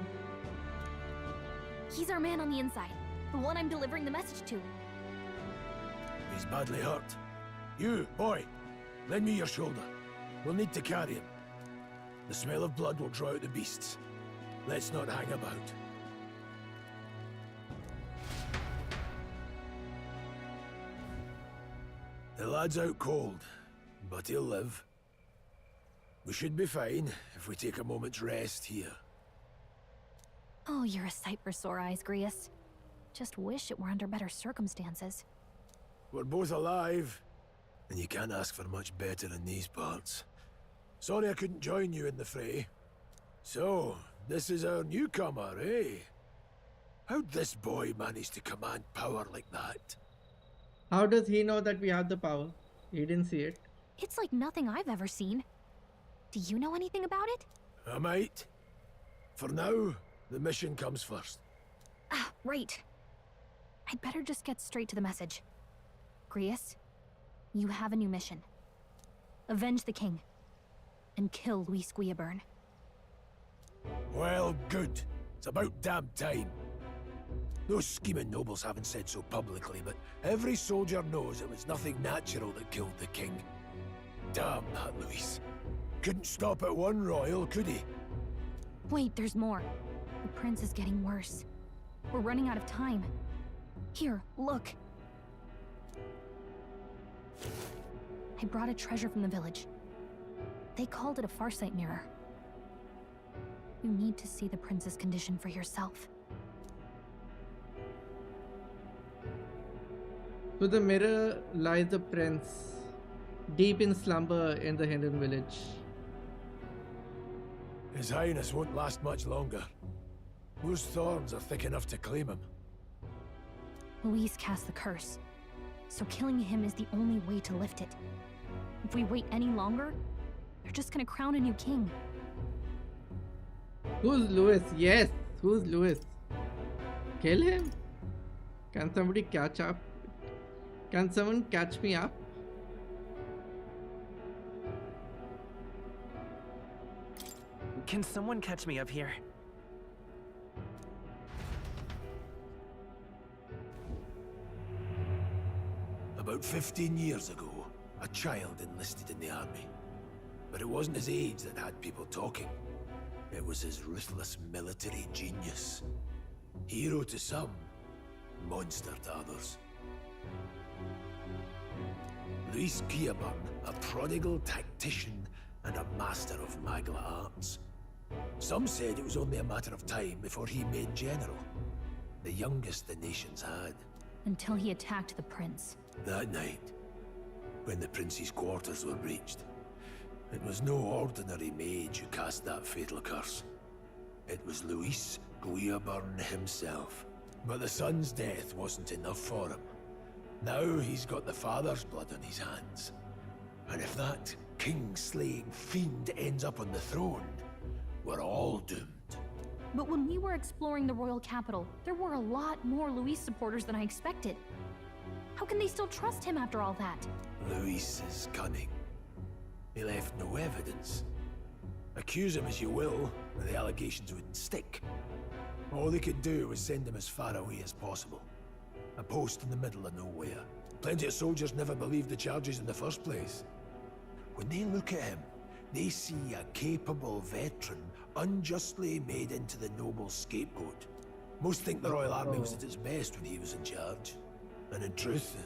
He's our man on the inside, the one I'm delivering the message to. He's badly hurt. You, boy, lend me your shoulder. We'll need to carry him. The smell of blood will draw out the beasts. Let's not hang about. The lad's out cold, but he'll live. We should be fine if we take a moment's rest here. Oh, you're a sight for sore eyes, Grius. Just wish it were under better circumstances. We're both alive, and you can't ask for much better in these parts. Sorry I couldn't join you in the fray. So, this is our newcomer, eh? How'd this boy manage to command power like that? How does he know that we have the power? He didn't see it. It's like nothing I've ever seen. Do you know anything about it? I might. For now, the mission comes first. Ah, right. I'd better just get straight to the message. Grius, you have a new mission. Avenge the king. And kill Luis Guillaburn. Well, good. It's about damn time. Those scheming nobles haven't said so publicly, but every soldier knows it was nothing natural that killed the king. Damn that Luis. Couldn't stop at one royal, could he? Wait, there's more. The prince is getting worse. We're running out of time. Here, look. I brought a treasure from the village. They called it a farsight mirror. You need to see the prince's condition for yourself. To the mirror lies the prince, deep in slumber in the hidden village. His Highness won't last much longer. Those thorns are thick enough to claim him. Luis cast the curse, so killing him is the only way to lift it. If we wait any longer, they're just gonna crown a new king. Who's Luis? Yes, who's Luis? Kill him? Can somebody catch up? Can someone catch me up? Can someone catch me up here? About 15 years ago, a child enlisted in the army. But it wasn't his age that had people talking. It was his ruthless military genius. Hero to some, monster to others. Luis Guillaburn, a prodigal tactician and a master of magla arts. Some said it was only a matter of time before he made general. The youngest the nations had. Until he attacked the prince. That night, when the prince's quarters were breached, it was no ordinary mage who cast that fatal curse. It was Luis Guillaburn himself. But the son's death wasn't enough for him. Now he's got the father's blood on his hands. And if that king-slaying fiend ends up on the throne, we're all doomed. But when we were exploring the royal capital, there were a lot more Luis supporters than I expected. How can they still trust him after all that? Luis is cunning. He left no evidence. Accuse him as you will, the allegations wouldn't stick. All they could do was send him as far away as possible. A post in the middle of nowhere. Plenty of soldiers never believed the charges in the first place. When they look at him, they see a capable veteran unjustly made into the noble scapegoat. Most think the Royal Army was at its best when he was in charge. And in truth,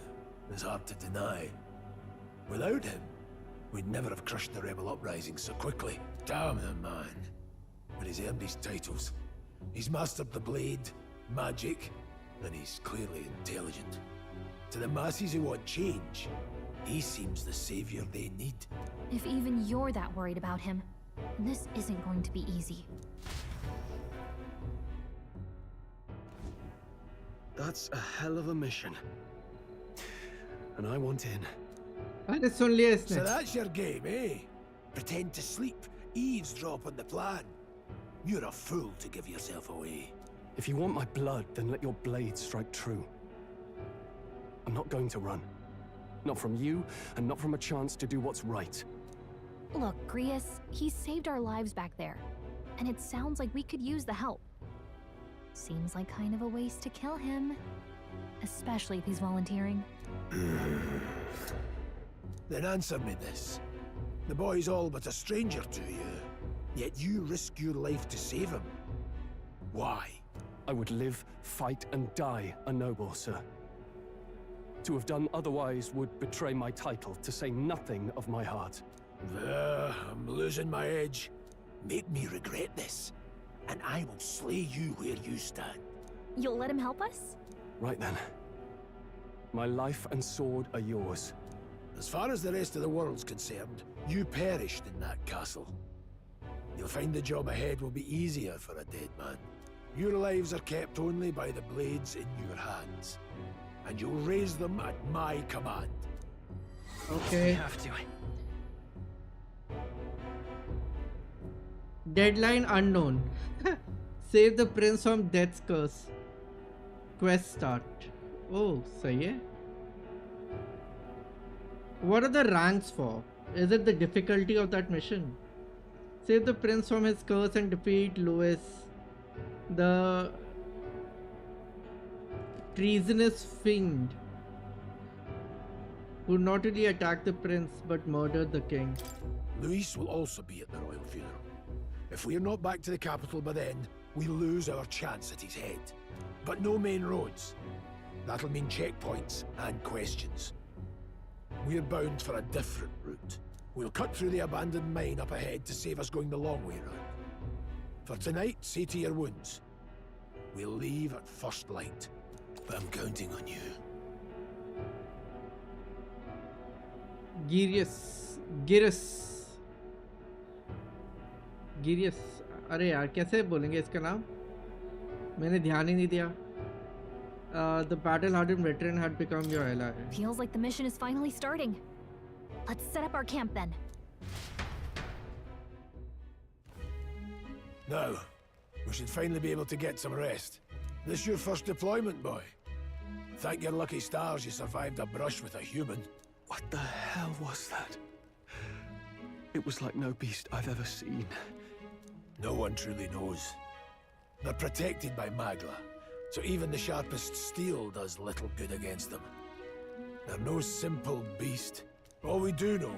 it's hard to deny. Without him, we'd never have crushed the rebel uprising so quickly. Damn the man. But he's earned his titles. He's mastered the blade, magic, and he's clearly intelligent. To the masses who want change, he seems the savior they need. If even you're that worried about him, then this isn't going to be easy. That's a hell of a mission. And I want in. So that's your game, eh? Pretend to sleep, eavesdrop on the plan. You're a fool to give yourself away. If you want my blood, then let your blade strike true. I'm not going to run. Not from you, and not from a chance to do what's right. Look, Grius, he saved our lives back there. And it sounds like we could use the help. Seems like kind of a waste to kill him. Especially if he's volunteering. Then answer me this. The boy's all but a stranger to you, yet you risk your life to save him. Why? I would live, fight, and die a noble, sir. To have done otherwise would betray my title, to say nothing of my heart. I'm losing my edge. Make me regret this, and I will slay you where you stand. You'll let him help us? Right then. My life and sword are yours. As far as the rest of the world's concerned, you perished in that castle. You'll find the job ahead will be easier for a dead man. Your lives are kept only by the blades in your hands, and you'll raise them at my command. Okay. We have to. Deadline unknown. Save the prince from death's curse. Quest start. Oh, sahi hai. What are the ranks for? Is it the difficulty of that mission? Save the prince from his curse and defeat Luis. The treasonous fiend who not only attacked the prince but murdered the king. Luis will also be at the royal funeral. If we're not back to the capital by then, we lose our chance at his head. But no main roads. That'll mean checkpoints and questions. We're bound for a different route. We'll cut through the abandoned mine up ahead to save us going the long way round. For tonight, see to your wounds. We'll leave at first light. But I'm counting on you. Girius. अरे यार कैसे बोलेंगे इसका नाम? मैंने ध्यान ही नहीं दिया. The battle-hardened veteran had become your ally. Feels like the mission is finally starting. Let's set up our camp then. Now, we should finally be able to get some rest. This your first deployment, boy? Thank your lucky stars you survived a brush with a human. What the hell was that? It was like no beast I've ever seen. No one truly knows. They're protected by Magla, so even the sharpest steel does little good against them. They're no simple beast. All we do know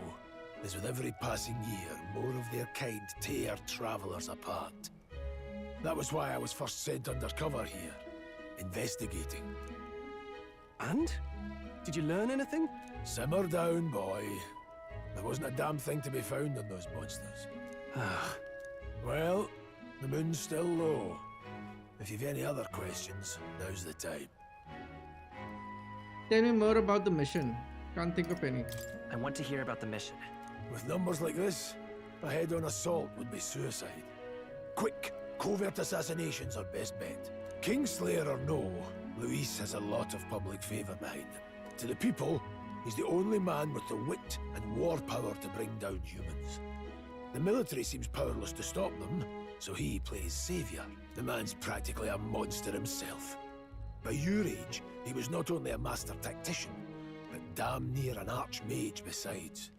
is with every passing year, more of their kind tear travelers apart. That was why I was first sent undercover here, investigating. And? Did you learn anything? Simmer down, boy. There wasn't a damn thing to be found on those monsters. Well, the moon's still low. If you've any other questions, now's the time. Tell me more about the mission. Can't think of any. I want to hear about the mission. With numbers like this, a head-on assault would be suicide. Quick, covert assassinations are best bet. Kingslayer or no, Luis has a lot of public favor behind him. To the people, he's the only man with the wit and war power to bring down humans. The military seems powerless to stop them, so he plays savior. The man's practically a monster himself. By your age, he was not only a master tactician, but damn near an archmage besides.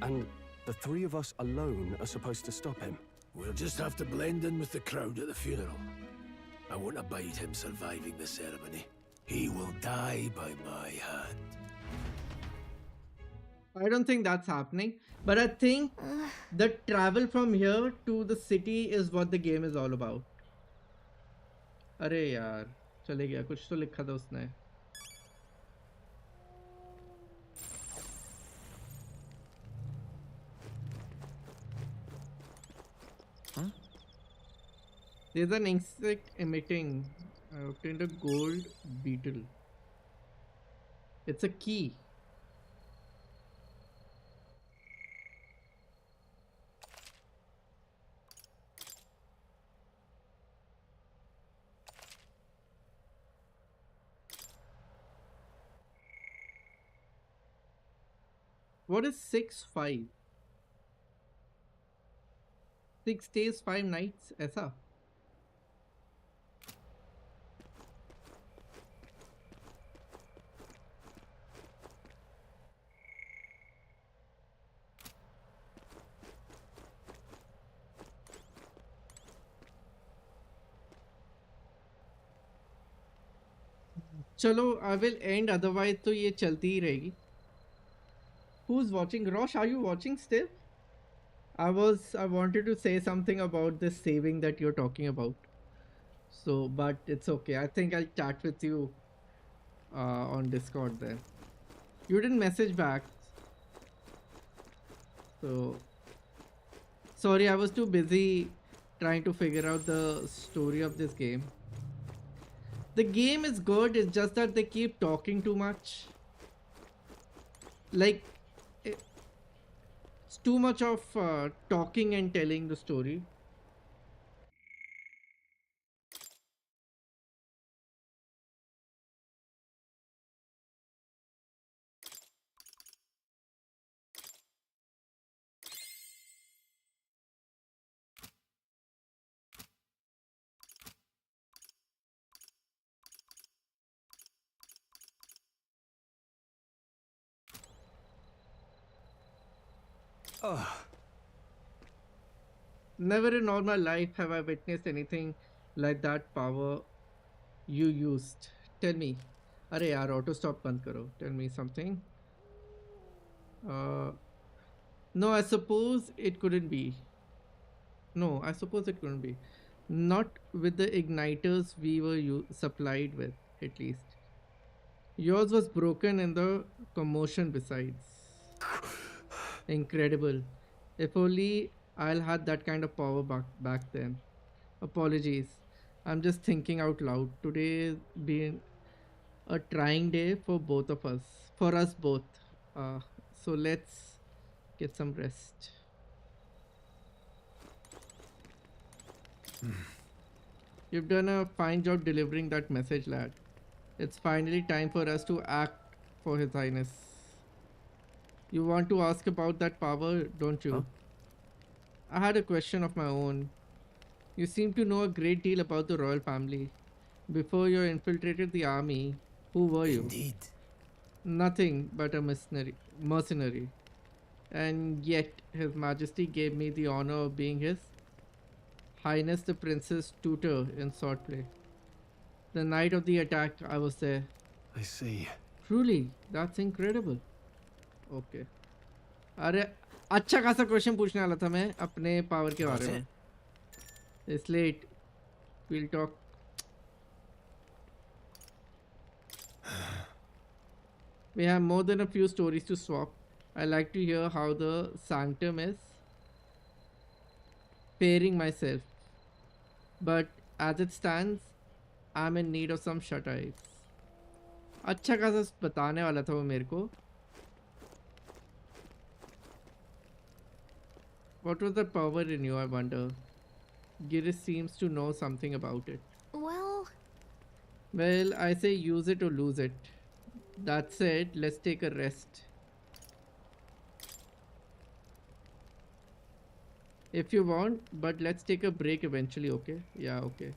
And the three of us alone are supposed to stop him? We'll just have to blend in with the crowd at the funeral. I won't abide him surviving the ceremony. He will die by my hand. I don't think that's happening, but I think the travel from here to the city is what the game is all about. अरे यार चले गया कुछ तो लिखा था उसने. There's an insect emitting. I obtained a gold beetle. It's a key. What is 6-5? 6 days, 5 nights, ऐसा? चलो I will end, otherwise तो ये चलती ही रहेगी. Who's watching? Rosh, are you watching still? I wanted to say something about this saving that you're talking about. So, but it's okay. I think I'll chat with you on Discord then. You didn't message back. So, sorry, I was too busy trying to figure out the story of this game. The game is good, it's just that they keep talking too much. Like, it's too much of talking and telling the story. Never in all my life have I witnessed anything like that power you used. Tell me. अरे यार auto stop बंद करो. Tell me something. No, I suppose it couldn't be. No, I suppose it couldn't be. Not with the igniters we were supplied with, at least. Yours was broken in the commotion besides. Incredible. If only I'll had that kind of power back then. Apologies. I'm just thinking out loud. Today being a trying day for both of us. For us both. So let's get some rest. You've done a fine job delivering that message, lad. It's finally time for us to act for His Highness. You want to ask about that power, don't you? Huh? I had a question of my own. You seem to know a great deal about the royal family. Before you infiltrated the army, who were you? Indeed. Nothing but a mercenary. And yet, His Majesty gave me the honor of being His Highness the Prince's tutor in swordplay. The night of the attack, I was there. I see. Truly, that's incredible. Okay. अरे अच्छा खासा question पूछने वाला था मैं अपने power के बारे में. It's late. We'll talk. We have more than a few stories to swap. I like to hear how the sanctum is faring myself. But as it stands, I'm in need of some shut eyes. अच्छा खासा बताने वाला था वो मेरे को. What was the power in you, I wonder? Giris seems to know something about it. Well, I say use it or lose it. That said, let's take a rest. If you want, but let's take a break eventually, okay? Yeah, okay.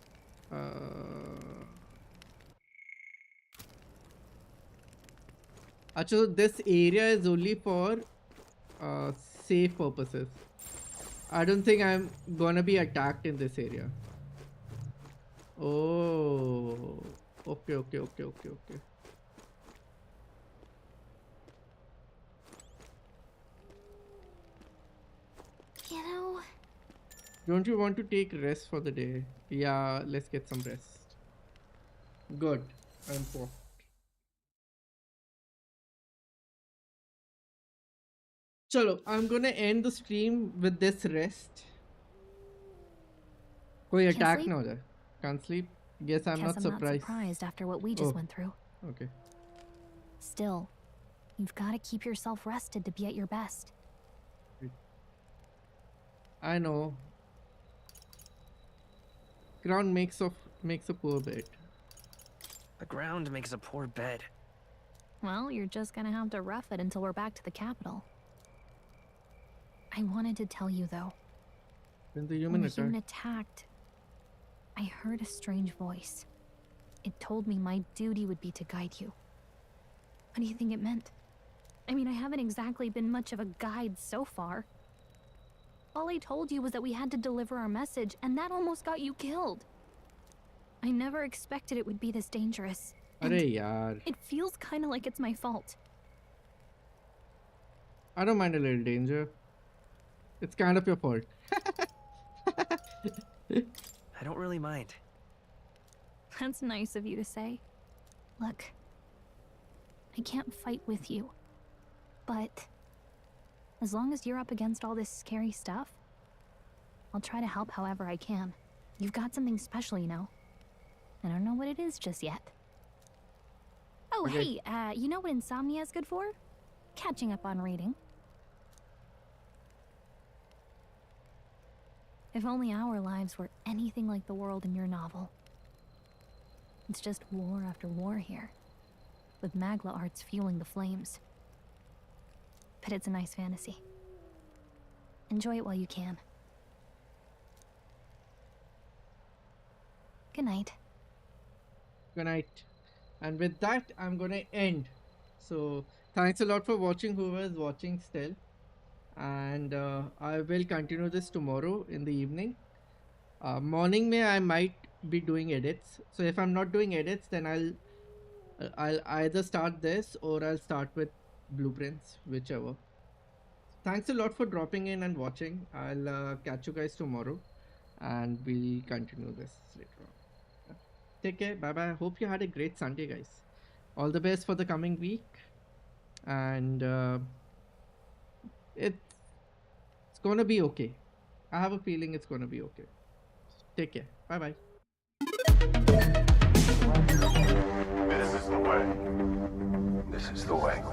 So this area is only for safe purposes. I don't think I'm gonna be attacked in this area. Oh, okay. You know... Don't you want to take rest for the day? Yeah, let's get some rest. Good. I'm poor. Chalo, I'm gonna end the stream with this rest. Koi attack na ho jaye. Can't sleep? Guess I'm not surprised after what we just went through. Okay. Still, you've got to keep yourself rested to be at your best. I know. Ground makes a poor bed. The ground makes a poor bed. Well, you're just gonna have to rough it until we're back to the capital. I wanted to tell you though. When the human attacked, I heard a strange voice. It told me my duty would be to guide you. What do you think it meant? I mean, I haven't exactly been much of a guide so far. All I told you was that we had to deliver our message, and that almost got you killed. I never expected it would be this dangerous. It feels kind of like it's my fault. I don't mind a little danger. It's kind of your fault. I don't really mind. That's nice of you to say. Look, I can't fight with you, but as long as you're up against all this scary stuff, I'll try to help however I can. You've got something special, you know. I don't know what it is just yet. Oh, okay. Hey, you know what insomnia is good for? Catching up on reading. If only our lives were anything like the world in your novel. It's just war after war here, with Magla arts fueling the flames. But it's a nice fantasy. Enjoy it while you can. Good night. Good night. And with that, I'm gonna end. So, thanks a lot for watching, whoever is watching still. And I will continue this tomorrow in the evening. Morning I might be doing edits. So if I'm not doing edits, then I'll I'll either start this or I'll start with blueprints, whichever. Thanks a lot for dropping in and watching. I'll catch you guys tomorrow and we'll continue this later on. Yeah. Take care. Bye bye. Hope you had a great Sunday, guys. All the best for the coming week. And it's gonna be okay. I have a feeling it's gonna be okay. Take care. Bye bye. This is the way. This is the way.